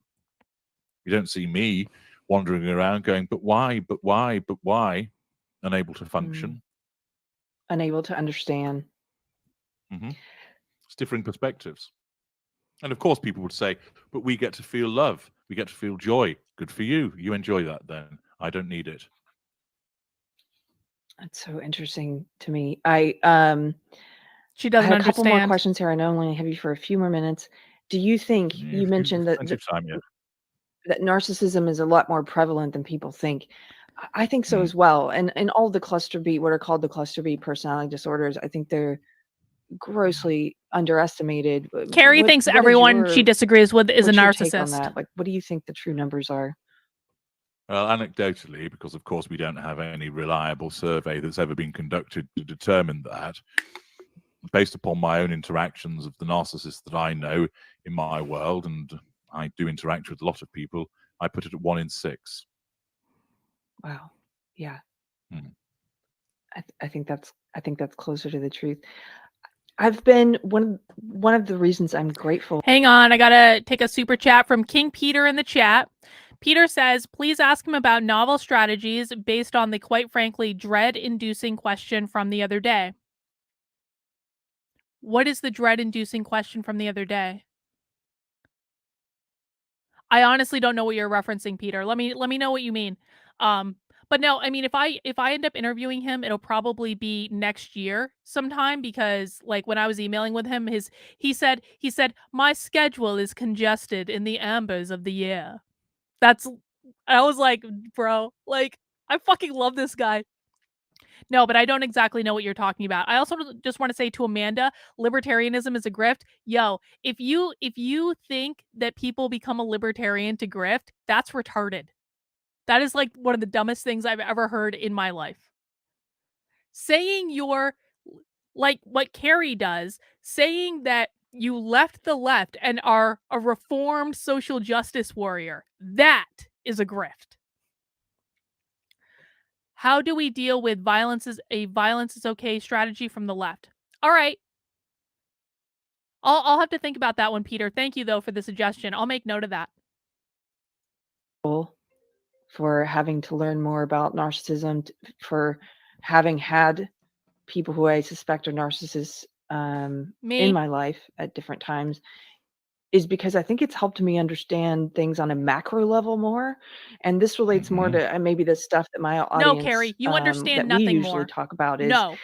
S3: You don't see me wandering around going, but why, but why, but why? Unable to function.
S2: Unable to understand.
S3: It's differing perspectives. And of course, people would say, but we get to feel love. We get to feel joy. Good for you. You enjoy that then. I don't need it.
S2: That's so interesting to me.
S1: She doesn't
S2: I have a couple more
S1: understand.
S2: questions here. I know I only have you for a few more minutes. Do you think you mentioned that that narcissism is a lot more prevalent than people think? I think so as well. And all the cluster B, what are called the cluster B personality disorders, I think they're grossly underestimated.
S1: Keri thinks everyone she disagrees with is a narcissist.
S2: Take on that? Like, what do you think the true numbers are?
S3: Well, anecdotally, because of course we don't have any reliable survey that's ever been conducted to determine that, based upon my own interactions of the narcissists that I know in my world, and I do interact with a lot of people, I put it at 1 in 6.
S2: Wow. Yeah. I think that's closer to the truth. I've been one of the reasons I'm grateful.
S1: Hang on, I gotta take a super chat from King Peter in the chat. Peter says, please ask him about novel strategies based on the quite frankly dread-inducing question from the other day. What is the dread-inducing question from the other day? I honestly don't know what you're referencing, Peter. Let me know what you mean. But no, I mean, if I end up interviewing him, it'll probably be next year sometime because like when I was emailing with him, he said, my schedule is congested in the ambers of the year. I was like, bro, like I fucking love this guy. No, but I don't exactly know what you're talking about. I also just want to say to Amanda, libertarianism is a grift. Yo, if you think that people become a libertarian to grift, that's retarded. That is like one of the dumbest things I've ever heard in my life. Saying you're like what Keri does, saying that you left the left and are a reformed social justice warrior, that is a grift. How do we deal with violence is okay strategy from the left? All right. I'll have to think about that one, Peter. Thank you, though, for the suggestion. I'll make note of that.
S2: for having to learn more about narcissism, for having had people who I suspect are narcissists in
S1: Me?
S2: my life at different times, is because I think it's helped me understand things on a macro level more. And this relates more to maybe the stuff that my
S1: No,
S2: audience
S1: Keri, you
S2: that
S1: understand
S2: we
S1: nothing
S2: usually
S1: more.
S2: talk about is
S1: No.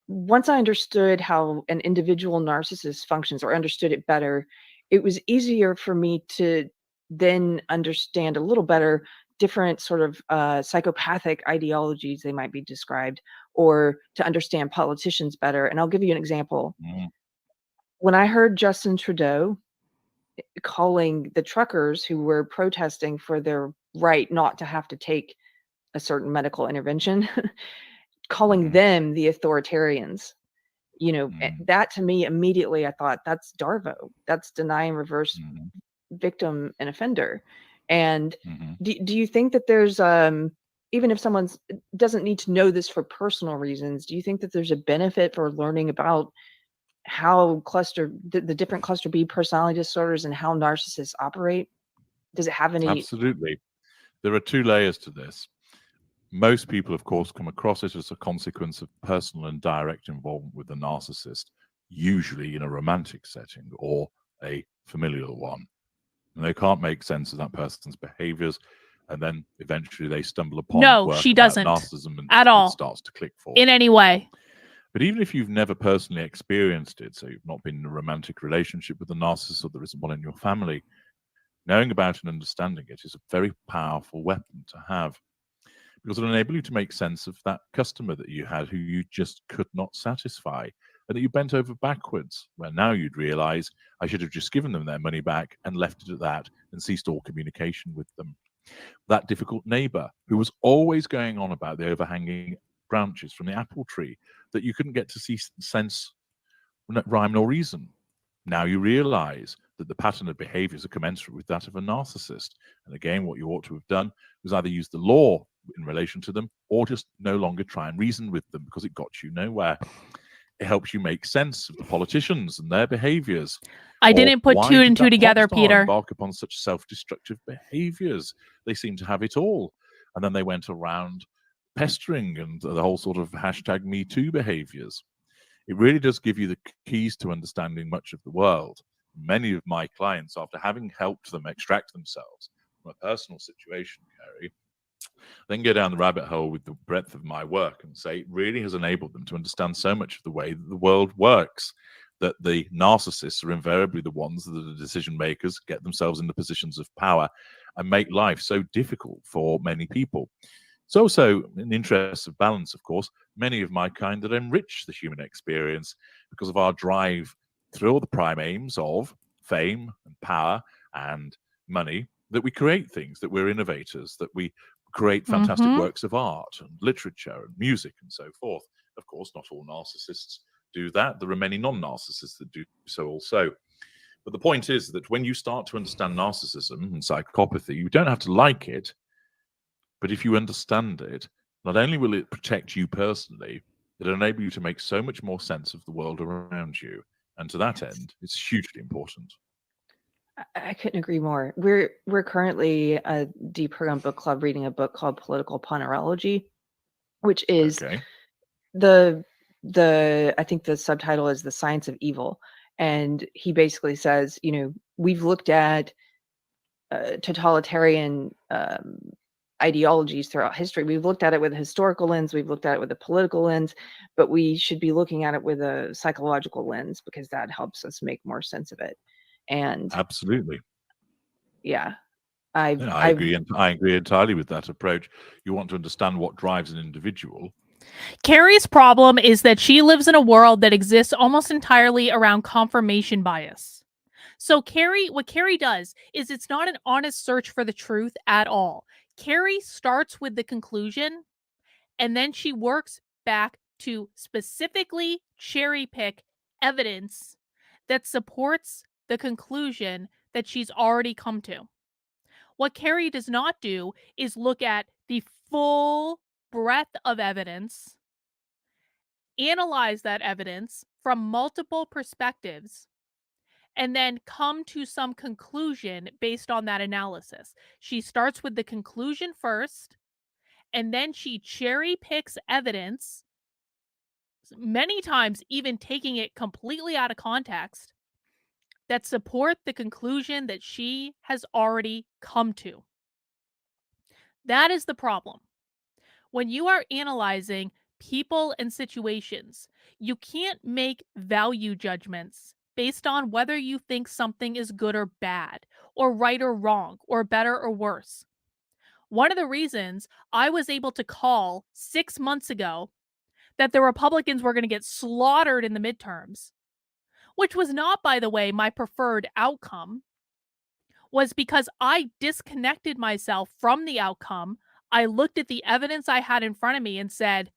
S2: once I understood how an individual narcissist functions or understood it better, it was easier for me to then understand a little better different sort of psychopathic ideologies they might be described, or to understand politicians better. And I'll give you an example. When I heard Justin Trudeau calling the truckers who were protesting for their right not to have to take a certain medical intervention, calling them the authoritarians, that to me immediately I thought that's Darvo. That's deny and reverse victim and offender. And do you think that there's even if someone doesn't need to know this for personal reasons, do you think that there's a benefit for learning about how the different cluster B personality disorders and how narcissists operate? Does it have any?
S3: Absolutely. There are two layers to this. Most people, of course, come across it as a consequence of personal and direct involvement with the narcissist, usually in a romantic setting or a familial one. And they can't make sense of that person's behaviors, and then eventually they stumble upon
S1: No,
S3: work
S1: she
S3: about
S1: doesn't.
S3: narcissism, and
S1: At all.
S3: it starts to click for
S1: in
S3: them.
S1: any way.
S3: But even if you've never personally experienced it, so you've not been in a romantic relationship with a narcissist, or there isn't one in your family, knowing about and understanding it is a very powerful weapon to have, because it'll enable you to make sense of that customer that you had who you just could not satisfy, and that you bent over backwards, where now you'd realize, I should have just given them their money back and left it at that and ceased all communication with them. That difficult neighbor who was always going on about the overhanging branches from the apple tree that you couldn't get to see sense, rhyme nor reason. Now you realize that the pattern of behaviors are commensurate with that of a narcissist. And again, what you ought to have done was either use the law in relation to them, or just no longer try and reason with them, because it got you nowhere. It helps you make sense of the politicians and their behaviors.
S1: I didn't put two and two together, Peter.
S3: Embark upon such self-destructive behaviors. They seem to have it all. And then they went around pestering and the whole sort of hashtag Me Too behaviors. It really does give you the keys to understanding much of the world. Many of my clients, after having helped them extract themselves from a personal situation, Keri, then go down the rabbit hole with the breadth of my work and say it really has enabled them to understand so much of the way that the world works, that the narcissists are invariably the ones that are the decision makers, get themselves into positions of power, and make life so difficult for many people. It's also, in the interest of balance, of course, many of my kind that enrich the human experience because of our drive through all the prime aims of fame and power and money, that we create things, that we're innovators, that we create fantastic works of art and literature and music and so forth. Of course, not all narcissists do that. There are many non-narcissists that do so also. But the point is that when you start to understand narcissism and psychopathy, you don't have to like it, but if you understand it, not only will it protect you personally, it'll enable you to make so much more sense of the world around you. And to that end, it's hugely important.
S2: I couldn't agree more. We're currently a Deep Program Book Club reading a book called Political Ponerology, which is the I think the subtitle is The Science of Evil. And he basically says, we've looked at totalitarian ideologies throughout history. We've looked at it with a historical lens, we've looked at it with a political lens, but we should be looking at it with a psychological lens, because that helps us make more sense of it. And
S3: absolutely,
S2: yeah,
S3: I agree. I agree entirely with that approach. You want to understand what drives an individual.
S1: Keri's problem is that she lives in a world that exists almost entirely around confirmation bias. So what Keri does is it's not an honest search for the truth at all. Keri starts with the conclusion, and then she works back to specifically cherry pick evidence that supports the conclusion that she's already come to. What Keri does not do is look at the full breadth of evidence, analyze that evidence from multiple perspectives, and then come to some conclusion based on that analysis. She starts with the conclusion first, and then she cherry picks evidence, many times even taking it completely out of context, that support the conclusion that she has already come to. That is the problem. When you are analyzing people and situations, you can't make value judgments based on whether you think something is good or bad, or right or wrong, or better or worse. One of the reasons I was able to call 6 months ago that the Republicans were going to get slaughtered in the midterms, which was not, by the way, my preferred outcome, was because I disconnected myself from the outcome. I looked at the evidence I had in front of me and said,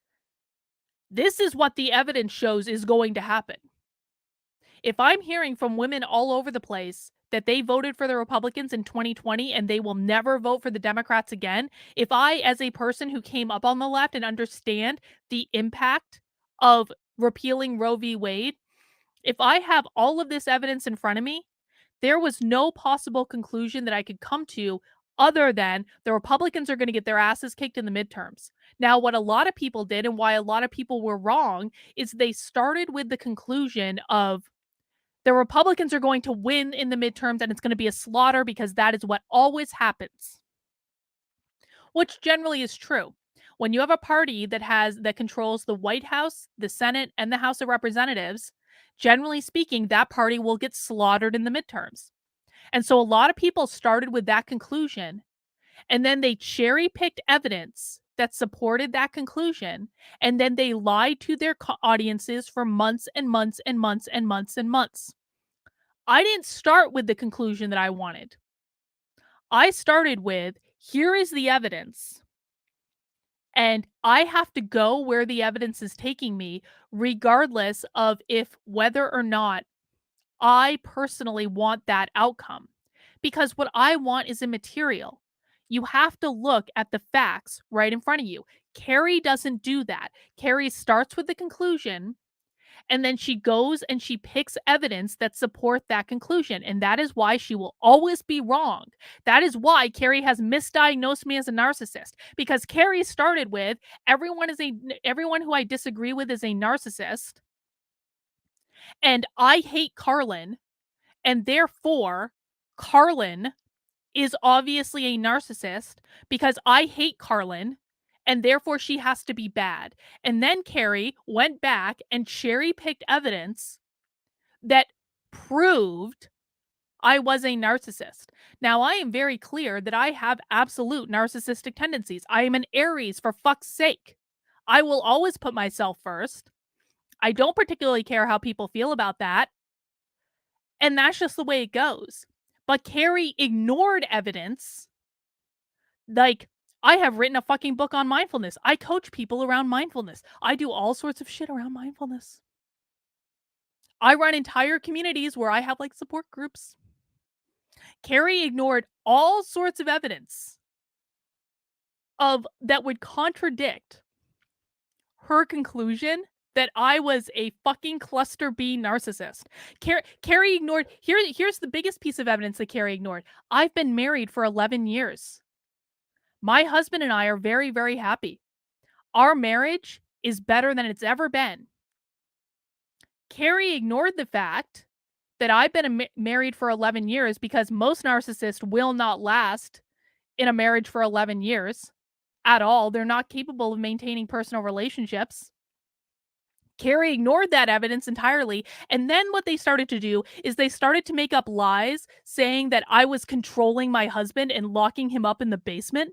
S1: this is what the evidence shows is going to happen. If I'm hearing from women all over the place that they voted for the Republicans in 2020 and they will never vote for the Democrats again, if I, as a person who came up on the left and understand the impact of repealing Roe v. Wade, if I have all of this evidence in front of me, there was no possible conclusion that I could come to other than the Republicans are going to get their asses kicked in the midterms. Now, what a lot of people did and why a lot of people were wrong is they started with the conclusion of the Republicans are going to win in the midterms and it's going to be a slaughter because that is what always happens, which generally is true. When you have a party that controls the White House, the Senate, and the House of Representatives, generally speaking, that party will get slaughtered in the midterms. And so a lot of people started with that conclusion, and then they cherry-picked evidence that supported that conclusion, and then they lied to their audiences for months and months and months and months and months. I didn't start with the conclusion that I wanted. I started with, here is the evidence, and I have to go where the evidence is taking me, regardless of whether or not I personally want that outcome. Because what I want is immaterial. You have to look at the facts right in front of you. Keri doesn't do that. Keri starts with the conclusion, and then she goes and she picks evidence that support that conclusion. And that is why she will always be wrong. That is why Keri has misdiagnosed me as a narcissist. Because Keri started with everyone who I disagree with is a narcissist. And I hate Carlin. And therefore, Carlin is obviously a narcissist because I hate Carlin, and therefore she has to be bad. And then Keri went back and cherry-picked evidence that proved I was a narcissist. Now, I am very clear that I have absolute narcissistic tendencies. I am an Aries, for fuck's sake. I will always put myself first. I don't particularly care how people feel about that. And that's just the way it goes. But Keri ignored evidence. Like, I have written a fucking book on mindfulness. I coach people around mindfulness. I do all sorts of shit around mindfulness. I run entire communities where I have like support groups. Keri ignored all sorts of evidence that would contradict her conclusion that I was a fucking cluster B narcissist. Keri ignored, here's the biggest piece of evidence that Keri ignored. I've been married for 11 years. My husband and I are very, very happy. Our marriage is better than it's ever been. Keri ignored the fact that I've been married for 11 years because most narcissists will not last in a marriage for 11 years at all. They're not capable of maintaining personal relationships. Keri ignored that evidence entirely. And then what they started to do is they started to make up lies saying that I was controlling my husband and locking him up in the basement.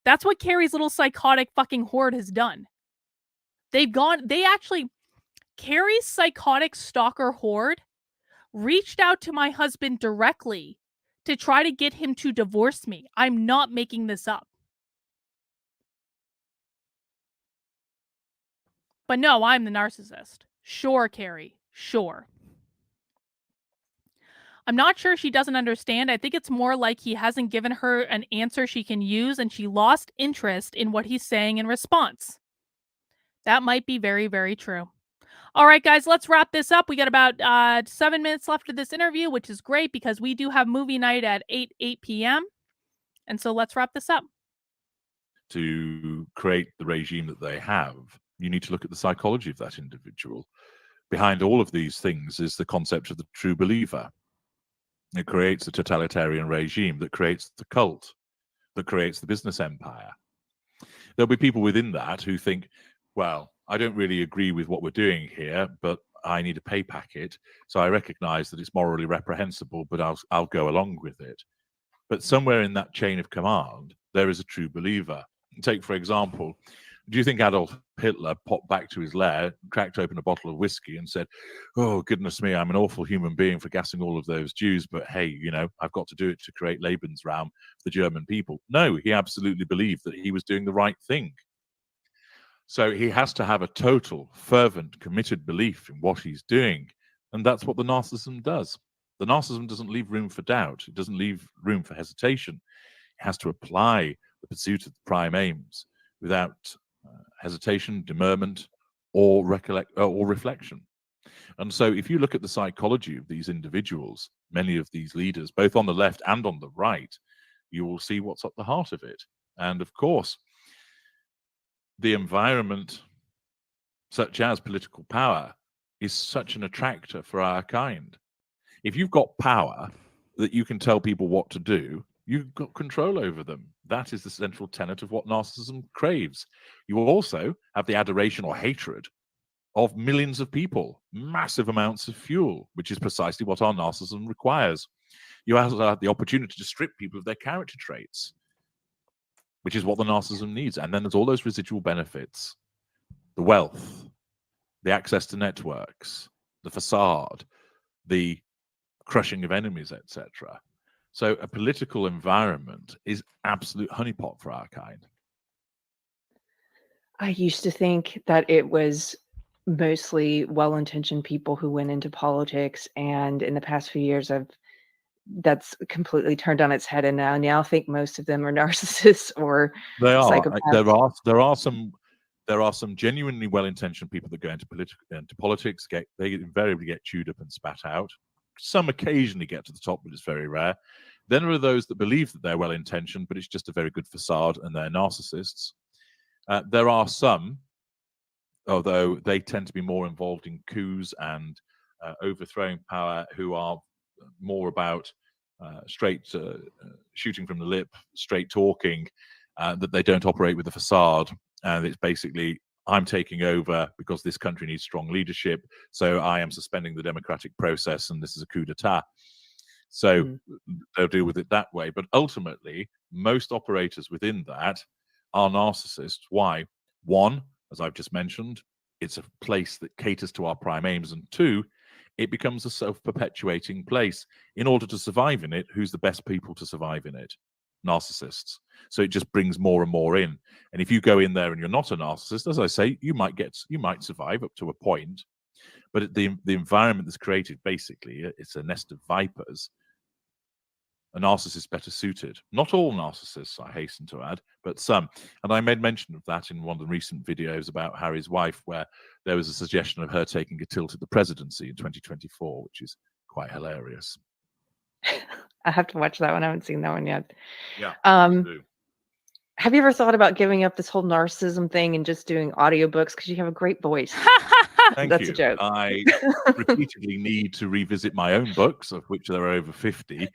S1: That's what Keri's little psychotic fucking horde has done. Keri's psychotic stalker horde reached out to my husband directly to try to get him to divorce me. I'm not making this up. But no, I'm the narcissist. Sure, Keri. Sure. I'm not sure she doesn't understand. I think it's more like he hasn't given her an answer she can use and she lost interest in what he's saying in response. That might be very, very true. All right, guys, let's wrap this up. We got about 7 minutes left of this interview, which is great because we do have movie night at 8 p.m. And so let's wrap this up.
S3: To create the regime that they have, you need to look at the psychology of that individual. Behind all of these things is the concept of the true believer. It creates a totalitarian regime that creates the cult, that creates the business empire. There'll be people within that who think, well, I don't really agree with what we're doing here, but I need a pay packet, so I recognize that it's morally reprehensible, but I'll go along with it. But somewhere in that chain of command, there is a true believer. Take, for example, do you think Adolf Hitler popped back to his lair, cracked open a bottle of whiskey and said, oh, goodness me, I'm an awful human being for gassing all of those Jews, but hey, you know, I've got to do it to create Lebensraum for the German people? No, he absolutely believed that he was doing the right thing. So he has to have a total, fervent, committed belief in what he's doing. And that's what the narcissism does. The narcissism doesn't leave room for doubt. It doesn't leave room for hesitation. It has to apply the pursuit of the prime aims without hesitation, demurrament, or reflection. And so if you look at the psychology of these individuals, many of these leaders, both on the left and on the right, you will see what's at the heart of it. And of course, the environment, such as political power, is such an attractor for our kind. If you've got power that you can tell people what to do, you've got control over them. That is the central tenet of what narcissism craves. You will also have the adoration or hatred of millions of people, massive amounts of fuel, which is precisely what our narcissism requires. You also have the opportunity to strip people of their character traits, which is what the narcissism needs. And then there's all those residual benefits, the wealth, the access to networks, the facade, the crushing of enemies, etc. So a political environment is absolute honeypot for our kind.
S2: I used to think that it was mostly well-intentioned people who went into politics, and in the past few years that's completely turned on its head, and I now think most of them are narcissists or psychopaths.
S3: There are some genuinely well-intentioned people that go into politics. They invariably get chewed up and spat out. Some occasionally get to the top, but it's very rare. Then there are those that believe that they're well-intentioned, but it's just a very good facade, and they're narcissists. There are some, although they tend to be more involved in coups and overthrowing power, who are more about straight shooting from the lip, straight talking, that they don't operate with a facade. And it's basically, I'm taking over because this country needs strong leadership, so I am suspending the democratic process, and this is a coup d'etat. So they'll deal with it that way. But ultimately, most operators within that are narcissists. Why? One, as I've just mentioned, it's a place that caters to our prime aims. And two, it becomes a self-perpetuating place. In order to survive in it, who's the best people to survive in it? Narcissists. So it just brings more and more in. And if you go in there and you're not a narcissist, as I say, you might survive up to a point. But the environment that's created, basically, it's a nest of vipers. A narcissist better suited. Not all narcissists, I hasten to add, but some. And I made mention of that in one of the recent videos about Harry's wife, where there was a suggestion of her taking a tilt at the presidency in 2024, which is quite hilarious.
S2: I have to watch that one. I haven't seen that one yet.
S3: Yeah.
S2: Have you ever thought about giving up this whole narcissism thing and just doing audiobooks? Because you have a great voice. That's a joke.
S3: I repeatedly need to revisit my own books, of which there are over 50,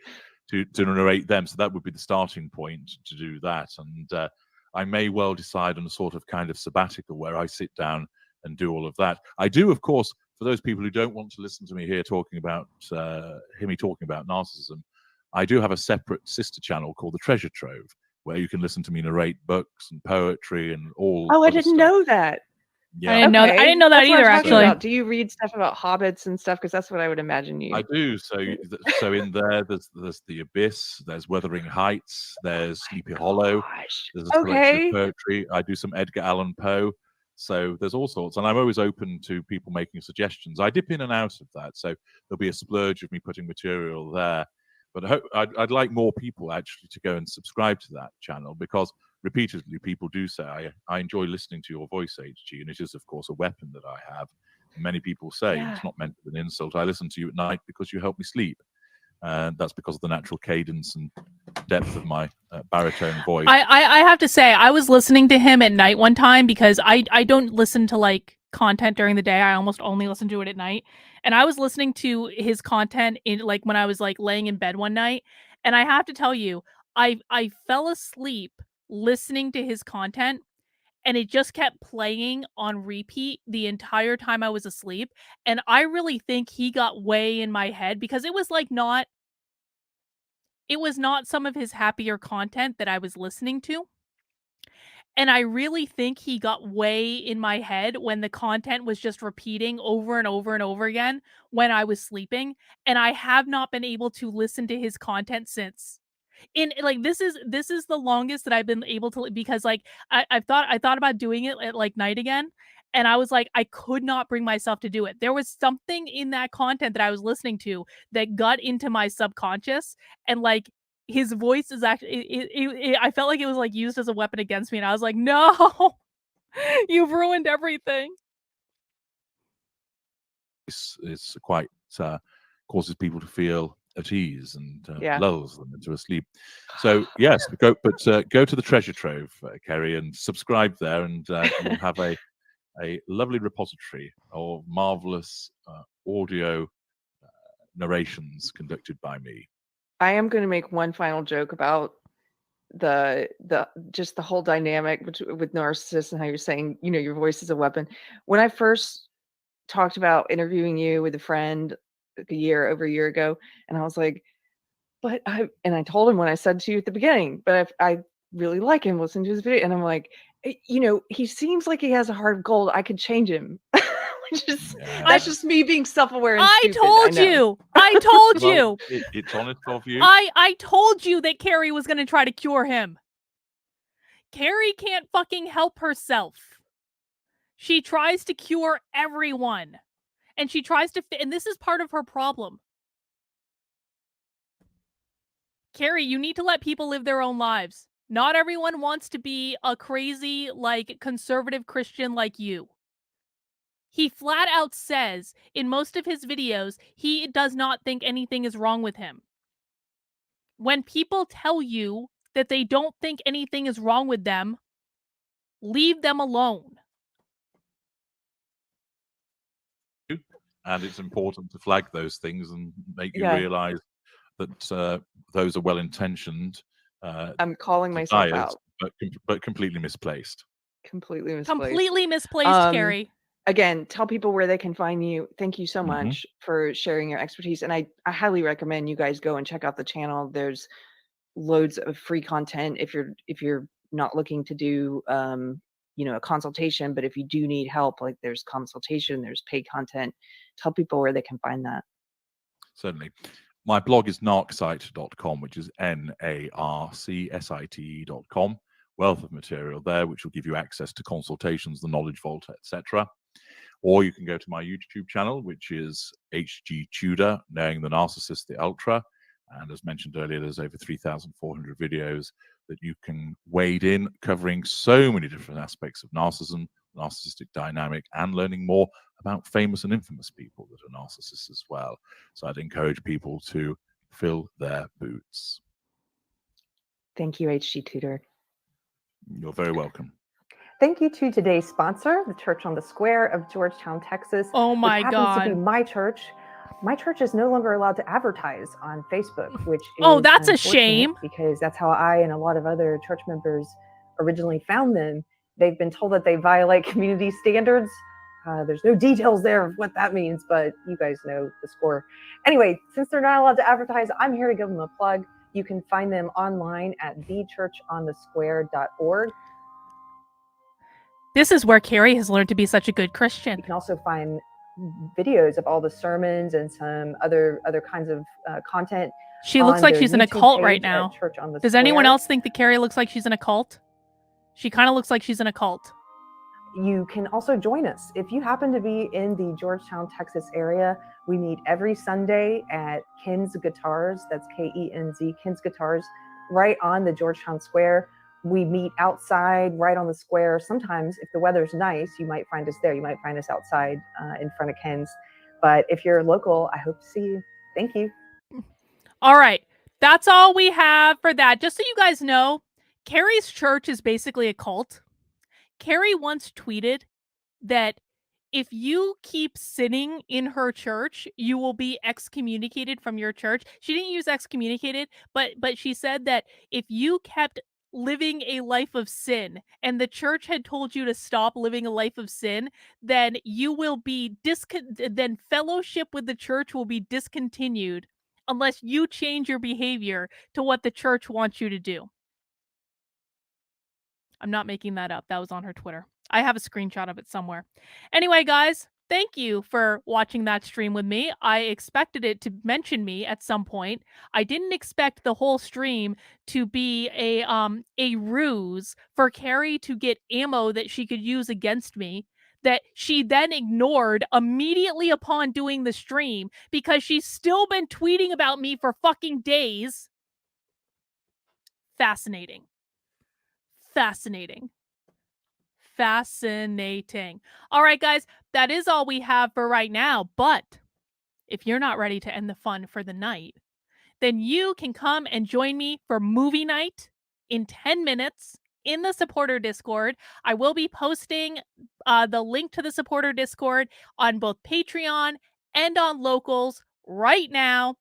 S3: to narrate them. So that would be the starting point to do that. And I may well decide on a sort of kind of sabbatical where I sit down and do all of that. I do, of course, for those people who don't want to listen to me here talking about narcissism, I do have a separate sister channel called The Treasure Trove, where you can listen to me narrate books and poetry and all.
S2: Oh, I didn't know that.
S3: Yeah.
S1: I didn't know that either, actually.
S2: Do you read stuff about hobbits and stuff? Because that's what I would imagine you.
S3: I do. So in there, there's The Abyss, there's Wuthering Heights, there's Sleepy Hollow. There's a selection of poetry. I do some Edgar Allan Poe. So there's all sorts, and I'm always open to people making suggestions. I dip in and out of that, so there'll be a splurge of me putting material there. But I'd like more people actually to go and subscribe to that channel, because repeatedly people do say, I enjoy listening to your voice, HG, and it is, of course, a weapon that I have Many people say
S2: Yeah.
S3: it's not meant as an insult. I listen to you at night because you help me sleep. And that's because of the natural cadence and depth of my baritone voice.
S1: I have to say, I was listening to him at night one time because I don't listen to like content during the day. I almost only listen to it at night. And I was listening to his content in like when I was like laying in bed one night. And I have to tell you, I fell asleep listening to his content, and it just kept playing on repeat the entire time I was asleep. And I really think he got way in my head because it was not some of his happier content that I was listening to. And I really think he got way in my head when the content was just repeating over and over and over again when I was sleeping. And I have not been able to listen to his content since. In like this is the longest that I've been able to, because like I thought about doing it at like night again, and I was like, I could not bring myself to do it. There was something in that content that I was listening to that got into my subconscious, and like his voice is actually I felt like it was like used as a weapon against me, and I was like, no, you've ruined everything.
S3: It's quite causes people to feel at ease and
S2: Yeah.
S3: lulls them into a sleep. So yes, go to the treasure trove, Keri, and subscribe there, and you'll have a lovely repository of marvelous audio narrations conducted by me.
S2: I am going to make one final joke about the just the whole dynamic with narcissists and how you're saying, you know, your voice is a weapon. When I first talked about interviewing you with a friend like over a year ago, and I was like, but I told him when I said to you at the beginning, but I really like him, listen to his video, and I'm like, you know, he seems like he has a heart of gold. I could change him. That's just me being self-aware and stupid.
S1: I told you.
S3: It's honest of you.
S1: I told you that Keri was going to try to cure him. Keri can't fucking help herself. She tries to cure everyone. And she tries to and this is part of her problem. Keri, you need to let people live their own lives. Not everyone wants to be a crazy, like, conservative Christian like you. He flat out says in most of his videos he does not think anything is wrong with him. When people tell you that they don't think anything is wrong with them, leave them alone.
S3: And it's important to flag those things and make you realize that those are well-intentioned.
S2: I'm calling myself out.
S3: But completely misplaced.
S2: Completely misplaced.
S1: Completely misplaced, Keri.
S2: Again, tell people where they can find you. Thank you so much for sharing your expertise. And I highly recommend you guys go and check out the channel. There's loads of free content if you're not looking to do you know, a consultation, but if you do need help, like there's consultation, there's paid content. Tell people where they can find that.
S3: Certainly. My blog is narcsite.com, which is narcsite.com. Wealth of material there, which will give you access to consultations, the knowledge vault, etc. Or you can go to my YouTube channel, which is HG Tudor, Knowing the Narcissist, the Ultra. And as mentioned earlier, there's over 3,400 videos that you can wade in, covering so many different aspects of narcissism, narcissistic dynamic, and learning more about famous and infamous people that are narcissists as well. So I'd encourage people to fill their boots.
S2: Thank you, HG Tudor.
S3: You're very welcome.
S4: Thank you to today's sponsor, the Church on the Square of Georgetown, Texas.
S1: Oh my
S4: which
S1: God.
S4: happens to be my church. My church is no longer allowed to advertise on Facebook, which
S1: oh,
S4: is
S1: that's a shame,
S4: because that's how I and a lot of other church members originally found them. They've been told that they violate community standards. There's no details there of what that means, but you guys know the score. Anyway, since they're not allowed to advertise, I'm here to give them a plug. You can find them online at thechurchonthesquare.org.
S1: This is where Keri has learned to be such a good Christian.
S4: You can also find videos of all the sermons and some other kinds of content.
S1: She looks like she's in a cult right now. Does anyone else think that Keri looks like she's in a cult? She kind of looks like she's in a cult.
S4: You can also join us. If you happen to be in the Georgetown, Texas area, we meet every Sunday at Ken's Guitars. That's Kenz, Ken's Guitars, right on the Georgetown Square. We meet outside right on the square. Sometimes if the weather's nice, you might find us there. You might find us outside in front of Ken's. But if you're local, I hope to see you. Thank you.
S1: All right. That's all we have for that. Just so you guys know, Keri's church is basically a cult. Keri once tweeted that if you keep sinning in her church, you will be excommunicated from your church. She didn't use excommunicated, but she said that if you kept living a life of sin and the church had told you to stop living a life of sin, then you will be then fellowship with the church will be discontinued unless you change your behavior to what the church wants you to do. I'm not making that up. That was on her Twitter. I have a screenshot of it somewhere. Anyway, guys, thank you for watching that stream with me. I expected it to mention me at some point. I didn't expect the whole stream to be a ruse for Keri to get ammo that she could use against me, that she then ignored immediately upon doing the stream because she's still been tweeting about me for fucking days. Fascinating. Fascinating. Fascinating. All right, guys, that is all we have for right now. But if you're not ready to end the fun for the night, then you can come and join me for movie night in 10 minutes in the supporter Discord. I will be posting the link to the supporter Discord on both Patreon and on Locals right now.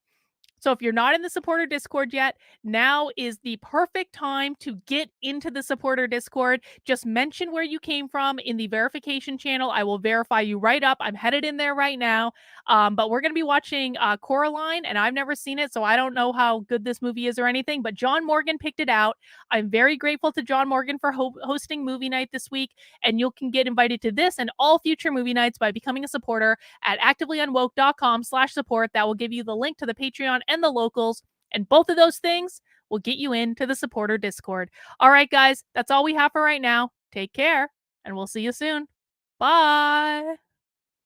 S1: So if you're not in the supporter Discord yet, now is the perfect time to get into the supporter Discord. Just mention where you came from in the verification channel. I will verify you right up. I'm headed in there right now. But we're going to be watching Coraline, and I've never seen it, so I don't know how good this movie is or anything. But John Morgan picked it out. I'm very grateful to John Morgan for hosting movie night this week. And you can get invited to this and all future movie nights by becoming a supporter at activelyunwoke.com/support. That will give you the link to the Patreon and the Locals, and both of those things will get you into the supporter Discord. All right, guys, that's all we have for right now. Take care, and we'll see you soon. Bye.